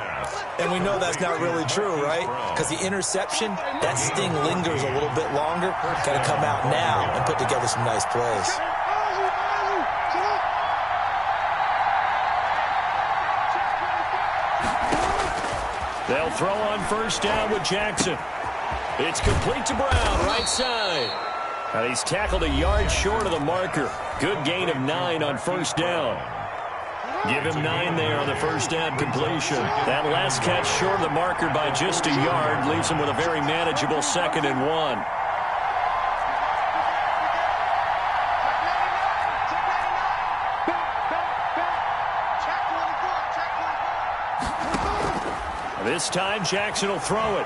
And we know that's not really true, right? Because the interception, that sting lingers a little bit longer. Got to come out now and put together some nice plays. They'll throw on first down with Jackson. It's complete to Brown, right side. And he's tackled a yard short of the marker. Good gain of 9 on first down. Give him 9 there on the first down completion. That last catch short of the marker by just a yard leaves him with a very manageable 2nd and 1. This time, Jackson will throw it.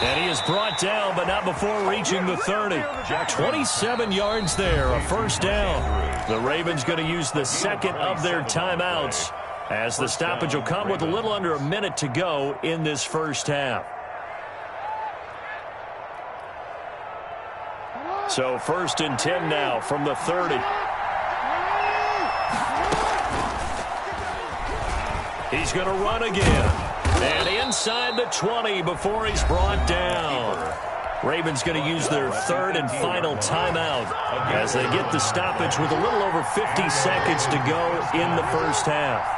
And he is brought down, but not before reaching the 30. 27 yards there, a first down. The Ravens going to use the second of their timeouts as the stoppage will come with a little under a minute to go in this first half. So 1st and 10 now from the 30. He's going to run again. And inside the 20 before he's brought down. Ravens going to use their 3rd and final timeout as they get the stoppage with a little over 50 seconds to go in the first half.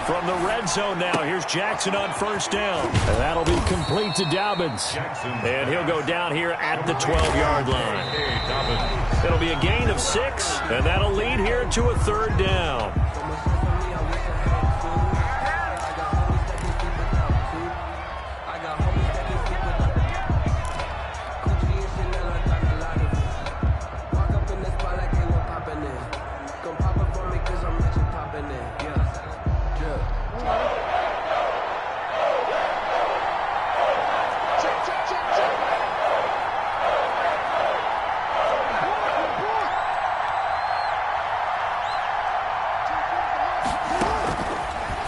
From the red zone now, here's Jackson on first down. And that'll be complete to Dobbins. And he'll go down here at the 12-yard line. It'll be a gain of 6, and that'll lead here to a 3rd down.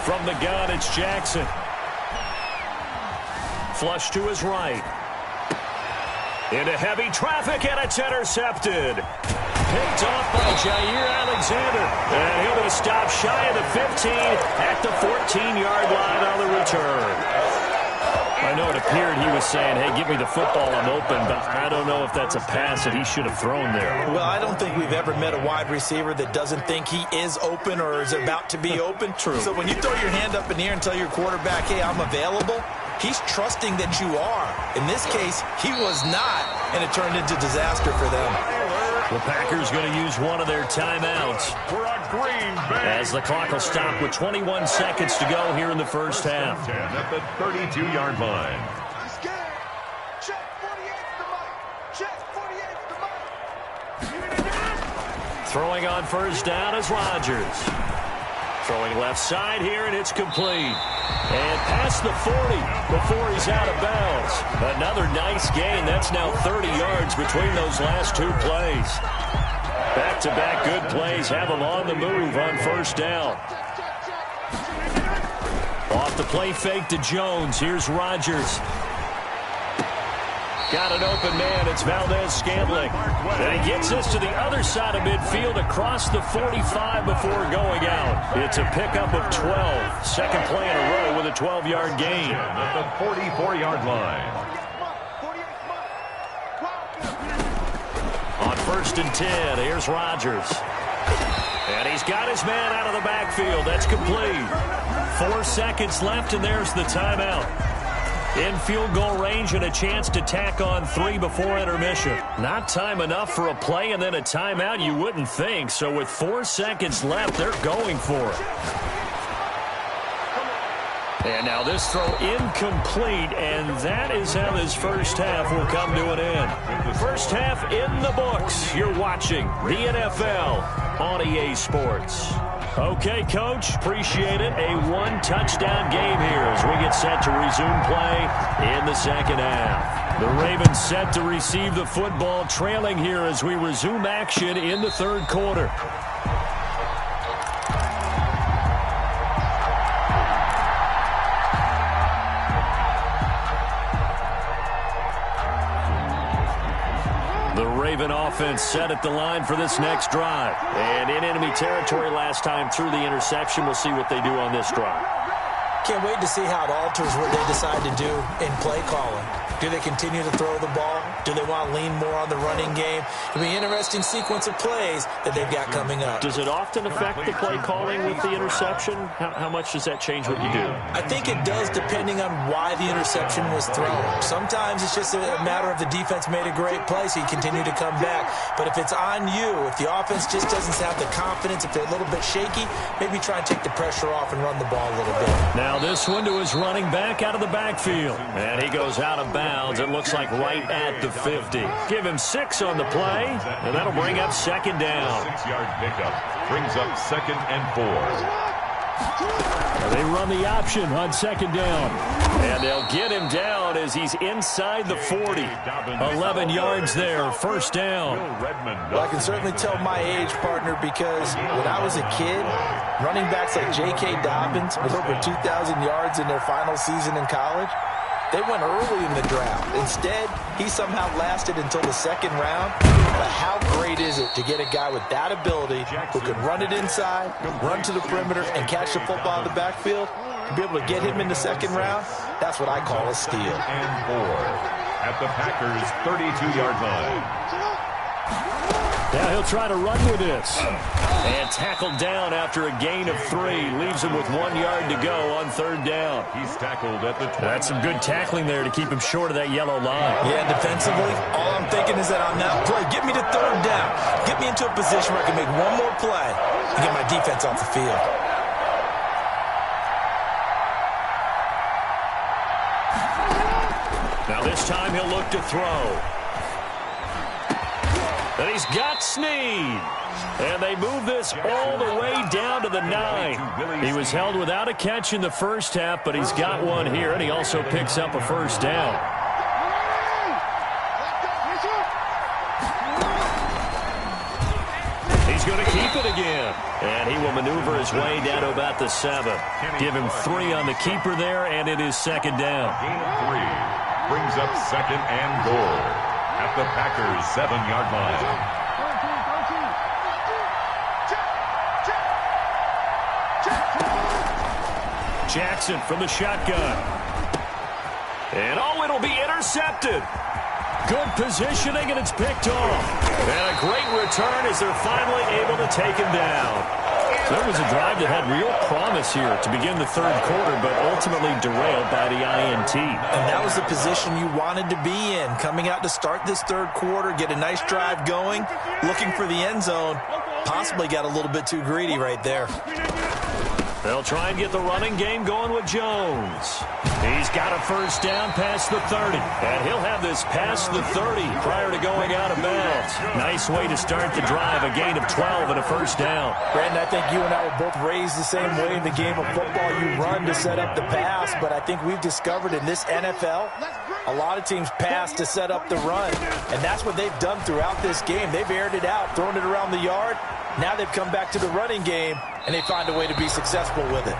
From the gun, it's Jackson. Flush to his right. Into heavy traffic, and it's intercepted. Picked off by Jair Alexander. And he'll be stopped shy of the 15 at the 14-yard line on the return. I know it appeared he was saying, hey, give me the football, I'm open, but I don't know if that's a pass that he should have thrown there. Well, I don't think we've ever met a wide receiver that doesn't think he is open or is about to be open. True. So when you throw your hand up in the air and tell your quarterback, hey, I'm available, he's trusting that you are. In this case, he was not, and it turned into disaster for them. The Packers going to use one of their timeouts as the clock will stop with 21 seconds to go here in the first half. At the 32-yard line. Throwing on first down is Rodgers. Throwing left side here, and it's complete. And past the 40 before he's out of bounds. Another nice gain. That's now 30 yards between those last 2 plays. Back-to-back good plays have him on the move on first down. Off the play fake to Jones. Here's Rodgers. Got an open man. It's Valdez-Scantling. And he gets this to the other side of midfield across the 45 before going out. It's a pickup of 12. Second play in a row with a 12-yard gain. At the 44-yard line. On 1st and 10, here's Rodgers. And he's got his man out of the backfield. That's complete. 4 seconds left, and there's the timeout. In field goal range and a chance to tack on 3 before intermission. Not time enough for a play and then a timeout, you wouldn't think. So with 4 seconds left, they're going for it. And now this throw incomplete, and that is how this first half will come to an end. First half in the books. You're watching the NFL on EA Sports. Okay, Coach, appreciate it. A one-touchdown game here as we get set to resume play in the second half. The Ravens set to receive the football, trailing here as we resume action in the third quarter. The Raven offense set at the line for this next drive. And in enemy territory last time through the interception. We'll see what they do on this drive. Can't wait to see how it alters what they decide to do in play calling. Do they continue to throw the ball? Do they want to lean more on the running game? It'll be an interesting sequence of plays that they've got coming up. Does it often affect the play calling with the interception? How much does that change what you do? I think it does depending on why the interception was thrown. Sometimes it's just a matter of the defense made a great play, so you continue to come back. But if it's on you, if the offense just doesn't have the confidence, if they're a little bit shaky, maybe try and take the pressure off and run the ball a little bit. Now this one to his running back out of the backfield. And he goes out of bounds. It looks like right at the 50. Give him 6 on the play, and that'll bring up second down. 6-yard pickup brings up 2nd and 4. They run the option on second down. And they'll get him down as he's inside the 40. 11 yards there, first down. Well, I can certainly tell my age, partner, because when I was a kid, running backs like J.K. Dobbins with over 2,000 yards in their final season in college, they went early in the draft. Instead, he somehow lasted until the second round. But how great is it to get a guy with that ability who can run it inside, run to the perimeter, and catch the football in the backfield? To be able to get him in the second round, that's what I call a steal. And 4 at the Packers' 32-yard line. Now he'll try to run with this. And tackled down after a gain of 3. Leaves him with 1 yard to go on third down. He's tackled at the 20. That's some good tackling there to keep him short of that yellow line. Yeah, defensively, all I'm thinking is that on that play, get me to third down. Get me into a position where I can make one more play and get my defense off the field. Now this time he'll look to throw. And he's got Snead. And they move this all the way down to the 9. He was held without a catch in the first half, but he's got one here, and he also picks up a first down. He's going to keep it again. And he will maneuver his way down to about the 7. Give him 3 on the keeper there, and it is second down. Gain of 3 brings up 2nd and goal at the Packers' 7-yard line. Jackson from the shotgun. And it'll be intercepted. Good positioning, and it's picked off. And a great return as they're finally able to take him down. So it was a drive that had real promise here to begin the third quarter, but ultimately derailed by the INT. And that was the position you wanted to be in. Coming out to start this third quarter, get a nice drive going, looking for the end zone. Possibly got a little bit too greedy right there. They'll try and get the running game going with Jones. He's got a first down past the 30. And he'll have this past the 30 prior to going out of bounds. Nice way to start the drive. A gain of 12 and a first down. Brandon, I think you and I were both raised the same way in the game of football. You run to set up the pass, but I think we've discovered in this NFL, a lot of teams pass to set up the run. And that's what they've done throughout this game. They've aired it out, thrown it around the yard. Now they've come back to the running game, and they find a way to be successful with it.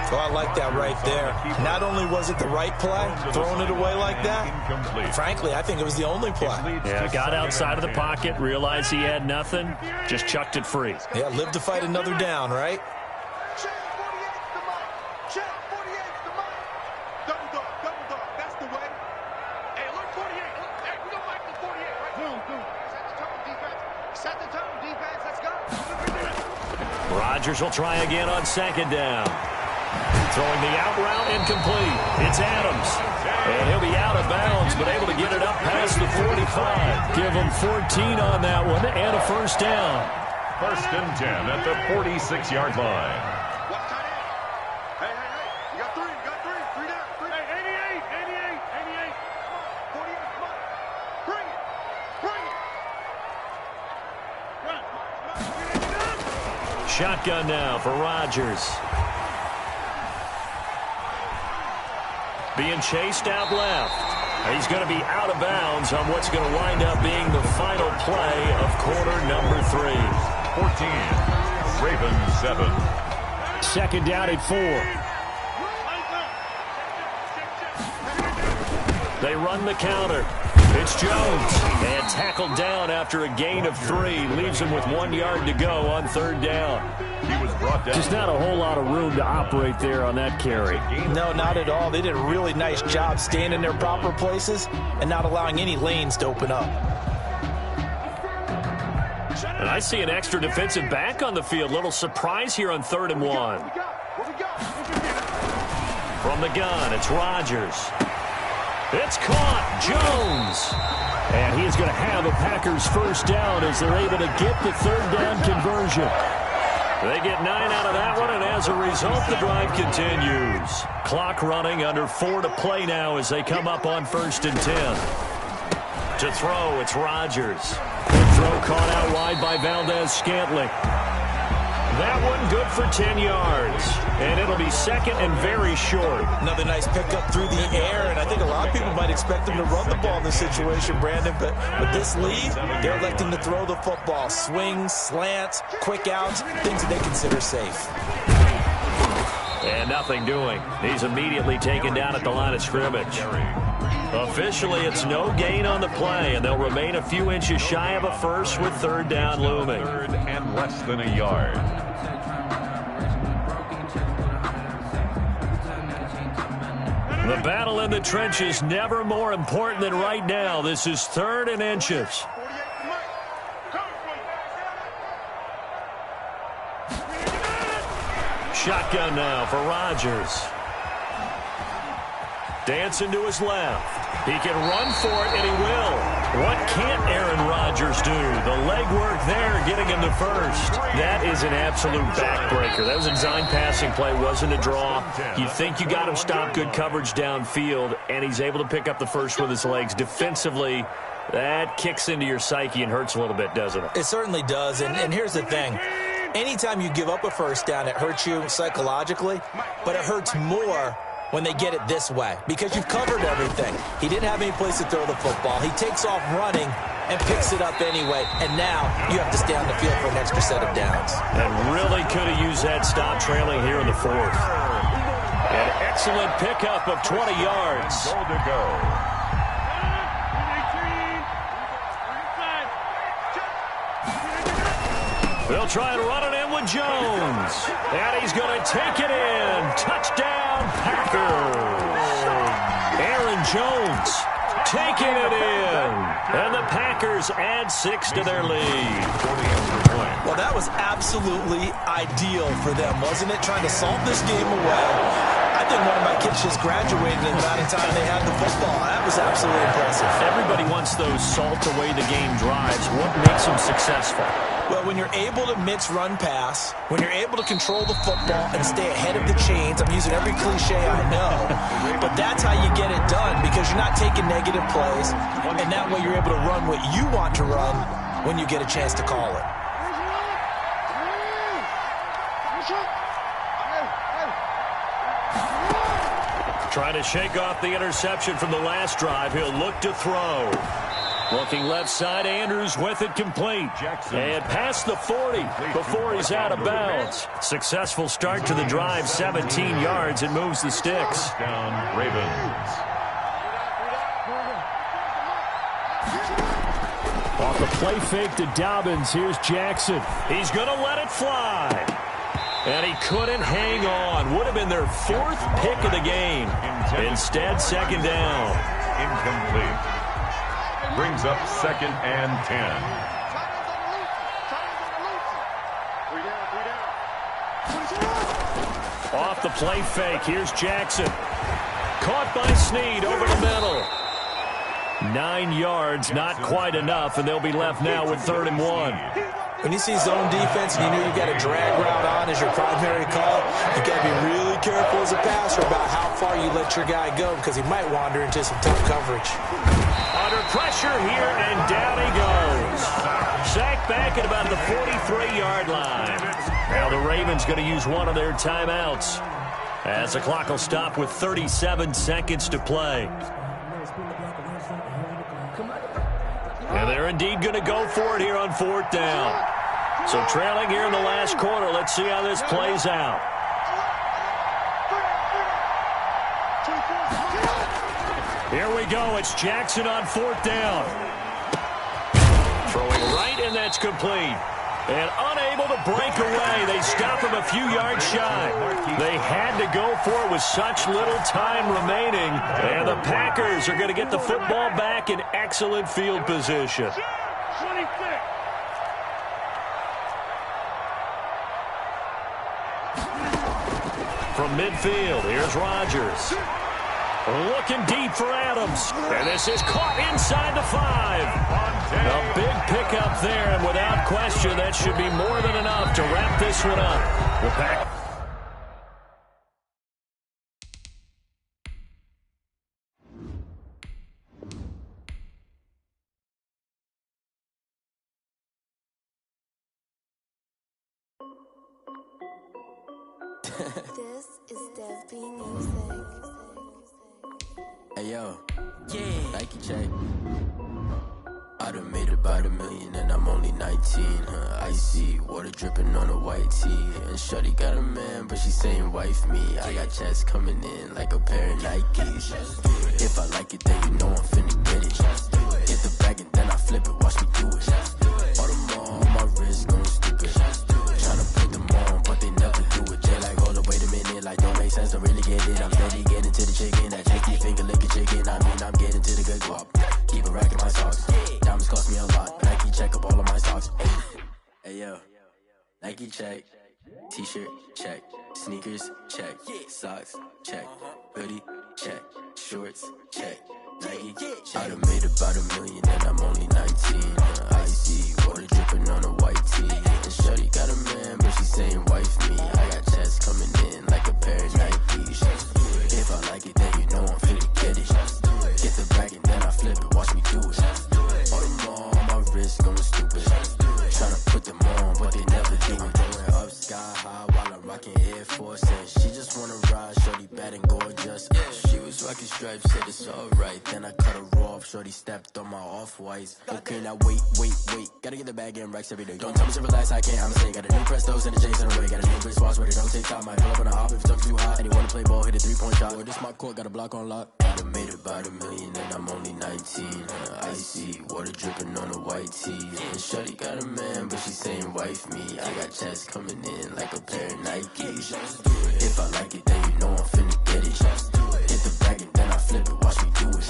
So I like that right there. Not only was it the right play, throwing it away like that, frankly, I think it was the only play. Yeah, got outside of the pocket, realized he had nothing, just chucked it free. Yeah, live to fight another down, right? Rodgers will try again on second down. Throwing the out route incomplete. It's Adams. And he'll be out of bounds, but able to get it up past the 45. Give him 14 on that one and a first down. 1st and 10 at the 46-yard line. Hey, you got Shotgun now for Rodgers. Being chased out left. He's going to be out of bounds on what's going to wind up being the final play of quarter number 3. 14. Ravens 7. Second down at 4. They run the counter. It's Jones. And tackled down after a gain of 3. Leaves him with 1 yard to go on third down. He was brought down. Just not a whole lot of room to operate there on that carry. No, not at all. They did a really nice job staying in their proper places and not allowing any lanes to open up. And I see an extra defensive back on the field. Little surprise here on 3rd and 1. From the gun, it's Rodgers. It's caught. Jones. And he is going to have a Packers first down as they're able to get the third down conversion. They get 9 out of that one, and as a result, the drive continues. Clock running, under 4 to play now as they come up on 1st and 10. To throw, it's Rodgers. Good throw caught out wide by Valdez-Scantling. That one good for 10 yards. And it'll be second and very short. Another nice pickup through the air, and I think a lot of people might expect them to run the ball in this situation, Brandon. But with this lead, they're electing to throw the football. Swings, slants, quick outs, things that they consider safe. And nothing doing. He's immediately taken down at the line of scrimmage. Officially, it's no gain on the play, and they'll remain a few inches shy of a first with third down looming. Third and less than a yard. The battle in the trenches never more important than right now. This is 3rd and inches. Shotgun now for Rodgers. Dancing to his left. He can run for it, and he will. What can't Aaron Rodgers do? The legwork there getting him to first. That is an absolute backbreaker. That was a design passing play, wasn't a draw. You think you got him stopped, good coverage downfield, and he's able to pick up the first with his legs. Defensively, that kicks into your psyche and hurts a little bit, doesn't it? It certainly does, and here's the thing. Anytime you give up a first down, it hurts you psychologically, but it hurts more when they get it this way, because you've covered everything. He didn't have any place to throw the football. He takes off running and picks it up anyway, and now you have to stay on the field for an extra set of downs. And really could have used that stop trailing here in the 4th. An excellent pickup of 20 yards. Goal to go. They'll try and run it in with Jones. And he's going to take it in. Touchdown, Packers. Aaron Jones taking it in. And the Packers add 6 to their lead. Well, that was absolutely ideal for them, wasn't it? Trying to solve this game away. I think one of my kids just graduated in the amount of time they had the football. That was absolutely impressive. Everybody wants those salt away the game drives. What makes them successful? Well, when you're able to mix run-pass, when you're able to control the football and stay ahead of the chains, I'm using every cliche I know, but that's how you get it done, because you're not taking negative plays, and that way you're able to run what you want to run when you get a chance to call it. Trying to shake off the interception from the last drive. He'll look to throw. Looking left side, Andrews with it complete. And past the 40 before he's out of bounds. Successful start to the drive, 17 yards, and moves the sticks. Down Ravens. Off the play fake to Dobbins, here's Jackson. He's going to let it fly. And he couldn't hang on. Would have been their 4th pick of the game. Instead, second down. Incomplete. Brings up 2nd and 10. Off the play fake, here's Jackson. Caught by Snead over the middle. 9 yards, not quite enough, and they'll be left now with 3rd and 1. When you see zone defense and you know you got a drag route on as your primary call, you got to be really careful as a passer about how far you let your guy go, because he might wander into some tough coverage. Under pressure here, and down he goes. Sacked back at about the 43-yard line. Now Now the Ravens going to use one of their timeouts as the clock will stop with 37 seconds to play. And they're indeed going to go for it here on 4th down. So trailing here in the last quarter. Let's see how this plays out. Here we go. It's Jackson on 4th down. Throwing right, and that's complete. And unable to break away. They stop him a few yards shy. They had to go for it with such little time remaining. And the Packers are going to get the football back in excellent field position. From midfield, here's Rodgers. Looking deep for Adams. And this is caught inside the 5. A big pickup there, and without question, that should be more than enough to wrap this one up. The Pack. This is Dev B Music. Hey yo, yeah, Nike check. I done made about $1 million and I'm only 19. Icy water dripping on a white tee. And shorty got a man, but she saying wife me. I got checks coming in like a pair of Nikes. If I like it, then you know I'm finna get it. Get the bag and then I flip it, watch me do it. All them on my wrist going stupid. Tryna put them on, but they never do it. They like, hold up, wait a minute, like don't make sense, don't really get it. I'm steady getting to the chicken, that cheeky finger licking chicken. I mean, I'm getting to the good guap. Keep a rack in my socks. Diamonds cost me a lot. Nike check up all of my stocks. Hey yo, Nike check. T-shirt check. Sneakers check. Socks check. Hoodie check. Shorts check. Nike I done made about $1 million and I'm only 19. Icy water dripping on a white tee. And shorty got a man, but she saying wife me. I got checks coming in like a pair of Nikes. If I like it, then you know I'm finna get it. Get the bag and then I flip it, watch me do it. All them on my wrist going stupid. Tryna put them on, but they never do it. Going up sky high while I'm rocking Air Force. And she just wanna ride, shorty bad and gorgeous. She was rocking stripes, said it's alright. Then I cut her off, shorty stepped on my off-whites. Okay, now wait. Gotta get the bag and racks every day. Don't tell me to relax, I can't, I'm saying. Got a new Prestos and a J's in the way. Got a new Chris Foss, but it don't take time. Might pull up on a hop if it's too hot. And he wanna play ball, hit a 3-point shot. Or this my court, got a block on lock. I done made about $1 million and I'm only 19. Icy water dripping on a white tee. And shorty got a man, but she saying wife me. I got checks coming in like a pair of Nikes. If I like it, then you know I'm finna get it. Hit the bag and then I flip it, watch me do it.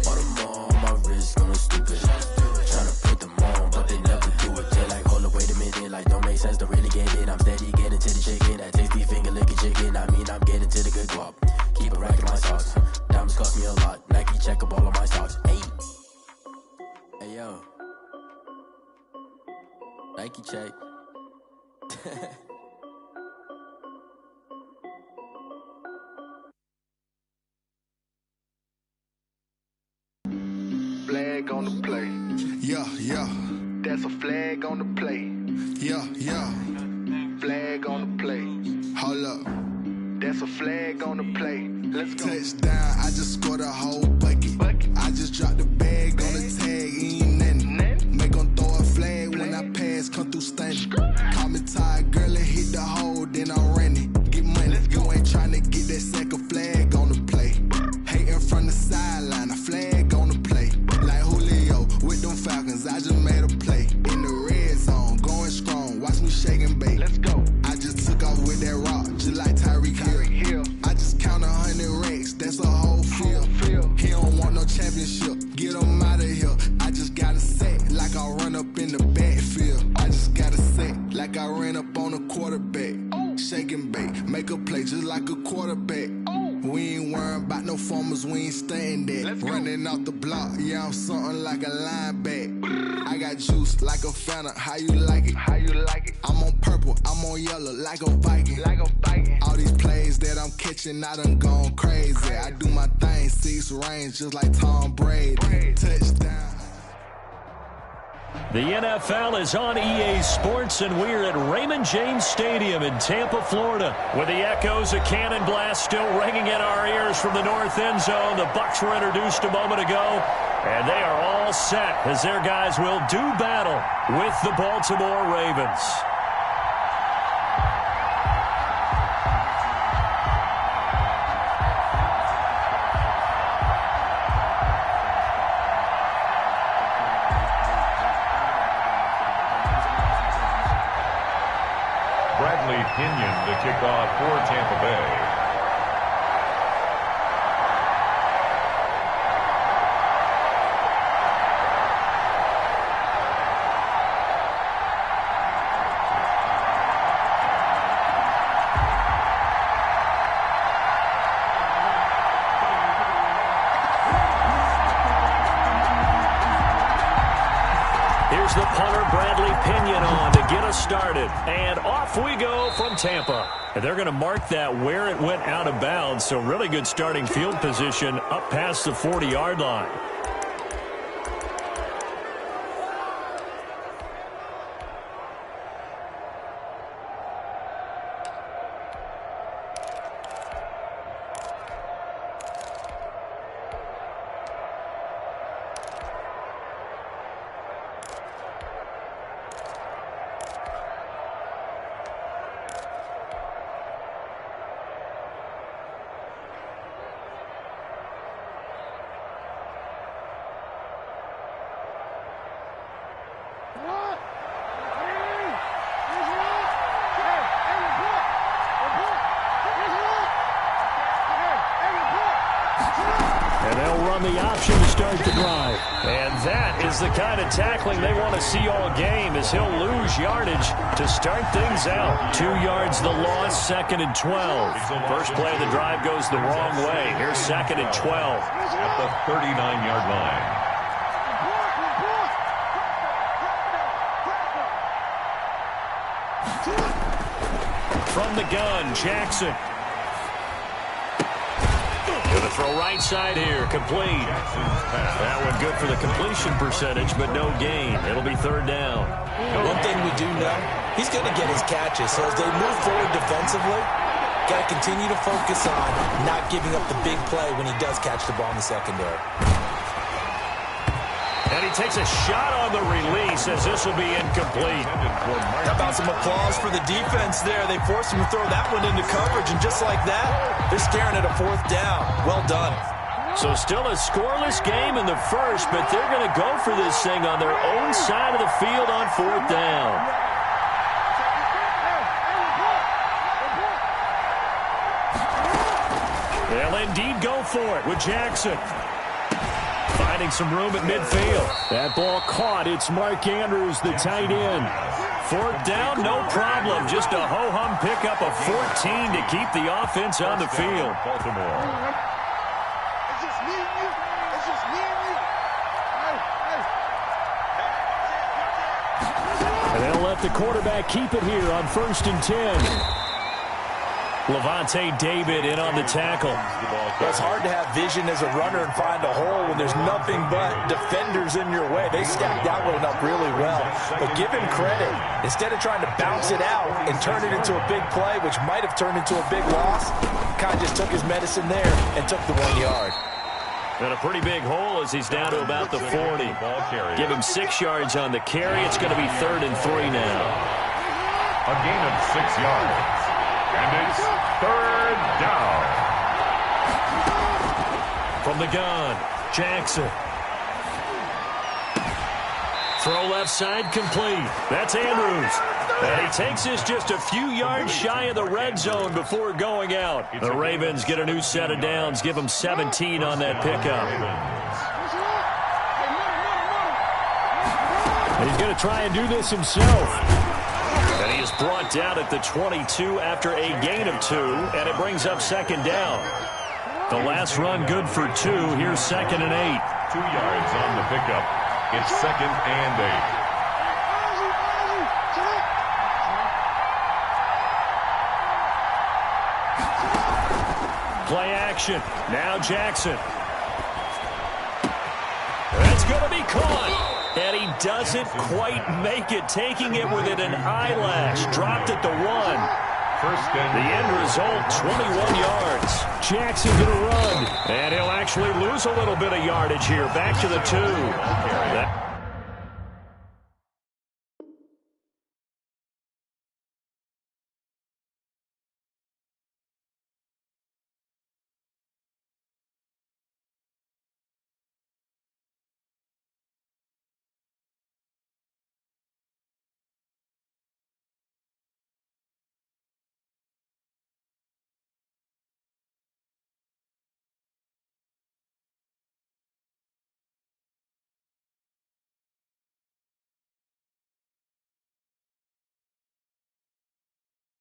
All them on my wrist going stupid. Tryna put them on, but they never do it. They like, hold up, wait a minute, like don't make sense, don't really get it. I'm steady getting to the chicken, that tasty finger licking chicken. I mean, I'm getting to the good guap. Keep a rack in my socks. Diamonds cost me a lot. Nike check up all of my stocks. Hey yo, Nike check. Flag on the play. Yeah. That's a flag on the play. Yeah. Flag on the play. Hold up. That's a flag on the play. Let's go. Touchdown, I just scored a whole bucket. I just dropped the bag on the tag, ain't nothing. Make them throw a flag when I pass, come through stunning. Call me tired, girl, and hit the hole, then I'm running. Get money, you ain't tryna get that second flag on the play. Hating from the sideline, a flag on the play. Like Julio with them Falcons, I just made a play. In the red zone, going strong, watch me shake and bake. Let's go. I just took off with that rock, just like Tyreek Hill. I just count 100 racks, that's a whole field. He don't want no championship, get him out of here. I just got a set, like I run up in the backfield. I just got a set, like I ran up on a quarterback. Shake and bake, make a play just like a quarterback. We ain't worrying about no formers, we ain't staying there. Running off the block, yeah, I'm something like a linebacker. I got juice like a Fanta, how you like it? I'm on purple, I'm on yellow, like a Viking. All these plays that I'm catching, I done gone crazy. I do my thing, 6 range, just like Tom Brady. Touchdown. The NFL is on EA Sports, and we're at Raymond James Stadium in Tampa, Florida. With the echoes of cannon blast still ringing in our ears from the north end zone, the Bucs were introduced a moment ago, and they are all set as their guys will do battle with the Baltimore Ravens. Pinion to kick off for Tampa Bay. Here's the punter, Bradley Pinion, on to get us started. And off we go from Tampa. And they're going to mark that where it went out of bounds. So really good starting field position up past the 40-yard line. The option to start the drive. And that is the kind of tackling they want to see all game, as he'll lose yardage to start things out. 2 yards the loss, 2nd and 12. First play of the drive goes the wrong way. Here's 2nd and 12. At the 39-yard line. From the gun, Jackson. Going to throw right side here, complete. That one good for the completion percentage, but no gain. It'll be 3rd down. One thing we do know, he's going to get his catches. So as they move forward defensively, got to continue to focus on not giving up the big play when he does catch the ball in the secondary. And he takes a shot on the release, as this will be incomplete. How about some applause for the defense there? They forced him to throw that one into coverage, and just like that, they're staring at a 4th down. Well done. So still a scoreless game in the first, but they're going to go for this thing on their own side of the field on 4th down. They'll indeed go for it with Jackson. Finding some room at midfield. That ball caught. It's Mark Andrews, the tight end. 4th down, no problem. Just a ho-hum pickup of 14 to keep the offense on the field. Baltimore. It's just me and you. It's just me and you. And they'll let the quarterback keep it here on 1st and 10. Levante David in on the tackle. It's hard to have vision as a runner and find a hole when there's nothing but defenders in your way. They stacked that one up really well. But give him credit. Instead of trying to bounce it out and turn it into a big play, which might have turned into a big loss, kind of just took his medicine there and took the 1 yard. And a pretty big hole as he's down to about the 40. Give him 6 yards on the carry. It's going to be 3rd and 3 now. A gain of 6 yards. And it's 3rd down. From the gun, Jackson. Throw left side, complete. That's Andrews. And he takes this just a few yards shy of the red zone before going out. The Ravens get a new set of downs, give them 17 on that pickup. And he's going to try and do this himself. And he is brought down at the 22 after a gain of 2, and it brings up 2nd down. The last run good for 2. Here's 2nd and 8. 2 yards on the pickup. It's 2nd and 8. Play action. Now Jackson. That's going to be caught. And he doesn't quite make it, taking it within an eyelash. Dropped at the 1. The end result, 21 yards. Jackson going to run. And he'll actually lose a little bit of yardage here. Back to the 2.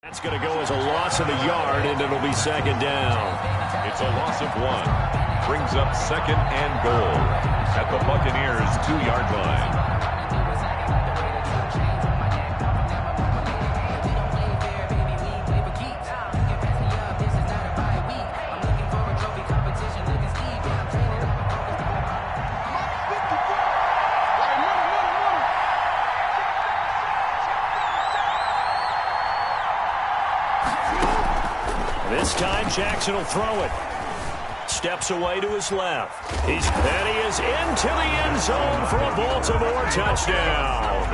That's going to go as a loss of a yard, and it'll be second down. It's a loss of 1. Brings up second and goal at the Buccaneers' 2-yard line. This time, Jackson will throw it. Steps away to his left. And he is into the end zone for a Baltimore touchdown.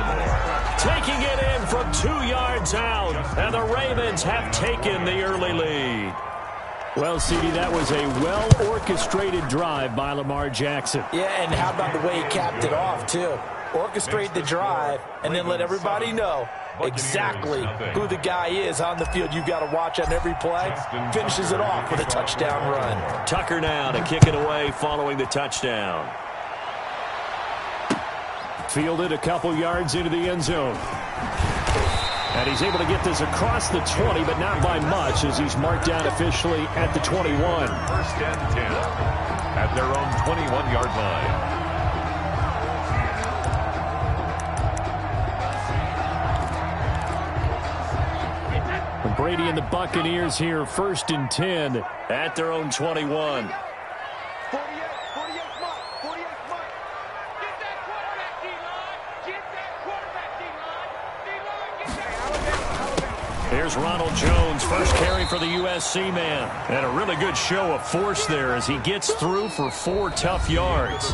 Taking it in from 2 yards out, and the Ravens have taken the early lead. Well, CD, that was a well-orchestrated drive by Lamar Jackson. Yeah, and how about the way he capped it off, too? Orchestrate the drive and then let everybody know exactly who the guy is on the field. You've got to watch on every play. Finishes it off with a touchdown run. Tucker now to kick it away following the touchdown. Fielded a couple yards into the end zone. And he's able to get this across the 20, but not by much, as he's marked down officially at the 21. First and 10 at their own 21-yard line. Brady and the Buccaneers here, first and 10 at their own 21. Here's Ronald Jones, first carry for the USC man. And a really good show of force there as he gets through for 4 tough yards.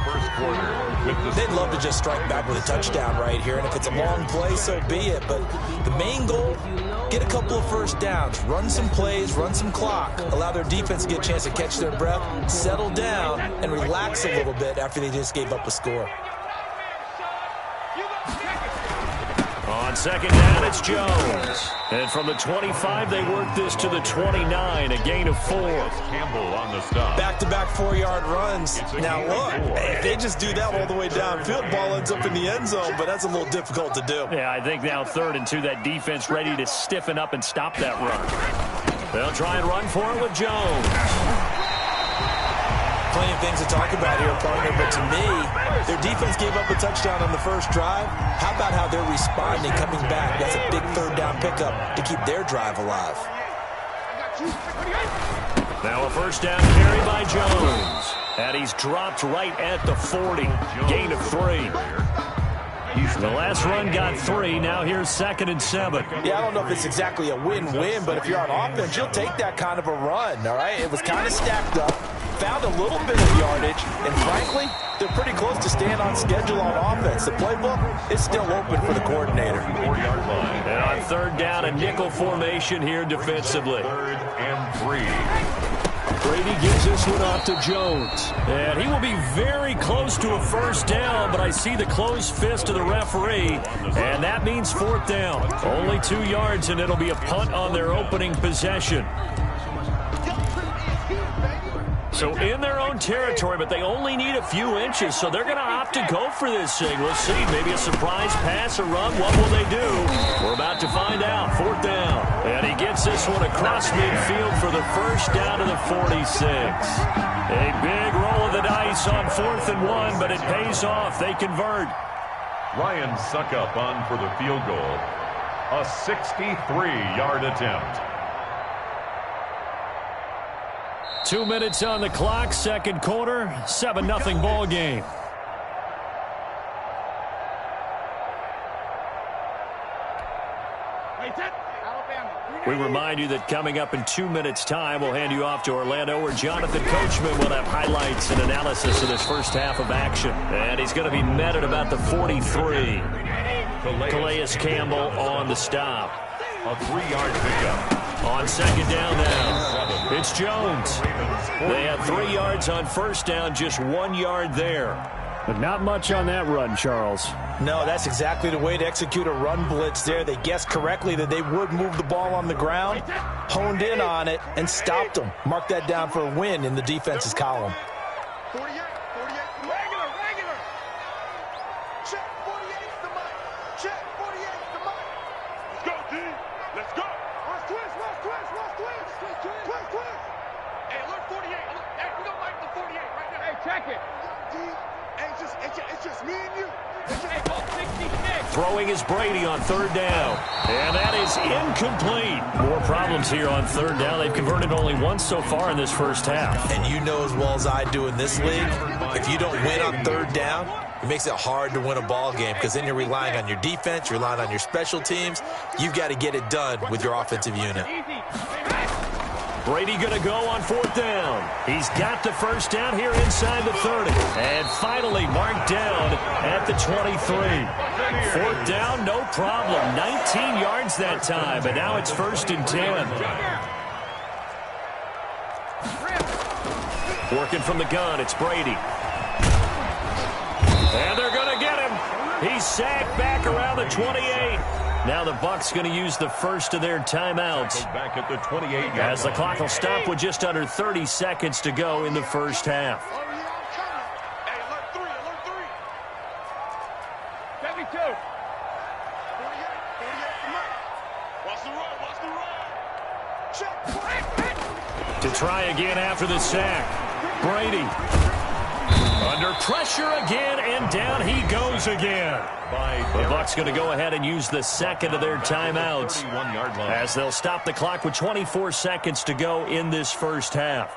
They'd love to just strike back with a touchdown right here, and if it's a long play, so be it. But the main goal, get a couple of first downs, run some plays, run some clock, allow their defense to get a chance to catch their breath, settle down, and relax a little bit after they just gave up a score. On second down, it's Jones. And from the 25, they work this to the 29, a gain of 4. Campbell on the stop. Back-to-back 4-yard runs. Now, look, if they just do that all the way downfield, ball ends up in the end zone, but that's a little difficult to do. Yeah, I think now 3rd and 2, that defense ready to stiffen up and stop that run. They'll try and run for it with Jones. Plenty of things to talk about here, partner, but to me, their defense gave up a touchdown on the first drive. How about how they're responding, coming back? That's a big 3rd down pickup to keep their drive alive. Now a first down carry by Jones. And he's dropped right at the 40. Gain of 3. The last run got 3. Now here's 2nd and 7. Yeah, I don't know if it's exactly a win-win, but if you're on offense, you'll take that kind of a run, all right? It was kind of stacked up. Found a little bit of yardage, and frankly, they're pretty close to staying on schedule on offense. The playbook is still open for the coordinator. 4-yard line. And on 3rd down, a nickel formation here defensively. 3rd and 3. Brady gives this one off to Jones. And he will be very close to a first down, but I see the closed fist of the referee, and that means 4th down. Only 2 yards, and it'll be a punt on their opening possession. So in their own territory, but they only need a few inches, so they're going to opt to go for this thing. We'll see. Maybe a surprise pass or run. What will they do? We're about to find out. 4th down. And he gets this one across midfield for the first down to the 46. A big roll of the dice on 4th and 1, but it pays off. They convert. Ryan Suckup on for the field goal. A 63-yard attempt. 2 minutes on the clock, second quarter, 7-0 ball game. We remind you that coming up in 2 minutes' time, we'll hand you off to Orlando, where Jonathan Coachman will have highlights and analysis of this first half of action. And he's going to be met at about the 43. Calais Campbell on the stop. A 3-yard pickup. On second down now, it's Jones. They had 3 yards on first down, just 1 yard there. But not much on that run, Charles. No, that's exactly the way to execute a run blitz there. They guessed correctly that they would move the ball on the ground, honed in on it, and stopped them. Mark that down for a win in the defense's column. 48, regular. Check 48's the mic. Check 48's the mic. Let's go, D. Let's go. Let's twist. Hey, look 48. Hey, we don't like the 48 right now. Hey, check it. D, it's just me and you. Hey, ball 66. Throwing is Brady on third down. And that is incomplete. More problems here on third down. They've converted only once so far in this first half. And you know as well as I do in this league, if you don't win on third down, it makes it hard to win a ball game because then you're relying on your defense, you're relying on your special teams. You've got to get it done with your offensive unit. Brady going to go on fourth down. He's got the first down here inside the 30. And finally marked down at the 23. Fourth down, no problem. 19 yards that time, but now it's 1st and 10. Working from the gun, it's Brady. And they're going to get him. He's sacked back around the 28. Now the Bucs going to use the first of their timeouts. Back at the 28. As the clock will stop with just under 30 seconds to go in the first half. Hey, alert 3. 72. 48 the mic. Watch the run. Check. To try again after the sack. Brady. Under pressure again, and down he goes again. The Bucs going to go ahead and use the second of their timeouts as they'll stop the clock with 24 seconds to go in this first half.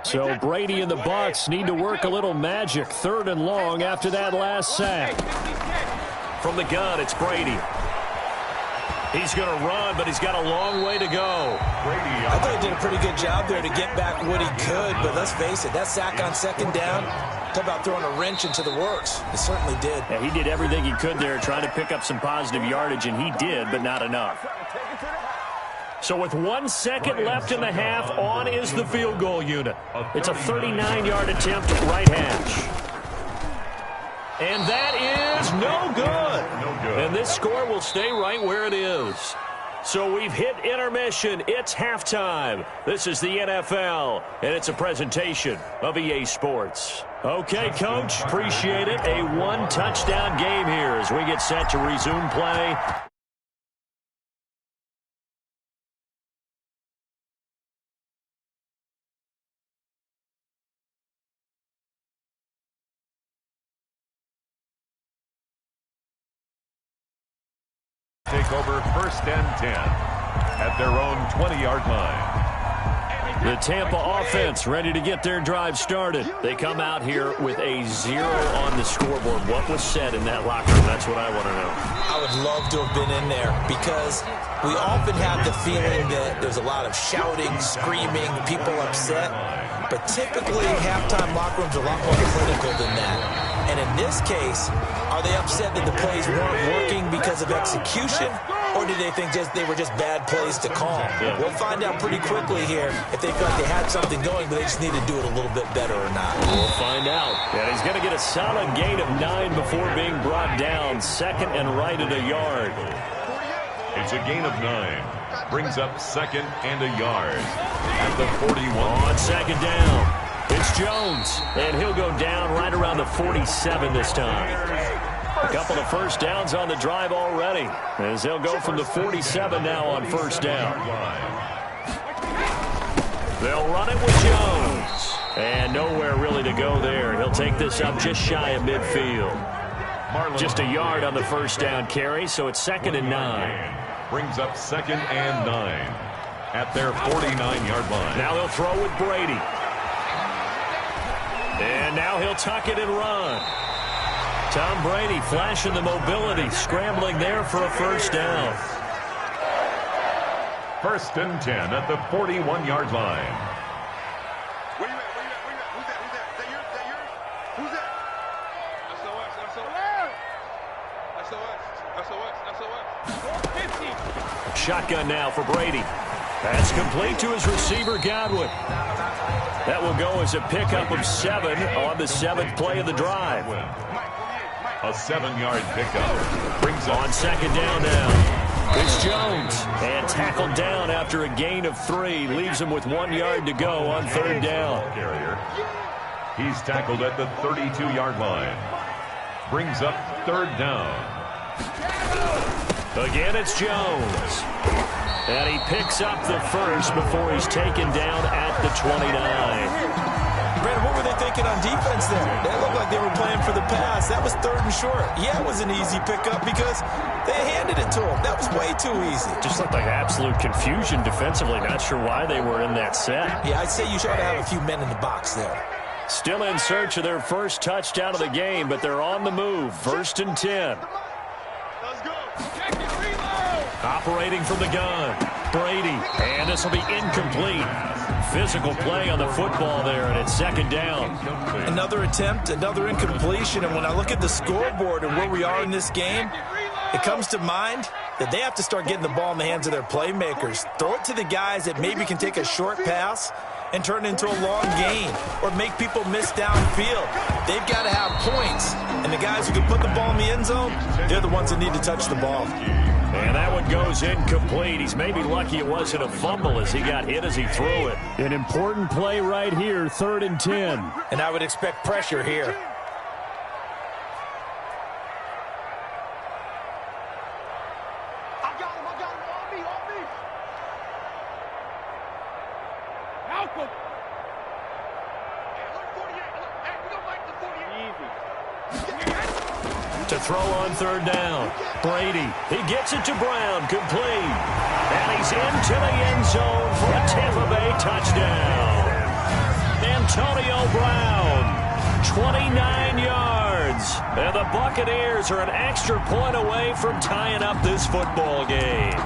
So Brady and the Bucs need to work a little magic. 3rd and long after that last sack. From the gun, it's Brady. He's going to run, but he's got a long way to go. I thought he did a pretty good job there to get back what he could, but let's face it, that sack on second down, talk about throwing a wrench into the works. It certainly did. Yeah, he did everything he could there trying to pick up some positive yardage, and he did, but not enough. So with 1 second left in the half, on is the field goal unit. It's a 39-yard attempt at right hash. And that is no good. And this score will stay right where it is. So we've hit intermission. It's halftime. This is the NFL, and it's a presentation of EA Sports. Okay, Coach, appreciate it. A 1-touchdown game here as we get set to resume play. Take over 1st and 10 at their own 20-yard line. The Tampa offense ready to get their drive started. They come out here with a 0 on the scoreboard. What was said in that locker room? That's what I want to know. I would love to have been in there because we often have the feeling that there's a lot of shouting, screaming, people upset. But typically, halftime locker rooms are a lot more critical than that. And in this case, are they upset that the plays weren't working because of execution, or did they think they were just bad plays to call? Yeah. We'll find out pretty quickly here if they felt they had something going, but they just need to do it a little bit better or not. We'll find out. And he's going to get a solid gain of 9 before being brought down. 2nd and right at a yard. It's a gain of 9. Brings up 2nd and a yard at the 41. On 2nd down. It's Jones, and he'll go down right around the 47 this time. A couple of first downs on the drive already, as they'll go from the 47 now on first down. They'll run it with Jones. And nowhere really to go there. He'll take this up just shy of midfield. Just a yard on the first down carry, so it's 2nd and 9. Brings up 2nd and 9 at their 49-yard line. Now they'll throw with Brady. And now he'll tuck it and run. Tom Brady flashing the mobility, scrambling there for a first down. 1st and 10 at the 41-yard line. Where you at? Where you at? Where you at? Who's that? Who's that? Is that yours? Is that yours? Who's that? SOS. Shotgun now for Brady. That's complete to his receiver, Godwin. That will go as a pickup of 7 on the 7th play of the drive. A 7-yard pickup. Brings up on 2nd down now. It's Jones, and tackled down after a gain of 3. Leaves him with 1 yard to go on 3rd down. He's tackled at the 32-yard line. Brings up 3rd down. Again, it's Jones. And he picks up the first before he's taken down at the 29. Brandon, what were they thinking on defense there? That looked like they were playing for the pass. That was 3rd and short. Yeah, it was an easy pickup because they handed it to him. That was way too easy. Just looked like absolute confusion defensively. Not sure why they were in that set. Yeah, I'd say you should have a few men in the box there. Still in search of their first touchdown of the game, but they're on the move. 1st and 10. Let's go. Check it, reload. Operating from the gun. Brady. And this will be incomplete. Physical play on the football there, and it's 2nd down. Another attempt, another incompletion, and when I look at the scoreboard and where we are in this game, it comes to mind that they have to start getting the ball in the hands of their playmakers. Throw it to the guys that maybe can take a short pass and turn it into a long gain or make people miss downfield. They've got to have points, and the guys who can put the ball in the end zone, they're the ones that need to touch the ball. And that one goes incomplete. He's maybe lucky it wasn't a fumble as he got hit as he threw it. An important play right here, 3rd and 10. And I would expect pressure here. I got him. On me. Malcolm. Hey, alert 48. Hey, we don't like the 48. Easy. To throw on 3rd down. Brady, he gets it to Brown, complete. And he's into the end zone for a Tampa Bay touchdown. Antonio Brown, 29 yards. And the Buccaneers are an extra point away from tying up this football game.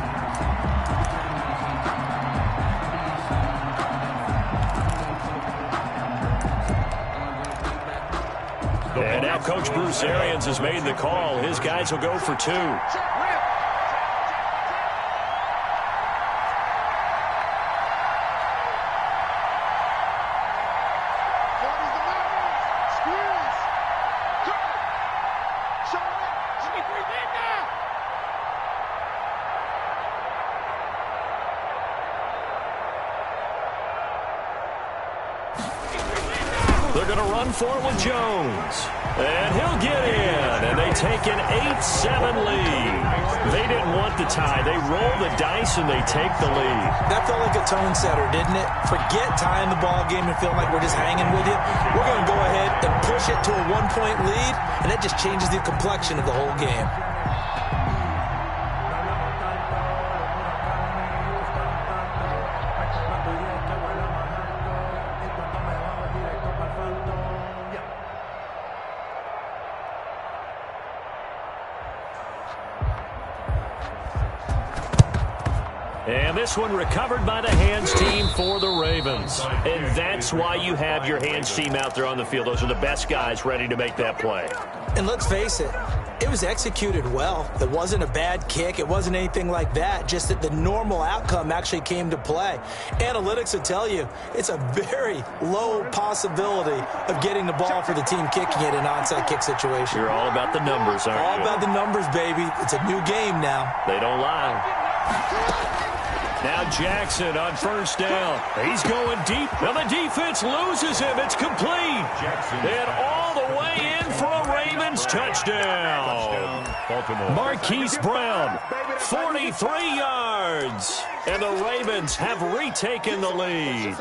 And now Coach Bruce Arians has made the call. His guys will go for 2. They're going to run for it with Jones. And he'll get in. And they take an 8-7 lead. They didn't want the tie. They roll the dice and they take the lead. That felt like a tone setter, didn't it? Forget tying the ball game and feeling like we're just hanging with you. We're going to go ahead and push it to a 1-point lead, and that just changes the complexion of the whole game. And this one recovered by the hands team for the Ravens. And that's why you have your hands team out there on the field. Those are the best guys ready to make that play. And let's face it, it was executed well. It wasn't a bad kick. It wasn't anything like that. Just that the normal outcome actually came to play. Analytics will tell you it's a very low possibility of getting the ball for the team kicking it in an onside kick situation. You're all about the numbers, aren't you? All about the numbers, baby. It's a new game now. They don't lie. Now Jackson on first down. He's going deep. Now the defense loses him. It's complete. And all the way in for a Ravens touchdown. Marquise Brown, 43 yards. And the Ravens have retaken the lead.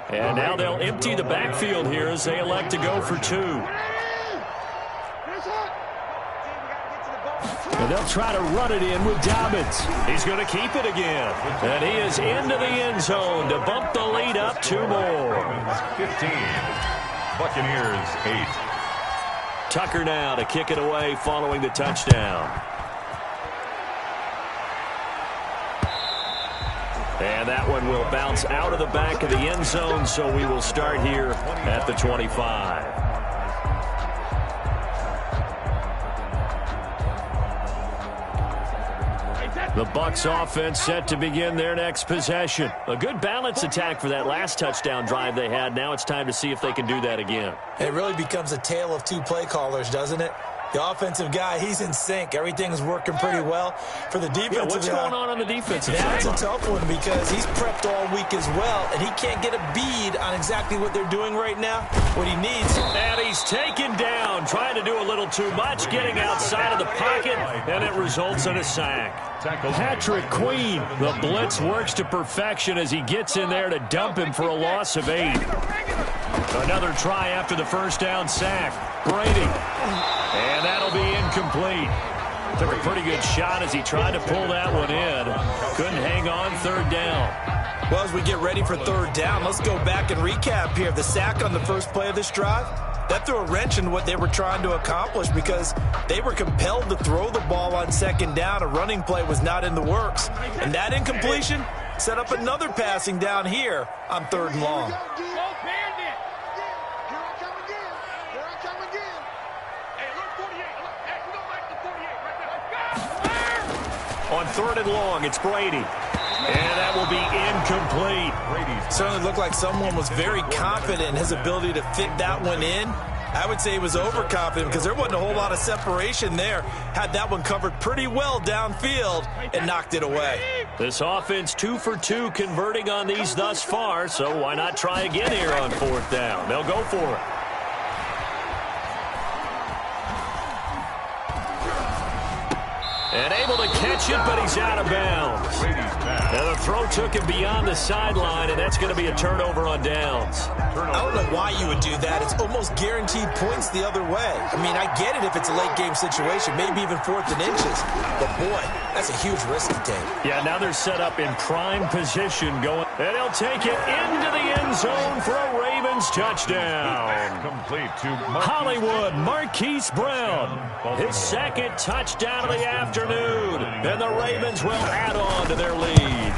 And now they'll empty the backfield here as they elect to go for two. And they'll try to run it in with Dobbins. He's going to keep it again. And he is into the end zone to bump the lead up two more. 15. Buccaneers 8. Tucker now to kick it away following the touchdown. And that one will bounce out of the back of the end zone, so we will start here at the 25. The Bucs offense set to begin their next possession. A good balanced attack for that last touchdown drive they had. Now it's time to see if they can do that again. It really becomes a tale of two play callers, doesn't it? The offensive guy, he's in sync. Everything's working pretty well. For the defensive what's going on the defensive side? That's a tough one because he's prepped all week as well, and he can't get a bead on exactly what they're doing right now, what he needs. And he's taken down, trying to do a little too much, getting outside of the pocket, and it results in a sack. Patrick Queen, the blitz works to perfection as he gets in there to dump him for a loss of 8. Another try after the first down sack. Brady. And that'll be incomplete. Took a pretty good shot as he tried to pull that one in. Couldn't hang on third down. Well, as we get ready for third down, let's go back and recap here. The sack on the first play of this drive, that threw a wrench in what they were trying to accomplish because they were compelled to throw the ball on second down. A running play was not in the works. And that incompletion set up another passing down here on third and long. On third and long, it's Brady. And that will be incomplete. Certainly looked like someone was very confident in his ability to fit that one in. I would say he was overconfident because there wasn't a whole lot of separation there. Had that one covered pretty well downfield and knocked it away. This offense 2 for 2 converting on these thus far, so why not try again here on fourth down? They'll go for it. And able to catch it, but he's out of bounds. And the throw took him beyond the sideline, and that's going to be a turnover on downs. I don't know why you would do that. It's almost guaranteed points the other way. I mean, I get it if it's a late-game situation, maybe even fourth and inches. But, boy, that's a huge risk to take. Yeah, now they're set up in prime position going. And he'll take it into the end zone for a Ravens touchdown. Complete to Hollywood, Marquise Brown. His second touchdown of the afternoon. And the Ravens will add on to their lead.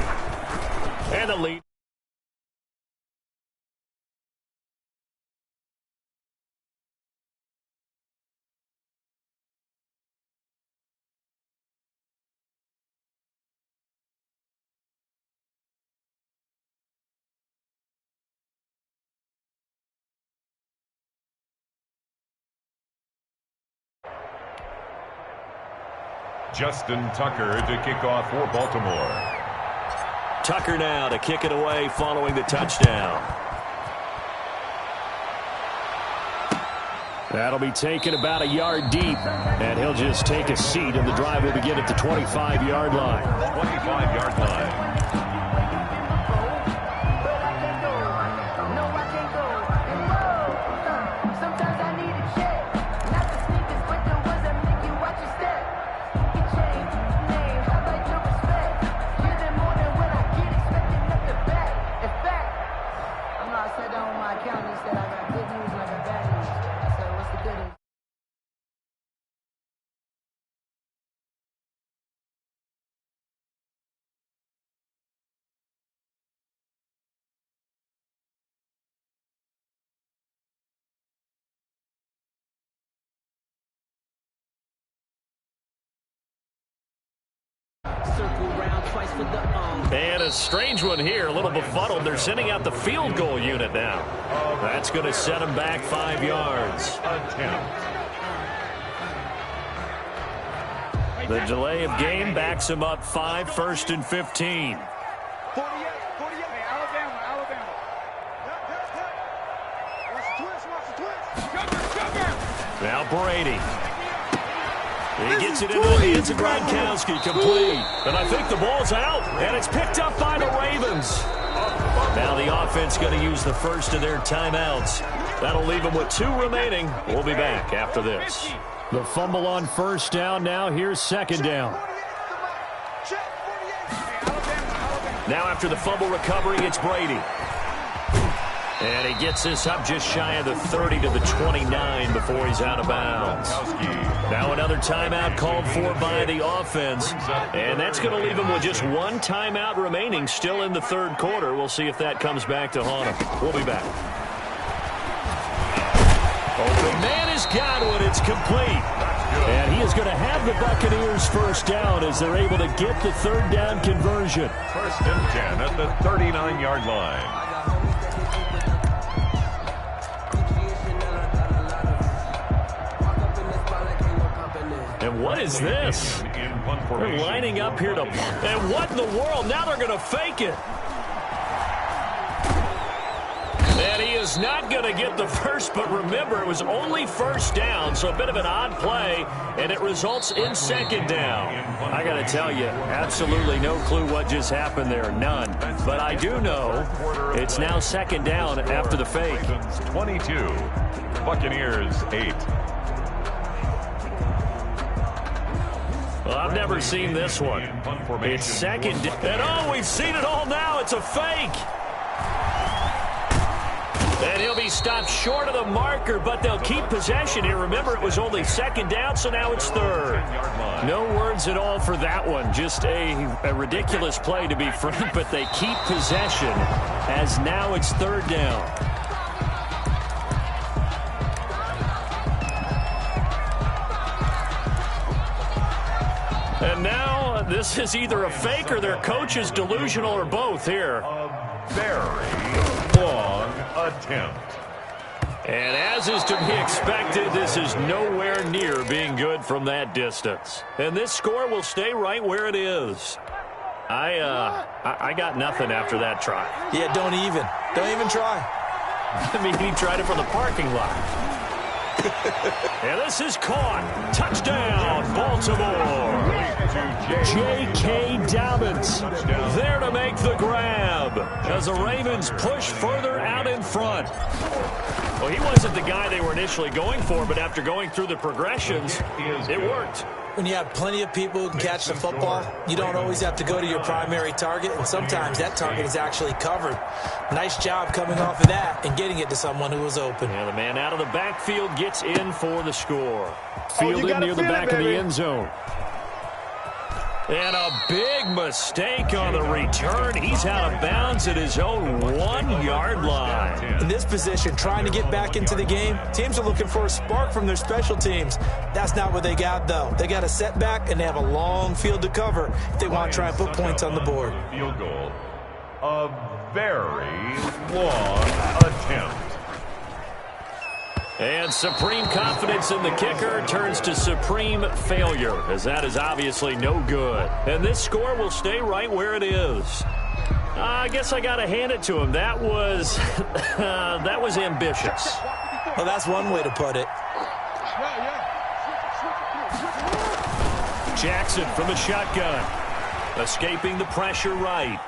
And the lead. Justin Tucker to kick off for Baltimore. Tucker now to kick it away following the touchdown. That'll be taken about a yard deep, and he'll just take a seat, and the drive will begin at the 25-yard line. 25-yard line. And a strange one here, a little befuddled. They're sending out the field goal unit now. That's going to set them back 5 yards. The delay of game backs him up 5, 1st and 15. 48, hey, Alabama. Watch the twist. Now Brady. He gets it into the hands of Gronkowski, complete. And I think the ball's out, and it's picked up by the Ravens. Now the offense going to use the first of their timeouts. That'll leave them with 2 remaining. We'll be back after this. The fumble on first down. Now here's 2nd down. Now after the fumble recovery, it's Brady. And he gets this up just shy of the 30 to the 29 before he's out of bounds. Now another timeout called for by the offense. And that's going to leave him with just 1 timeout remaining still in the 3rd quarter. We'll see if that comes back to haunt him. We'll be back. Open man has got one. It's complete. And he is going to have the Buccaneers first down as they're able to get the 3rd down conversion. 1st and 10 at the 39-yard line. And what is this? They're lining up here to... And what in the world? Now they're going to fake it. And he is not going to get the first, but remember, it was only 1st down, so a bit of an odd play, and it results in 2nd down. I got to tell you, absolutely no clue what just happened there, none. But I do know it's now 2nd down after the fake. 22, Buccaneers 8. Well, I've never seen this one. It's 2nd down. And oh, we've seen it all now. It's a fake. And he'll be stopped short of the marker, but they'll keep possession here. Remember, it was only 2nd down, so now it's 3rd. No words at all for that one. Just a ridiculous play, to be frank, but they keep possession as now it's 3rd down. And now this is either a fake or their coach is delusional or both here. A very long attempt. And as is to be expected, this is nowhere near being good from that distance. And this score will stay right where it is. I got nothing after that try. Yeah, don't even try. I mean, he tried it from the parking lot. And this is caught. Touchdown, Baltimore. J.K. Dobbins there to make the grab as the Ravens push further out in front. Well, he wasn't the guy they were initially going for, but after going through the progressions, it worked. When you have plenty of people who can catch the football, you don't always have to go to your primary target, and sometimes that target is actually covered. Nice job coming off of that and getting it to someone who was open. Yeah, the man out of the backfield gets in for the score. Fielded near the back of the end zone. And a big mistake on the return. He's out of bounds at his own 1-yard line. In this position, trying to get back into the game, teams are looking for a spark from their special teams. That's not what they got, though. They got a setback, and they have a long field to cover if they want to try and put points on the board. Field goal. A very long attempt. And supreme confidence in the kicker turns to supreme failure, as that is obviously no good. And this score will stay right where it is. I guess I got to hand it to him. That was ambitious. Well, that's one way to put it. Jackson from the shotgun, escaping the pressure right.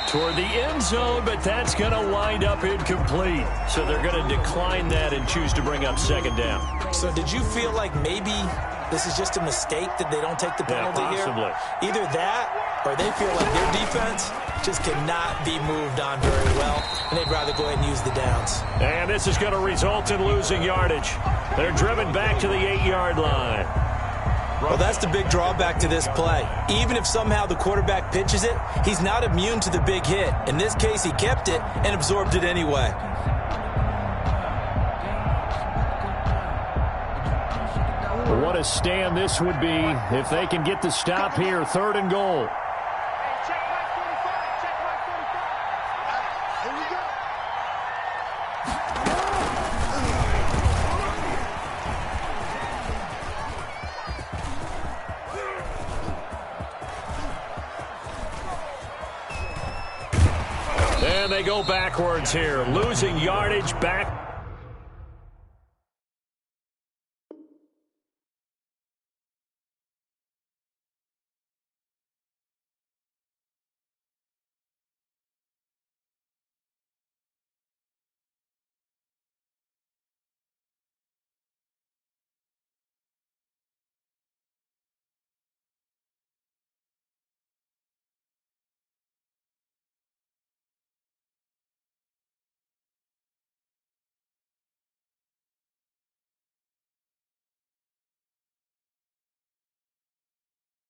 Toward the end zone, but that's going to wind up incomplete. So they're going to decline that and choose to bring up 2nd down. So did you feel like maybe this is just a mistake that they don't take the penalty here? Either that or they feel like their defense just cannot be moved on very well, and they'd rather go ahead and use the downs. And this is going to result in losing yardage. They're driven back to the 8-yard line. Well, that's the big drawback to this play. Even if somehow the quarterback pitches it, he's not immune to the big hit. In this case, he kept it and absorbed it anyway. What a stand this would be if they can get the stop here. 3rd and goal. And they go backwards here, losing yardage back.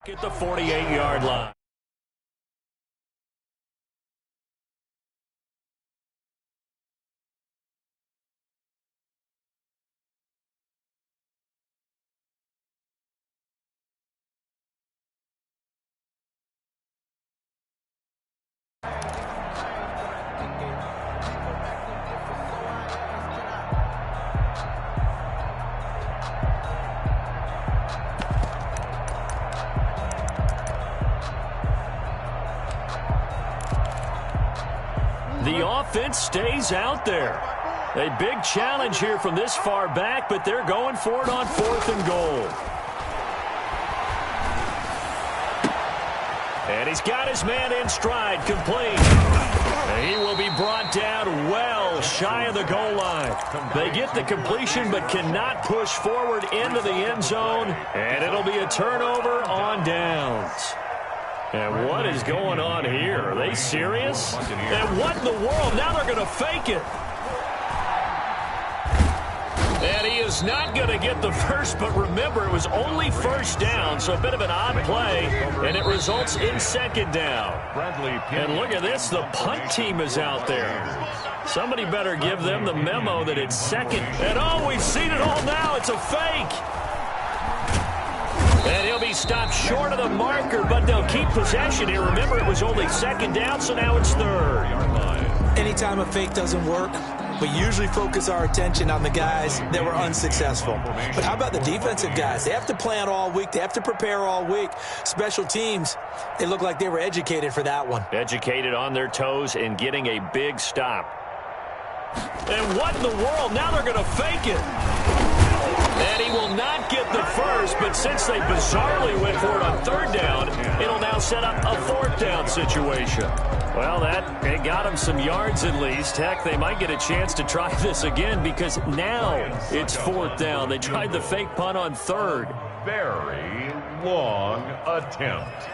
At the 48-yard line. The offense stays out there. A big challenge here from this far back, but they're going for it on 4th and goal. And he's got his man in stride, complete. And he will be brought down well shy of the goal line. They get the completion but cannot push forward into the end zone, and it'll be a turnover on downs. And what is going on here? Are they serious? And what in the world? Now they're going to fake it. And he is not going to get the first, but remember, it was only 1st down, so a bit of an odd play, and it results in 2nd down. And look at this, the punt team is out there. Somebody better give them the memo that it's 2nd. And oh, we've seen it all now. It's a fake. And he'll be stopped short of the marker, but they'll keep possession here. Remember, it was only 2nd down, so now it's 3rd. Anytime a fake doesn't work, we usually focus our attention on the guys that were unsuccessful. But how about the defensive guys? They have to plan all week. They have to prepare all week. Special teams, they look like they were educated for that one. Educated on their toes and getting a big stop. And what in the world? Now they're going to fake it. And he will not get the first, but since they bizarrely went for it on 3rd down, it'll now set up a 4th down situation. Well, it got them some yards at least. Heck, they might get a chance to try this again because now it's 4th down. They tried the fake punt on 3rd. Very long attempt.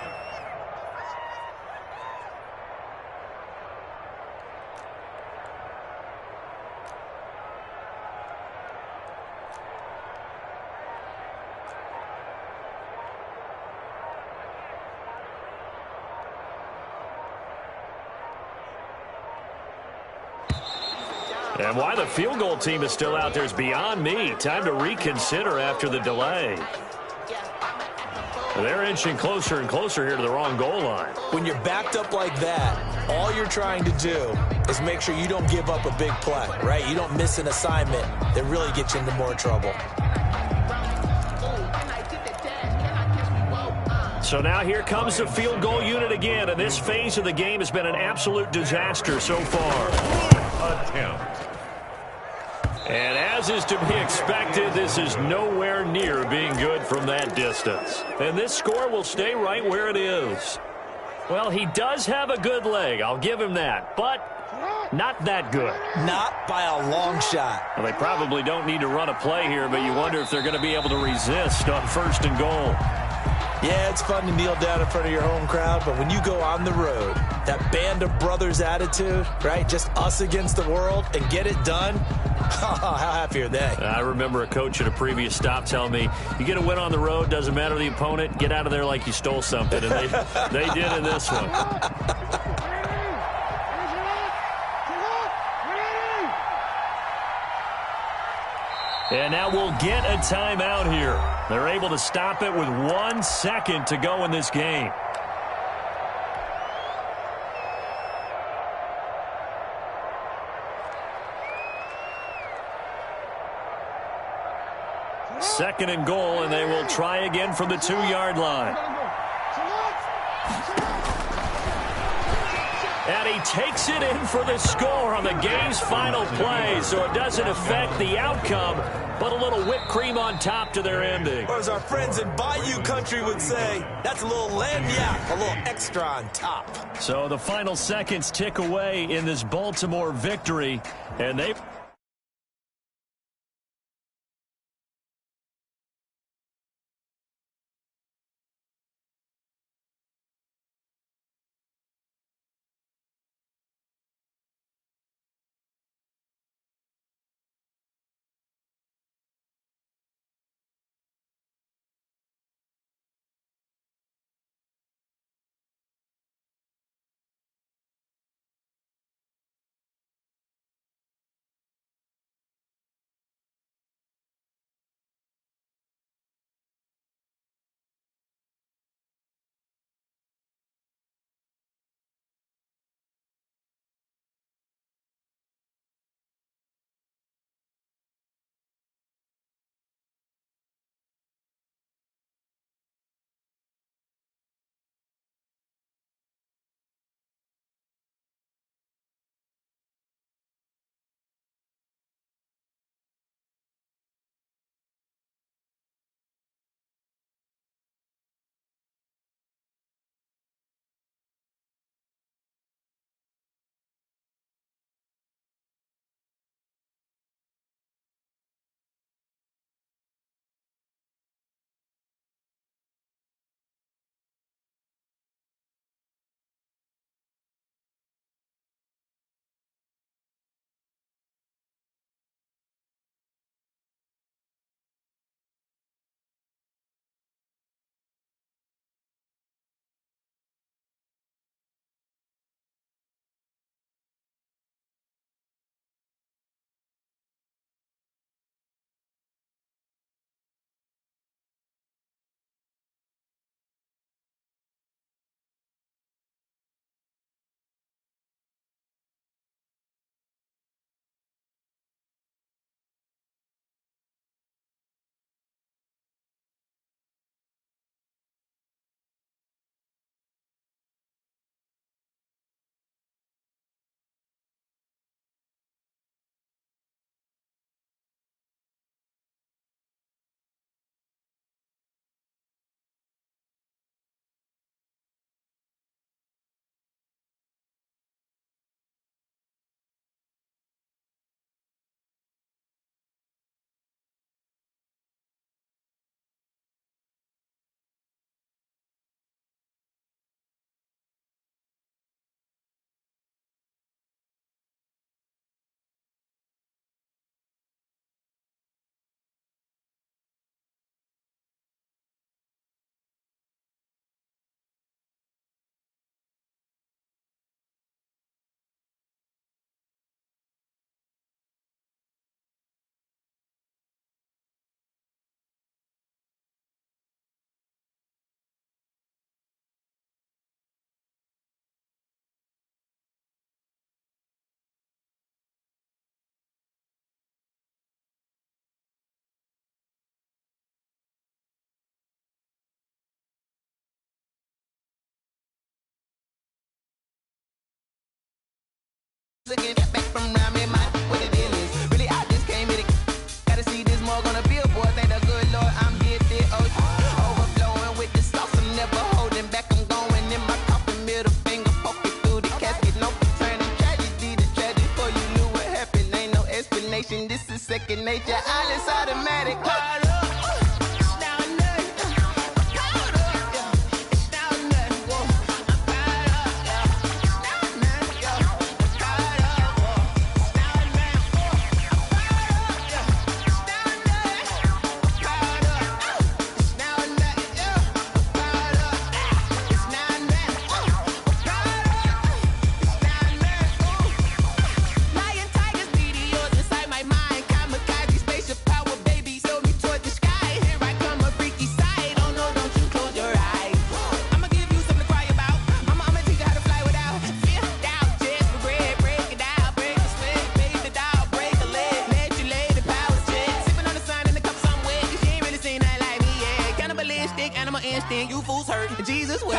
And why the field goal team is still out there is beyond me. Time to reconsider after the delay. They're inching closer and closer here to the wrong goal line. When you're backed up like that, all you're trying to do is make sure you don't give up a big play, right? You don't miss an assignment that really gets you into more trouble. So now here comes the field goal unit again, and this phase of the game has been an absolute disaster so far. Attempt. And as is to be expected, this is nowhere near being good from that distance. And this score will stay right where it is. Well, he does have a good leg, I'll give him that, but not that good. Not by a long shot. Well, they probably don't need to run a play here, but you wonder if they're going to be able to resist on 1st and goal. Yeah, it's fun to kneel down in front of your home crowd, but when you go on the road, that band of brothers attitude, right, just us against the world, and get it done, how happy are they? I remember a coach at a previous stop telling me, you get a win on the road, doesn't matter the opponent, get out of there like you stole something, and they did in this one. And now we'll get a timeout here. They're able to stop it with 1 second to go in this game. Second and goal, and they will try again from the 2-yard line. And he takes it in for the score on the game's final play, so it doesn't affect the outcome, but a little whipped cream on top to their ending. Or as our friends in Bayou Country would say, that's a little lagniappe, a little extra on top. So the final seconds tick away in this Baltimore victory, and they... Looking back from around me, my what the deal is. Really, I just came here to gotta see this more gonna be a boy. Thank the good Lord, I'm here to overflowing with the sauce. I'm never holding back. I'm going in my coffin, middle finger poking through the casket. No turning tragedy to tragedy. Before you knew what happened, ain't no explanation. This is second nature. All is automatic. and you fools hurt. And Jesus will.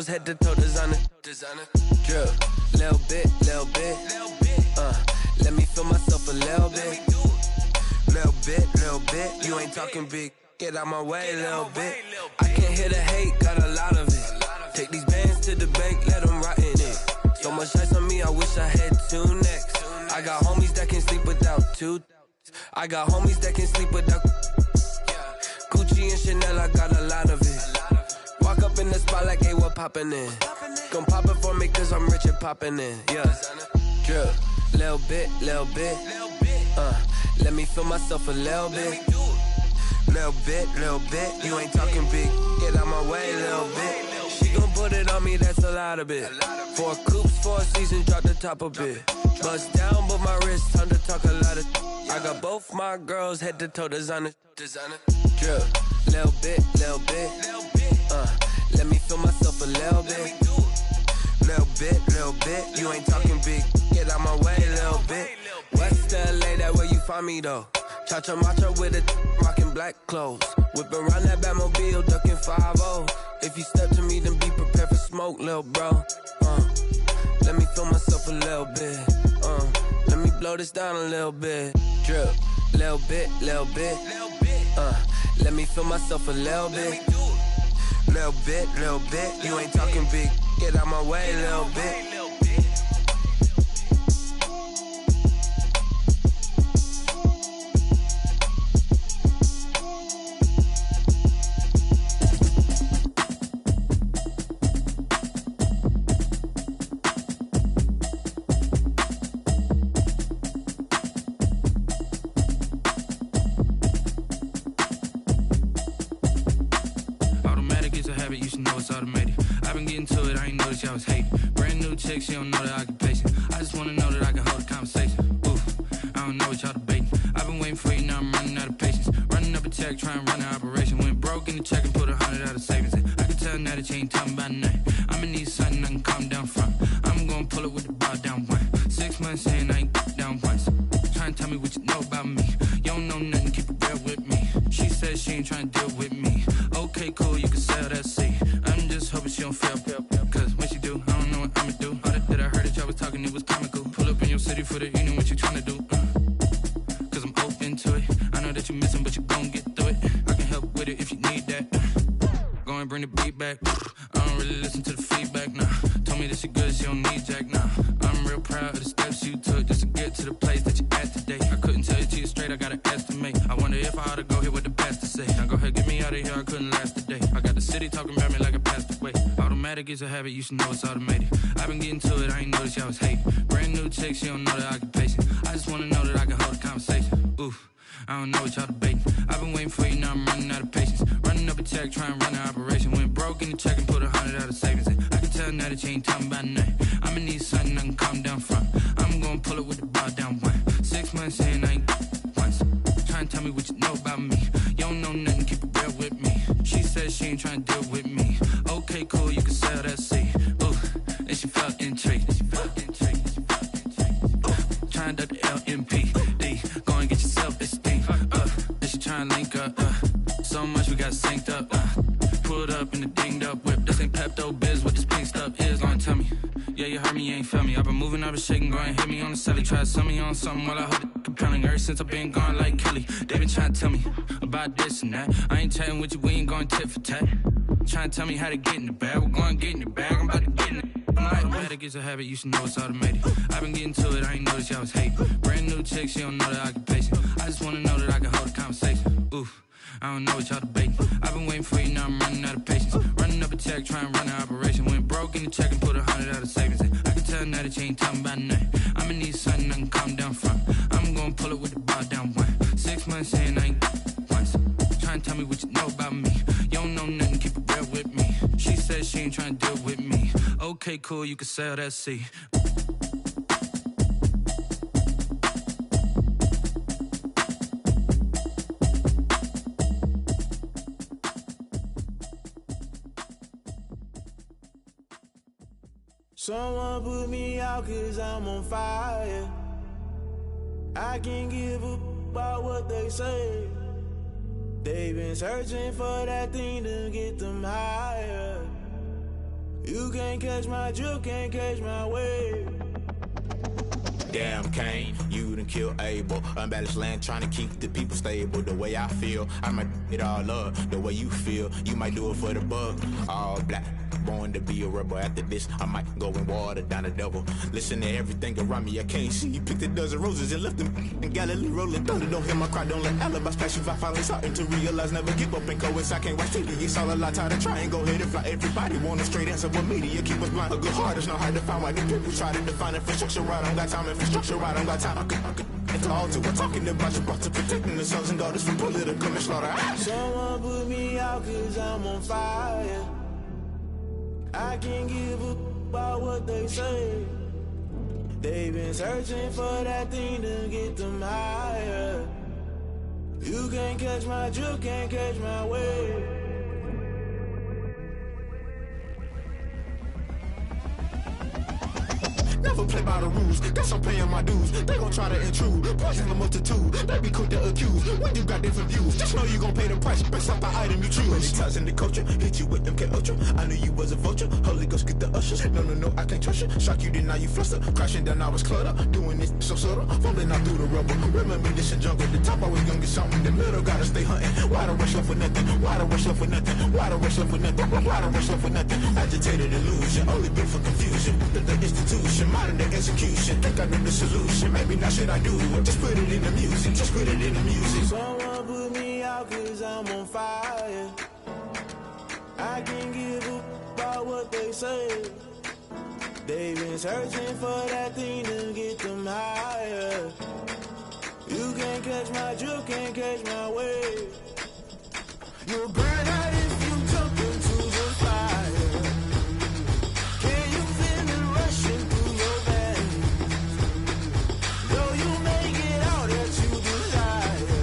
Head to toe designer, drip, little bit, let me feel myself a little bit, you ain't talking big, get out my way, little bit, I can't hear the hate, got a lot of it, take these bands to the bank, let them rot in it, so much ice on me, I wish I had two necks, I got homies that can sleep without two, I got homies that can sleep without, Gucci and Chanel, I got a lot of it. Walk up in the spot like, hey, what poppin' in? Gon' pop it for me cause I'm rich and poppin' in, yeah. Drip, little bit, let me feel myself a little bit. Little bit, you ain't talking big, get out my way, little bit. She gon' put it on me, that's a lot of it. 4 coupes, 4 seasons, drop the top a bit. Bust down, but my wrist, time to talk a lot of. I got both my girls, head to toe designer. Drip, little bit, let me feel myself a little bit. Little bit, you ain't talking big, get out my way, little bit. West LA, that where you find me though. Cha-cha matcha with a rockin' black clothes. Whip around that Batmobile, ducking 5-0. If you step to me, then be prepared for smoke, little bro. Let me feel myself a little bit. Let me blow this down a little bit. Drip, little bit. Let me feel myself a little bit. Little bit, you ain't talking big, get out my way, little bit. I was hating. Brand new chick, she don't know the occupation. I just wanna know that I can hold a conversation. Oof, I don't know what y'all debating. I've been waiting for you, now I'm running out of patience. Running up a check, trying to run an operation. Went broke in the check and put 100 out of savings in. I can tell now that you ain't talking about nothing. I'ma need something I can calm down from. I'm gonna pull it with the bar down one. 6 months saying I ain't down once. Trying to tell me what you know about me. You don't know nothing, keep it real with me. She said she ain't trying to deal with me. Okay, cool, you can sell that seat. I'm just hoping she don't fail. Cause when she do, I don't know what I'ma do. All that I heard that y'all was talking, it was comical. Pull up in your city for the evening, what you tryna do? Cause I'm open to it. I know that you missing, but you gon' get through it. I can help with it if you need that. Go and bring the beat back. I don't really listen to the feedback, nah. Told me that she good, she don't need jack, nah. I'm real proud of the steps you took just to get to the place that you at today. I couldn't tell you to you straight, I gotta estimate. I wonder if I ought to go here with the best to say. Now go ahead, get me out of here, I couldn't last a day. I got the city talking about me like I passed away. Automatic is a habit, you should know it's automated. I've been getting to it, I ain't noticed y'all was hating. Brand new chick, she don't know the occupation. I just wanna know that I can hold a conversation. Oof, I don't know what y'all debating. I've been waiting for you, now I'm running out of patience. Running up a check, trying to run an operation. Went broke in the check and put 100 out of savings in. I can tell now that you ain't talking about nothing. I'ma need something I can calm down from. I'm gonna pull it with the bar down one. 6 months in, I ain't once. Trying to tell me what you know about me. You don't know nothing, keep it real with me. She said she ain't trying to deal with me. Okay, cool, you can sell that seed. Ooh, and she felt intrigued. Trying to the LMPD. Go and get your self-esteem. And she trying to link up. So much we got synced up. Pulled up in the dinged up whip. This ain't Pepto-Biz, what this pink stuff is. Gonna tell me. Yeah, you heard me, you ain't felt me. I've been moving, I've been shaking, go and hit me on the celly. Try to sell me on something while I hold it compelling. Ever since I've been gone like Kelly, they been trying to tell me about this and that. I ain't chatting with you, we ain't going tit for tat. Trying to tell me how to get in the bag. We're going to get in the bag, I'm about to get in it. I'm like, automatic is a habit, you should know it's automated. I've been getting to it, I ain't noticed y'all was hating. Brand new chick, she don't know the occupation. I just wanna know that I can hold a conversation. Oof, I don't know what y'all debating. I've been waiting for you, now I'm running out of patience. Running up a check, trying to run an operation. Went broke in the check and put 100 out of savings in. I can tell now that you ain't talking about nothing. I'ma need something I can calm down from. I'm gonna pull it with the bar down one. 6 months in, I ain't once. Trying to tell me what you know about me. You don't know nothing, keep it real with me. She said she ain't trying to deal with me. Okay, cool, you can sell that seed. Someone put me out 'cause I'm on fire. I can't give up about what they say. They've been searching for that thing to get them higher. You can't catch my drift, can't catch my wave. Damn Kane, you done killed Abel. Unbalanced land trying to keep the people stable. The way I feel, I might it all up. The way you feel, you might do it for the buck. All black, born to be a rebel. After this, I might go and water down the devil. Listen to everything around me, I can't see. Picked a dozen roses and left them in Galilee rolling thunder. Don't hear my cry, don't let alibis pass you. I finally starting to realize, never give up and coincide. Can't watch TV, it's all a lot. Tired of trying, go ahead and fly. Everybody want a straight answer, but media keep us blind. A good heart is not hard to find. Why the people try to define infrastructure right? I don't got time, infrastructure right, I don't got time. I could it's all to. We're talking about you brought to protecting the sons and daughters from political manslaughter. Someone put me out 'cause I'm on fire. I can't give up about what they say. They've been searching for that thing to get them higher. You can't catch my drift, can't catch my wave. Never play by the rules, guess I'm paying my dues. They gon' try to intrude, poison the multitude. They be quick to accuse, when you got different views. Just know you gon' pay the price, based off the item you choose. Many times in the culture, hit you with them K-Ultra. I knew you was a vulture, Holy Ghost get the ushers. No, I can't trust you. Shock you, then now you fluster. Crashing down, I was cluttered. Doing this so subtle, falling out through the rubble. Remember this in jungle, the top I was young and something. The middle gotta stay hunting. Why the rush left for nothing? Why the rush left for nothing? Why the rush left for nothing? Why the rush left for nothing? Agitated illusion, only built for confusion. The institution, modern day execution. Think I know the solution. Maybe now should I do it? Just put it in the music. Just put it in the music. Someone put me out 'cause I'm on fire. I can't give up about what they say. They've been searching for that thing to get them higher. You can't catch my drift, can't catch my wave. You'll burn out if you jump into the fire. Can you feel it rushing through your veins? Though you make it out that you desire.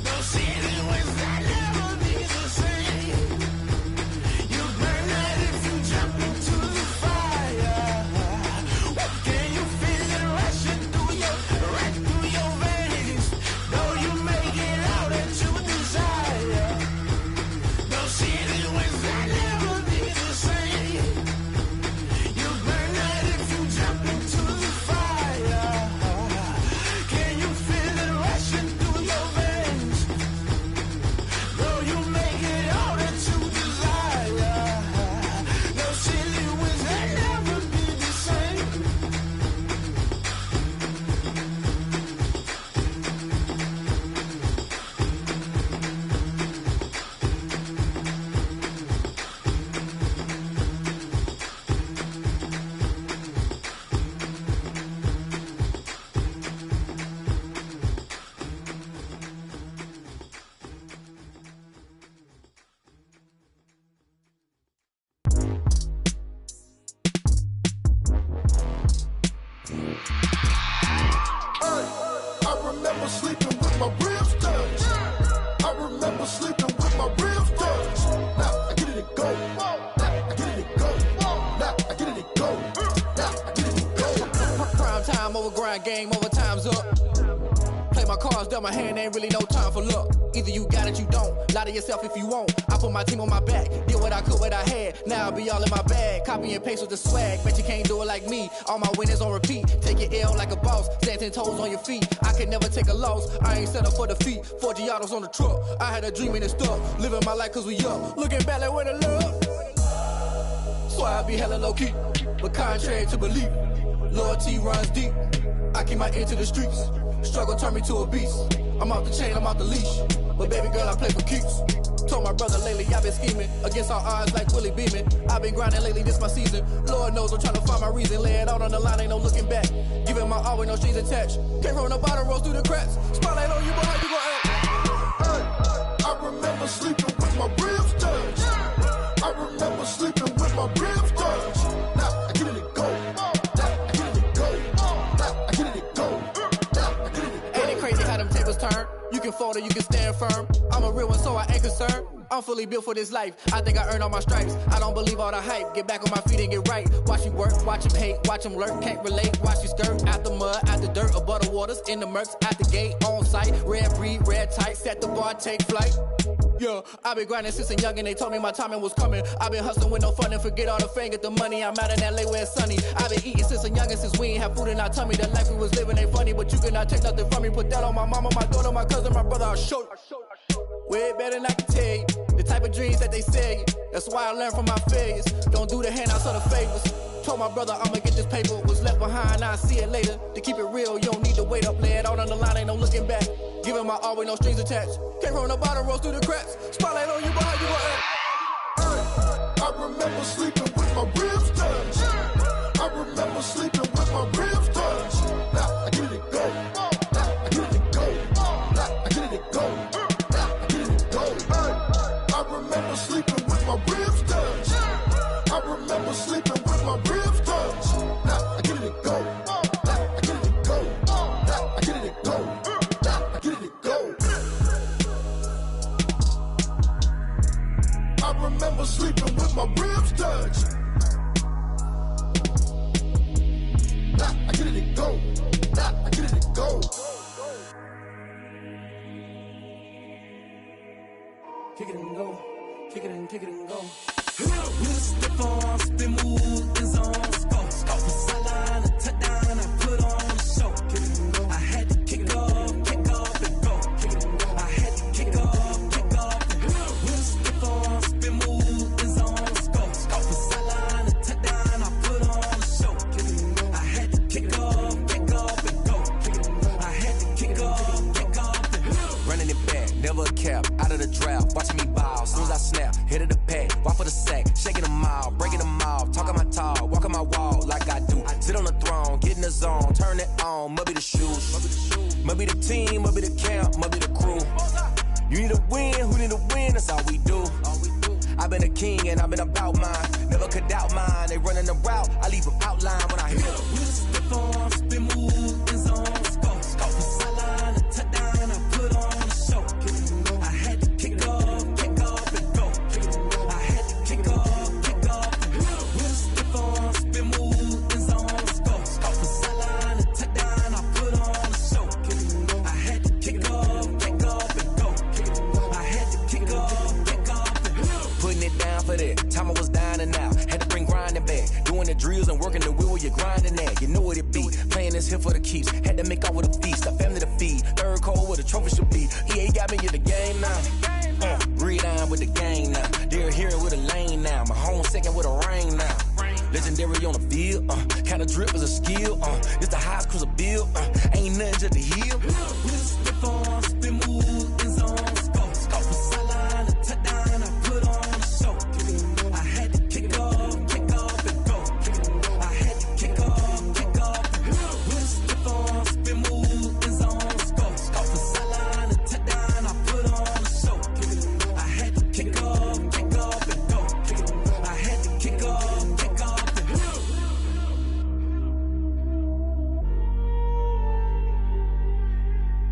No ceiling was that never be the same. You burn out if you jump into the fire. Can you feel it rushing through your veins? Though you make it out that you desire. remember sleeping with my ribs touched. Now I get it and go. Now I get it and go. Now I get it and go. Now I get it and go. Prime time over grind game, over time's up. Play my cards, dealt my hand, ain't really no time for luck. Either you got it, you don't. Lie to yourself if you won't. I put my team on my back, did what I could, what I had. Now I'll be all in my bag, copy and paste with the swag. Bet you can't do it like me. All my winners on repeat. Take your L like a boss, stand 10 toes on your feet. I can never take a loss. I ain't set up for defeat. 4 Giottos on the truck. I had a dream and it stuck. Living my life cause we up. Looking back like where the love. So I be hella low key, but contrary to belief, loyalty runs deep. I keep my ear to the streets. Struggle turned me to a beast. I'm off the chain, I'm off the leash. But baby girl, I play for keeps. Told my brother lately, I've been scheming against all odds like Willie Beeman. I've been grinding lately, this my season. Lord knows I'm trying to find my reason. Lay it out on the line, ain't no looking back. Giving my all with no strings attached. Came from the bottom, rose through the cracks. Spotlight on you, but how you gon' act? Hey, I remember sleeping with my ribs touched. I remember sleeping with my ribs touched. Now I get it and go. Now I get it and go. Now I get it and go. Now I get it and go. Ain't it crazy how them tables turn? You can fold or you can stand firm. I'm a real one, so I ain't concerned. I'm fully built for this life. I think I earned all my stripes. I don't believe all the hype. Get back on my feet and get right. Watch you work, watch him hate, watch him lurk. Can't relate, watch you skirt. Out the mud, out the dirt, above the waters, in the murks, out the gate, on site. Red breed, red tight, set the bar, take flight. Yeah, I've been grinding since a young and they told me my timing was coming. I've been hustling with no fun and forget all the fame, get the money. I'm out in LA where it's sunny. I've been eating since a young and since we ain't have food in our tummy. The life we was living ain't funny, but you cannot take nothing from me. Put that on my mama, my daughter, my cousin, my brother, I'll show you. Way better than I can tell you. The type of dreams that they sell you. That's why I learned from my failures. Don't do the handouts or the favors. Told my brother I'ma get this paper. Was left behind, I'll see it later. To keep it real, you don't need to wait up. Lay it out on the line, ain't no looking back. Giving my all with no strings attached. Came from the bottom, rose through the cracks. Spotlight on you, but how you gon' act? I remember sleeping with my ribs touched. I remember sleeping with my ribs touched. Now I get it and go. Now I get it and go. Now I get it and go. Now I get it and go. I remember sleeping with my ribs touched. I remember sleeping with my ribs touched. Now I get it and go. Now I get it and go. Now I get it and go. Now I get it and go. I remember sleeping with my ribs touched. Now I get it and go. Now I get it and go. Kick it and go. Kick it and go. Step on, spin move, is on scope. Scope the sideline, touchdown, I put on the show. I had to kick off and go. I had to kick off and go. Step on, spin move, is on scope. Scope the sideline, touchdown, I put on the show. I had to kick off and go. I had to kick off and go. Running it back, never a cap, out of the draft, watching me ball. Soon as I snap, hit of the pack, walk for the sack, shaking them out, breaking them off, talking my talk, walking my wall like I do. Sit on the throne, get in the zone, turn it on, must be the shoes, must be the team, must be the camp, must be the crew. You need a win, who need a win, that's all we do. I've been a king and I've been about mine, never could doubt mine. They running the route, I leave them outline when I hit them. Step on, spin move, is on scope. Scope the sideline, touchdown, I put on the show. I had to kick off and go. I had to kick off and go. Step on, spin move, is on scope. Scope the sideline, touchdown, I put on the show. I had to kick off and go. I had to kick off and go. Putting it down for that, time I was dying and out, had to bring grinding back, doing the drills and working the wheel where you're grinding at, you know what it be, playing this here for the keeps, had to make off with a feast, a family to feed, third cold where the trophy should be, EA got me in the game now, breathe on with the game now, they're here with a lane now, my home second with a rain now, legendary on the field, kinda drip is a skill, this the highest cruiser bill, ain't nothing just the hill. Step on, spin move, is on scope. Scope the sideline, touchdown, I put on the show. I had to kick off and go. I had to kick off and go. Step on, spin move, is on scope. Scope the sideline, touchdown, I put on the show. I had to kick off and go. I had to kick off and go. Putting it down for that, time I was dying and out, had to bring grinding back, doing the drills and working the wheel where you're grinding at, you know what it be, playing this here for the keeps, had to make off with a feast, a family to feed, third cold where the trophy should be, EA got me in the game now, breathe on with the game now, my home second with a rain now,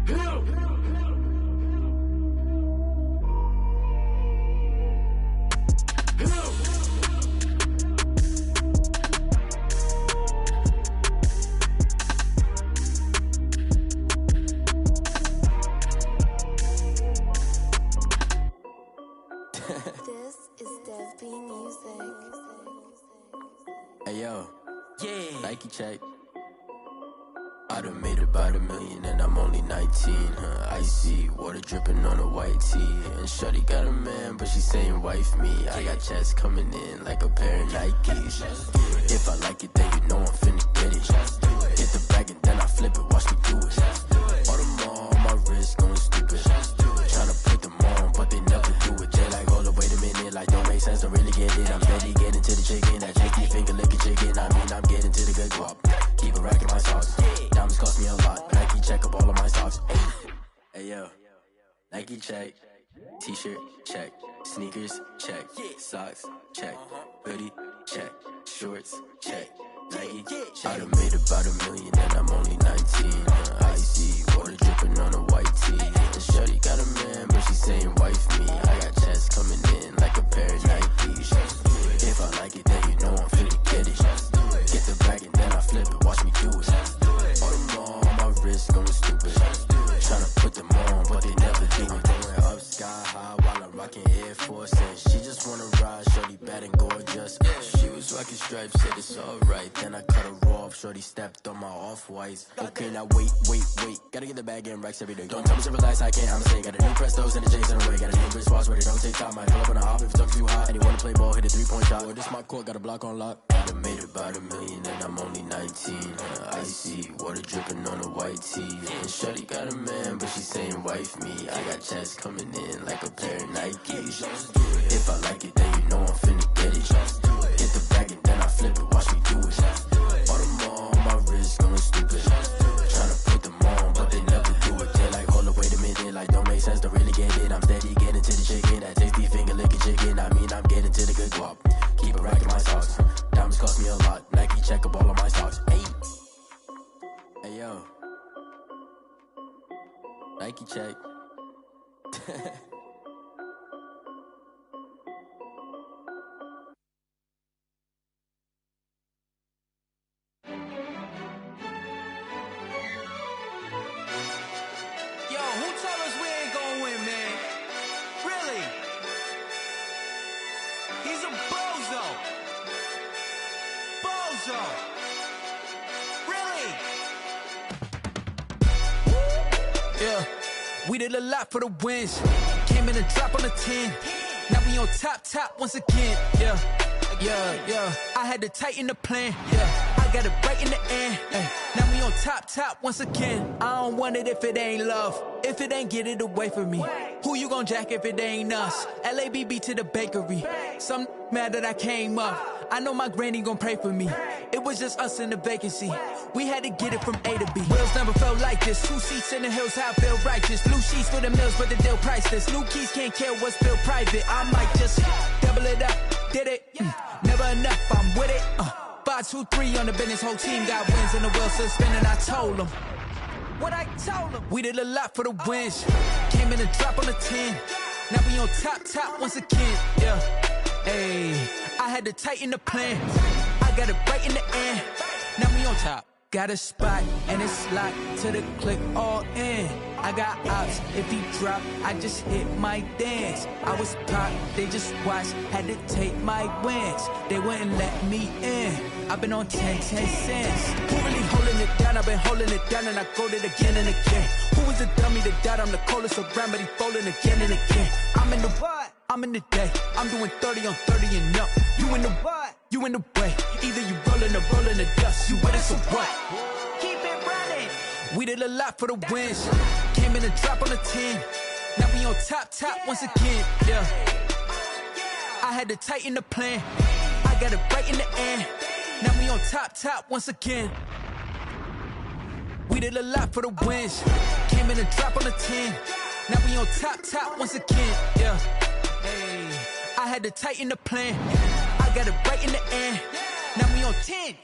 This is Dev B Music. Hey yo, Nike check. I done made about $1 million and I'm only 19. Icy water dripping on a white tee. And shorty got a man, but she saying wife me. I got checks coming in like a pair of Nikes. If I like it, then you know I'm finna get it. Hit the bag and then I flip it, watch me do it. All them on my wrist going stupid. Tryna put them on, but they never do it. They like, hold up, wait a minute, like don't make sense, don't really get it. I'm steady getting to the chicken, that chicky finger licking chicken. I mean, I'm getting to the good guap. Keep a rack in my socks. Diamonds cost me a lot. Nike check up all of my socks. Hey yo, Nike check. T-shirt check. Sneakers check. Socks check. Hoodie check. Shorts check. Nike. I done made about $1 million and I'm only 19. Icy water dripping on a white tee. And shorty got a man, but she saying wife me. I got checks coming in like a pair of Nikes. If I like it, then you know I'm finna get it. Get the bag and then I flip it, watch me do it. All them on my wrist going stupid. Tryna put them on, but they never do it. Going up sky high while I'm rocking Air Force. And she just wanna ride, shorty bad and gorgeous. She was rocking stripes, said it's alright. Then I cut her off, shorty stepped on my off-whites. Okay, now wait. Gotta get the bag and racks every day. Don't tell me to relax, I can't, I'm saying. Got a new Prestos and the J's in the way. Got a new wristwatch where they don't take time. I pull up on a hop if it's too hot. And he wanna play ball, hit a 3-point shot. Boy, this my court, got a block on lock. I done made about $1 million and I'm only 19. Icy water dripping on a white tee. And shorty got a man, but she saying wife me. I got checks coming in like a pair of Nikes. If I like it, then you know I'm finna get it. Hit the bag and then I flip it, watch me do it. All them on my wrist going stupid. Tryna put them on, but they never do it. They like, hold up, wait a minute, like don't make sense, don't really get it. I'm steady getting to the chicken, that tasty finger licking chicken. I mean, I'm getting to the good guap. Keep a rack in my socks. Diamonds cost me a lot. Nike check up all of my socks. Hey yo, Nike check. We did a lot for the wins. Came in a drop on the 10. Now we on top once again. Yeah. I had to tighten the plan. Yeah. I got it right in the end. Now we on top once again. I don't want it if it ain't love. If it ain't, get it away from me. Who you gon' jack if it ain't us? LABB to the bakery. Some mad that I came up. I know my granny gon' pray for me. It was just us in the vacancy. We had to get it from A to B. Wheels never felt like this. 2 seats in the hills, how I feel righteous. Blue sheets for the mills, but the deal priceless. New keys can't care what's still private. I might just double it up. Did it? Never enough, I'm with it. 5, 2, 3 on the business. Whole team got wins and the wheels still spinning. I told them what I told them. We did a lot for the wins. Came in a drop on the 10. Now we on top once again. Yeah. Ayy, I had to tighten the plan. I got it right in the end. Now we on top. Got a spot and it's locked to the click all in. I got ops, if he drop, I just hit my dance. I was popped, they just watched, had to take my wins. They wouldn't let me in. I've been on 10 cents. Who really holding it down? I've been holding it down and I go it again and again. Who was the dummy that died? I'm the coldest around, but he folding again and again. I'm in the what? I'm in the day. I'm doing 30 on 30 and up. You in the what? You in the way. Either you rolling or rolling the dust. You with it, so what? Keep it running. We did a lot for the wins. Came in a drop on the 10. Now we on top once again. Yeah. I had to tighten the plan. I got it right in the end. Now we on top once again. We did a lot for the wins. Came in a drop on the 10. Now we on top once again. Yeah. Hey, I had to tighten the plan. I got it right in the end. Now we on 10.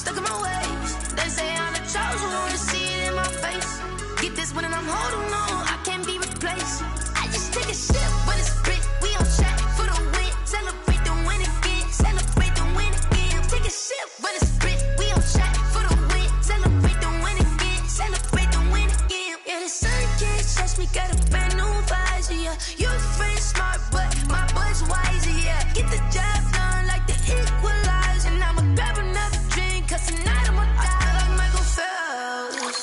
stuck in my ways. They say I'm the chosen one, to see it in my face. Get this one and I'm holding on, I can't be replaced. I just take a sip, but it's spit. We on track for the win. Celebrate the win again. Celebrate the win again. Take a sip, but it's spit. We on track for the win. Celebrate the win again. Celebrate the win again. Yeah, the sun can't touch me. Got a brand new visor. Yeah, your friend smart, but my boy's wiser. Yeah, get the job done like the equalizer. And I'ma grab another drink, 'cause tonight I'ma die like Michael Phelps.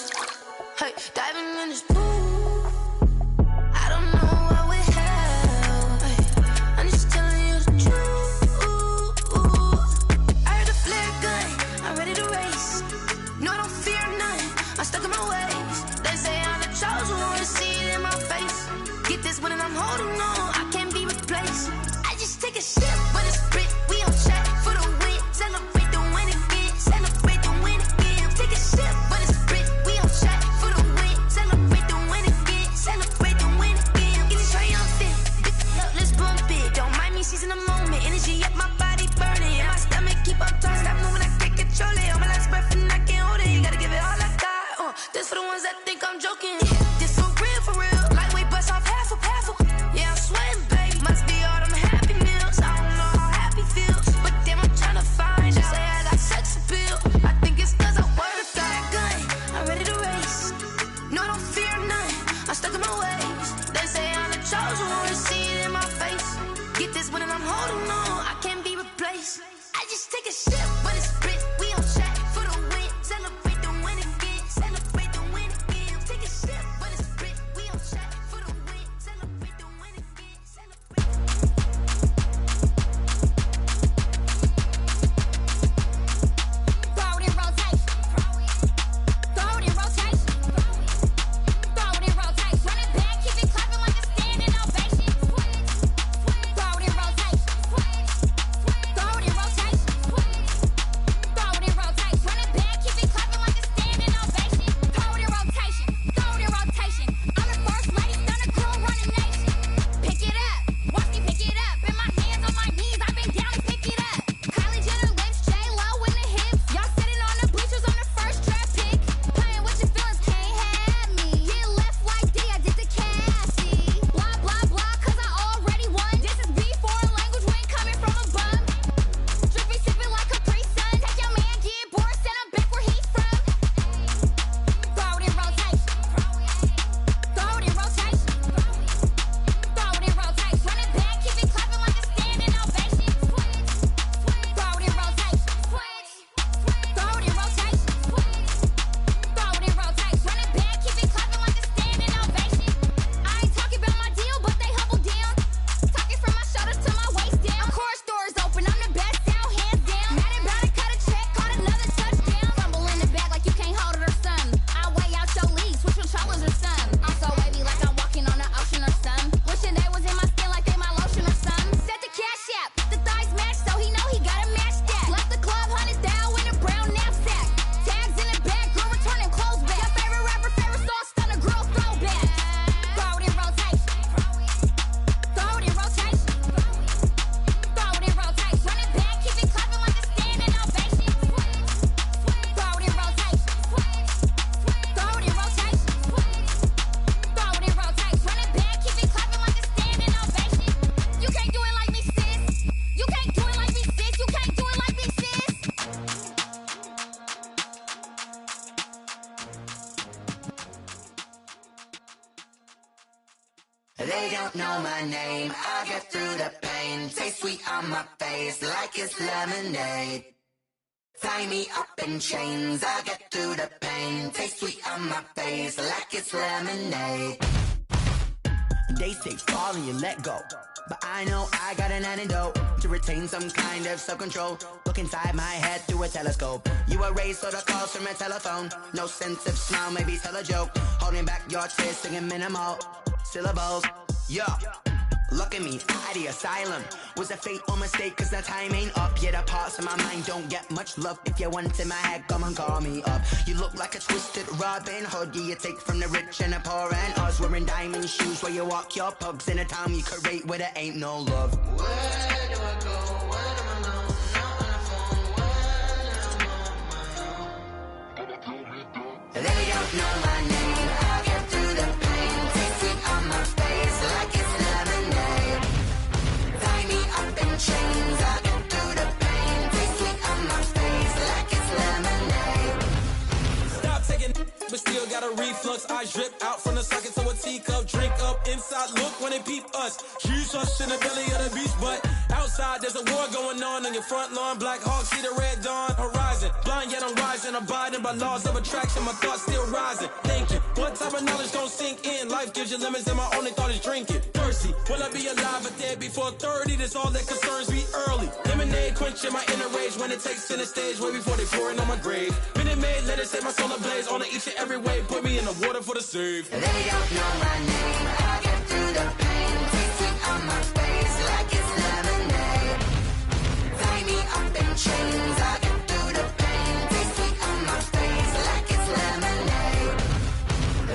Hey, diving in this pool. I don't know what we have. Hey, I'm just telling you the truth. I heard the flare gun, I'm ready to race. No, I don't fear none, I'm stuck in my ways. They say I'm the chosen one, to see it in my face. Get this one and I'm holding on, I can't be replaced. I just take a sip, but it's spit. We on track for the win. Celebrate the win again. Celebrate the win again. Take a sip, but it's spit. We on track for the win. Celebrate the win again. Celebrate the win again. Get it triumphant. Let's bump it. Don't mind me seizing the moment. Energy up, my body burning. And my stomach keep up turning. Stop moving, I can't control it. On my last breath and I can't hold it. You gotta give it all I got. This for the ones that think I'm joking. This for real, for real. Lightweight bust off half a. Yeah, I'm sweating, babe. Must be all them happy meals. I don't know how happy feels, but damn, I'm trying to find out. Say I got sex appeal. I think it's 'cause I work got a gun. I'm ready to race. No, I don't fear none. I'm stuck in my ways. They say I'm the chosen one, to see it in my face. Get this one and I'm holding on, I can't be replaced. I just take a sip, but it's spit. We on track for the win. Celebrate the win again. Celebrate the win again. Take a sip, but it's spit. We on track for the win. Celebrate the win again. Throw it in rotation. Throw it in rotation. Throw it in rotation. Run it back, keep it clapping like a standing ovation. Throw it in rotation. Throw it in rotation. Throw it in rotation. Run it back, keep it clapping like a standing ovation. Throw it in rotation. Throw it in rotation. I'm the first lady, stunner girl running nation. Pick it up, watch me pick it up. In my hands on my knees, I've been down to pick it up. Kylie Jenner lips, J-Lo in the hips. Y'all sitting on the bleachers on the first draft pick. Playing with your feelings, can't have me. Get left like D, I did the Cassie. Blah, blah, blah, 'cause I already won. This is B4 language, we ain't coming from a bum. Drippy sipping like Capri Sun. Take your man, get bored, send him back where he's from. Throw it in rotation. Throw it in rotation. Throw it in rotation. Run it back, keep it clapping like a standing ovation. Throw it in rotation. Throw it in rotation. Throw it in rotation. Run it back, keep it clapping like a standing ovation. I ain't talking about my deal, but they humble down. Talking from my shoulders to my waist down. Course doors open, I'm the best down, hands down. Mad about it, cut a check, caught another touchdown. Fumble in the bag like you can't hold it or something. I weigh out your league, switch controllers or something. I'm so wavy like I'm walking on the ocean or something. Wishing they was in my skin like they my lotion or something. Set the cash app, the thighs match, so he know he gotta match that. Left the club, 100,000 in a brown knapsack. Tags in the bag, girl returning clothes back. Your favorite rapper, favorite song, stunner girl throwback. Throw it in rotation. Throw it in rotation. Throw it in rotation. Run it back, keep it clapping like a standing ovation. Throw it in rotation. Throw it in rotation. Throw it in rotation. Run it back, keep it clapping like a standing ovation. You can't do it like me, sis. You can't do it like me, sis. You can't do it like me, sis. They don't know my name, I get through the pain. Taste sweet on my face like it's lemonade. Tie me up in chains, I get through the pain. Taste sweet on my face like it's lemonade. They say fall and you let go, but I know I got an antidote to retain some kind of self-control. Look inside my head through a telescope. You erase all the calls from a telephone. No sense of smile, maybe tell a joke. Holding back your tears, singing minimal syllables. Yeah, look at me, out the asylum. Was a fate or mistake, 'cause the time ain't up. Yeah, the parts of my mind don't get much love. If you want in my head, come and call me up. You look like a twisted Robin Hood. Yeah, you take from the rich and the poor and us. Wearing diamond shoes where you walk your pugs in a town you create where there ain't no love. Where do I go? Where do I know? Not on the phone. Where do I know? got a reflux. Eyes drip out from the socket to a teacup. Drink up inside, look when they peep us. Jesus in the belly of the beast, but outside there's a war going on your front lawn. Black Hawk, see the red dawn horizon. Blind yet I'm rising, abiding by laws of attraction. My thoughts still rising, thinking what type of knowledge don't sink in. Life gives you limits and my only thought is drinking. Thirsty, will I be alive or dead before 30? That's all that concerns me early. Lemonade quenching my inner rage when it takes center stage way before they pour it on my grave. Minute Maid, let it set my soul ablaze on each and every way. Put me in the water for the save. They don't know my name. I get through the pain. Taste sweet on my face like it's lemonade. Tie me up in chains. I get through the pain. Taste sweet on my face like it's lemonade.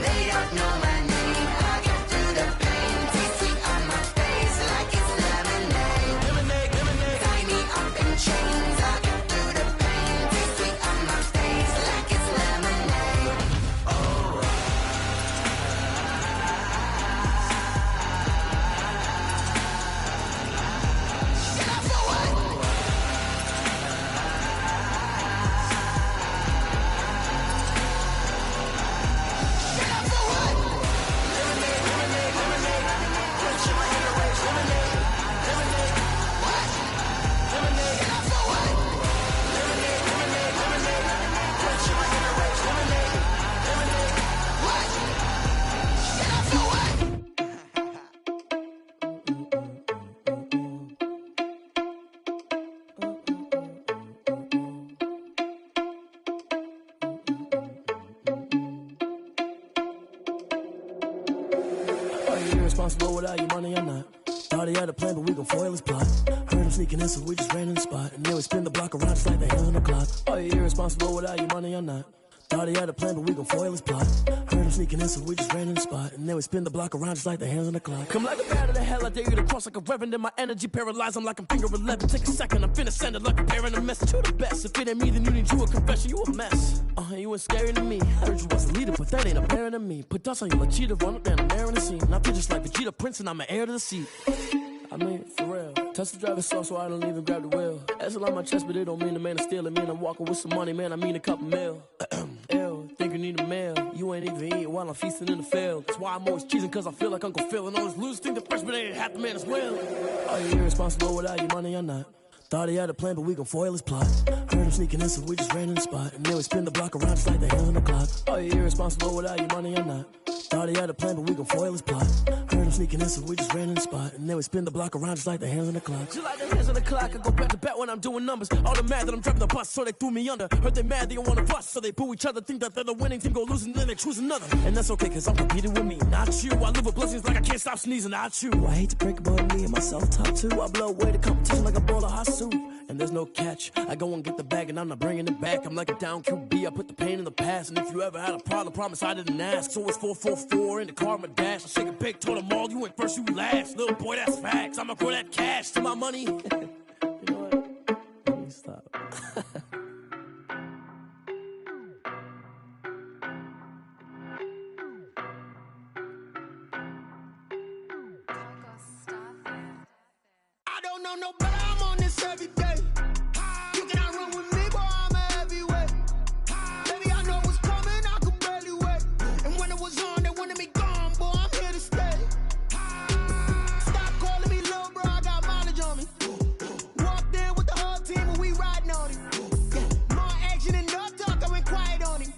They don't know my name. I get through the pain. Taste sweet on my face like it's lemonade. Lemonade, lemonade. Tie me up in chains. I get through the pain. Taste sweet on my face like it's lemonade. Oh. Are you irresponsible without your money or not? Thought he had a plan, but we gon' foil his plot. Heard him sneaking in, so we just ran in the spot. And then we spin the block around just like the hands on the clock. Are you irresponsible without your money or not? Thought he had a plan, but we gon' foil his plot. Heard him sneaking in, so we just ran in the spot. And then we spin the block around just like the hands on the clock. Come like a bat of the hell, I dare you to cross like a reverend. In my energy paralyzed, I'm like I'm finger 11. Take a second, I'm finna send it like a parent a message to the best. If it ain't me, then you need you a confession, you a mess. You ain't scary to me. I heard you was a leader, but that ain't apparent to me. Put dust on you like cheetah, run up down the air in the scene. And I feel just like Vegeta Prince, and I'm an heir to the seat. I mean, for real. Touch the driver's soft, so I don't even grab the wheel. S on my chest, but it don't mean the man is stealing. Man, I'm walking with some money, man, I mean a couple mil. Ew, think you need a meal. You ain't even eating while I'm feasting in the field. That's why I'm always cheesing, cause I feel like Uncle Phil. And all those losers think the freshman ain't half the man as well. Are you irresponsible without your money or not? Thought he had a plan, but we gon' foil his plot. Heard him sneaking in, so we just ran in the spot. And then we spin the block around just like the hands on the clock. Are you irresponsible without your money or not? Thought he had a plan, but we gon' foil his plot. Heard him sneaking in, so we just ran in the spot. And then we spin the block around just like the hands on the clock. Just like the hands on the clock, I go back to back when I'm doing numbers. All the mad that I'm driving the bus, so they threw me under. Heard they mad, they don't wanna bust, so they boo each other. Think that they're the winning team, go losing, then they choose another. And that's okay, cause I'm competing with me, not you. I live with blessings like I can't stop sneezing, not you. I hate to break it, but me and myself top two. I blow away the competition like a bowl of hot soup. And there's no catch. I go and get the bag and I'm not bringing it back. I'm like a down QB, I put the pain in the past. And if you ever had a problem, promise I didn't ask. So it's 444 in the car, my dash. I shake a big, told them all, you ain't first, you last. Little boy, that's facts. I'ma grow that cash to my money. You know what? Let me stop. I don't know no better, I'm on this every day. You cannot run with me, boy, I'm a heavyweight. Baby, I know what's coming, I could barely wait. And when it was on, they wanted me gone, boy, I'm here to stay. Stop calling me little bro, I got mileage on me. Walked in with the whole team and we riding on him. Yeah, more action and no talk, I went quiet on him.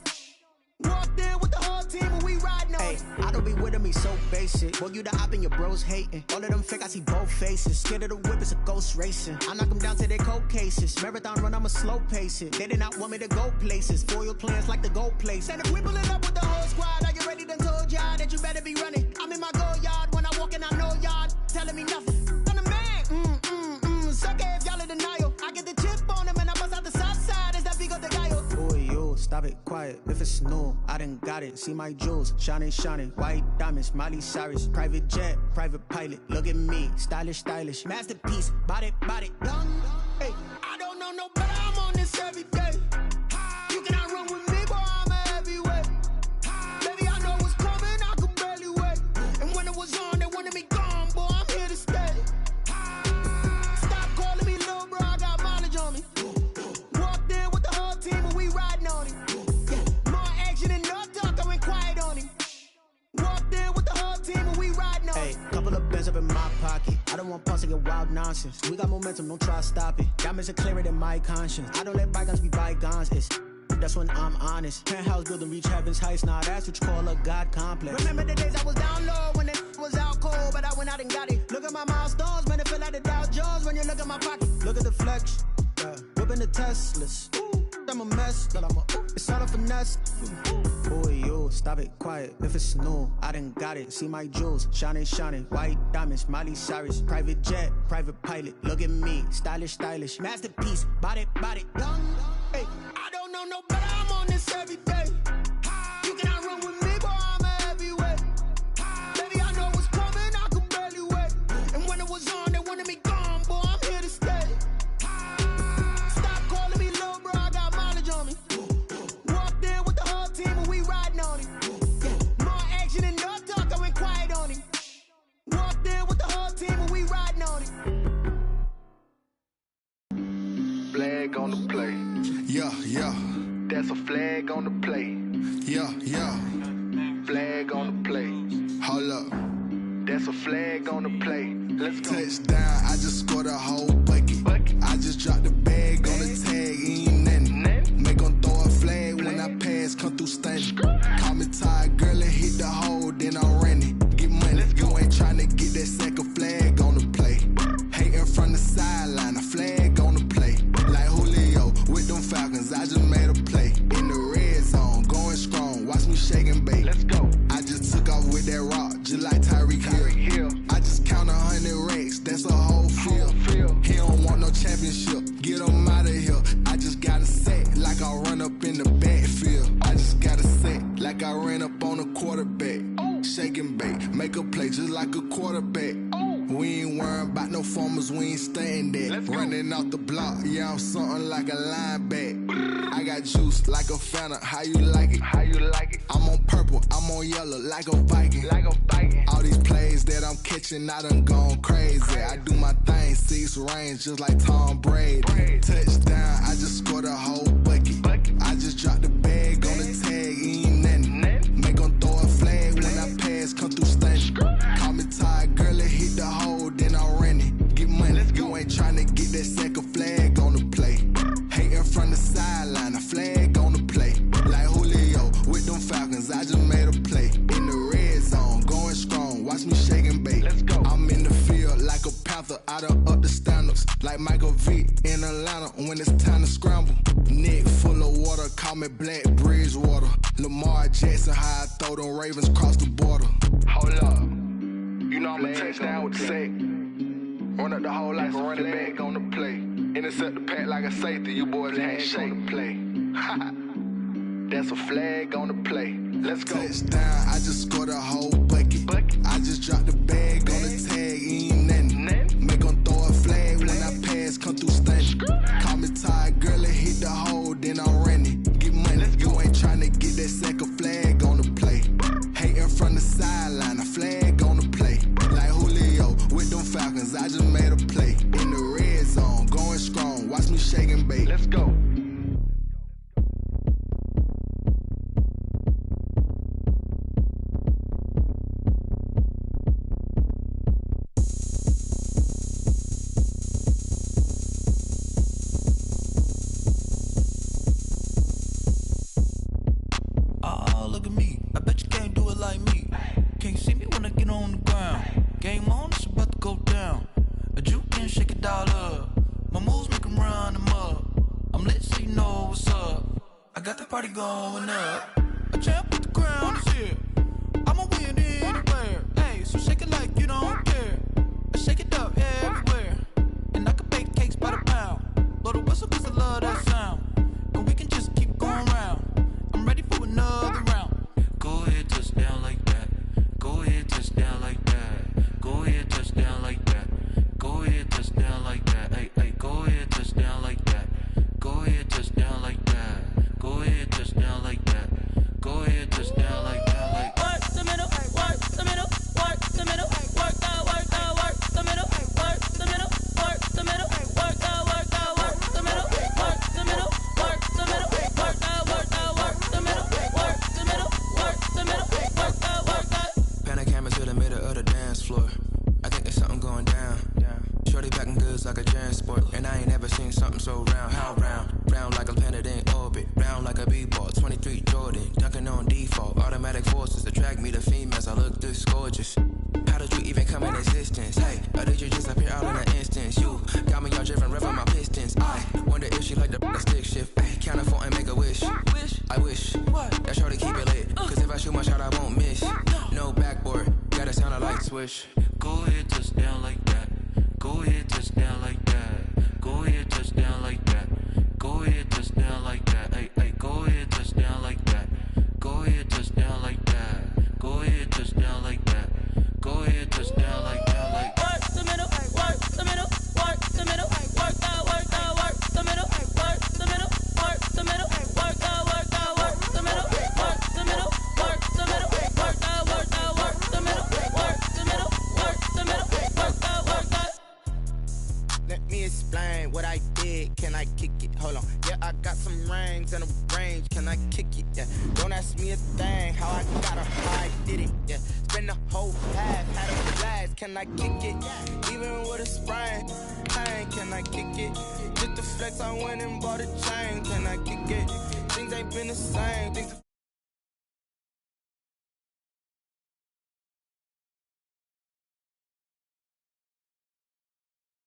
Walked in with the whole team and we riding on him. I don't be with him, he's so basic. Boy, you the op and your bros hating. All of them fake, I see both faces. Scared of the whip, it's a ghost racing. I knock them down to their cold cases. Marathon run, I'ma slow pace it. They did not want me to go places. Foil plans like the gold place. And if we pulling up with the whole squad, I get ready to told y'all that you better be running. I'm in my go yard when I walk in, I know y'all telling me nothing. I'm the man, sucker if y'all in denial. I get the chip on them and I bust out the south side. Is that big of the guy? Boy, yo, stop it, quiet. If it's new, I done got it. See my jewels, shining, shining. White diamonds, Miley Cyrus. Private jet, private pilot. Look at me, stylish, stylish. Masterpiece, body, young. Hey, I don't know no better, I'm on this every day. You cannot run with me, boy, I'm a heavyweight. Baby, I know what's coming, I could barely wait. And when it was on, they wanted me gone, boy, I'm here to stay. Stop calling me little bro, I got mileage on me. Walked in with the whole team and we riding on him. Yeah, more action and no talk, I went quiet. pocket. I don't want pulse to get wild nonsense. We got momentum, don't try to stop it. Got me clearer than my conscience. I don't let bygones be bygones. That's when I'm honest. Penthouse building, reach heaven's heights. Now that's what you call a God complex. Remember the days I was down low when it was out cold, but I went out and got it. Look at my milestones, man, it feel like the Dow Jones when you look at my pocket. Look at the flex, whipping the Teslas. I'm a mess, but it's all a finesse. Boy, you, stop it, quiet. If it's new, I done got it. See my jewels, shining, shining. White diamonds, Miley Cyrus. Private jet, private pilot. Look at me, stylish, stylish. Masterpiece, body, young. Hey, I don't know no better, I'm on this every day. You cannot run with me, boy, I'm a heavyweight. Baby, I know what's coming, I could barely wait. And when it was on, they wanted me gone, boy, I'm here to stay. Stop calling me little bro, I got mileage on me. Walked in with the whole team and we riding on it. More action and no talk, I went quiet on it. Walked in with the whole team and we riding on it. Flag on the play. Yeah, yeah. That's a flag on the play. Yeah, yeah. Flag on the play. Hold up. That's a flag on the play. Let's go. Touchdown, I just scored a whole bucket. I just dropped the bag on the tag, ain't nothing. Make them throw a flag when I pass, come through stunning. Call me tired, girl, and hit the hole, then I'm running. Get money, you ain't trying to get that second flag on the play. Hating from the sideline, a flag on the play. Like Julio with them Falcons, I just made a play. In the red zone, going strong, watch me shake and bake. Let's go. I just took off with that rock, just like Tyreek Hill. I just count 100 racks, that's a whole field. He don't want no championship, get him out of here. I just got a set, like I run up in the backfield. I just got a set, like I ran up on a quarterback. Shake and bake, make a play just like a quarterback. We ain't worrying about no formers, we ain't staying there. Running off the block, yeah, I'm something like a lineback. I got juice like a Fanta, how you like it? How you like it? I'm on purple, I'm on yellow, like a Viking. Like a Viking. All these plays that I'm catching, I done gone crazy. I do my thing, 6 range, just like Tom Brady. Touchdown, I just scored a whole bucket. I just dropped the bag on the tag, ain't nothing. Make them throw a flag when I pass, come through stunning. Call me tired, girl, and hit the hole, then I'm running. Get money, you ain't trying to get that second flag on the play. Hating from the sideline, a flag on the play. Like Julio with them Falcons, I just made a play. In the red zone, going strong, watch me shake and bake. Let's go. I'm in the field like a Panther, I done up the standards. Like Michael Vick in Atlanta when it's time to scramble. Neck full of water, call me Black Bridgewater. Lamar Jackson, how I throw them Ravens cross the border. Hold up. You know I'm a touchdown with the sack. Run up the hole like a running back on the play. Intercept the pack like a safety, you boys ain't on the play. That's a flag on the play. Let's go. Touchdown, I just scored a whole bucket. I just dropped the bag on the tag, ain't nothing. Make them throw a flag when I pass, come through stunning. Call me tired, girl, and hit the hole, then I'm running. Get money, you ain't trying to get that second flag on the play. Hating from the sideline, a flag on the play. Like Julio with them Falcons, I just made a play. In the red zone, going strong, watch me shake and bake. Let's go. Look at me, I bet you can't do it like me. Can't see me when I get on the ground. Game on, it's about to go down. A juke and shake it all up. My moves make them run them up. I'm lit so you know what's up. I got the party going up. A champ with the crown is here. I'ma win anywhere. Hey, so shake it like you don't care. I shake it up everywhere. And I can bake cakes by the pound. Blow the whistle cause I love that sound. And we can just keep going round. I'm ready for another round. Go ahead, touch down like that. Go ahead, touch down like that. Go ahead, touch down like that. Go ahead, touch down like that. Hey, hey, go ahead, touch down like that. Go ahead, touch down like that. Go ahead, touch down like that. Go ahead, touch down like that. Like work the middle, work the middle, work the middle, work the middle, work the middle, work the middle, work the middle, work the middle, work the middle, work the middle, default. Automatic forces attract me to females. I look this gorgeous. How did you even come in existence? Hey, or did you just appear all in an instance? You got me all driven, revving my pistons. I wonder if she like the stick shift. Hey, count it 4 and make a wish. I wish that's sure to keep it lit. Cause if I shoot my shot, I won't miss. No backboard, gotta sound a light switch. Go ahead, touch down like that. Go ahead, touch down like that. Go ahead, touch down like that. Go ahead, touch down like that. Hey, hey, go ahead, touch down like that. Go ahead, touch down like that. Go ahead, touch down like that. Go ahead, touch down like that. Like work the middle, work the middle, work the middle, work that, work that, work the middle, work the middle, work the middle, work that, work that, work the middle, work the middle, work the middle, work that, work that, work the middle, work the middle, work the middle, work that, work that. Let me explain what I did. Can I kick it? Hold on. Yeah, I got some rings and a range. Can I kick it? Yeah. Don't ask me a thing. How I got her, how I did it. Yeah. Spend the whole half, had a blast. Can I kick it? Even with a sprain. Hey, can I kick it? Just the flex, I went and bought a chain. Can I kick it? Things ain't been the same. Things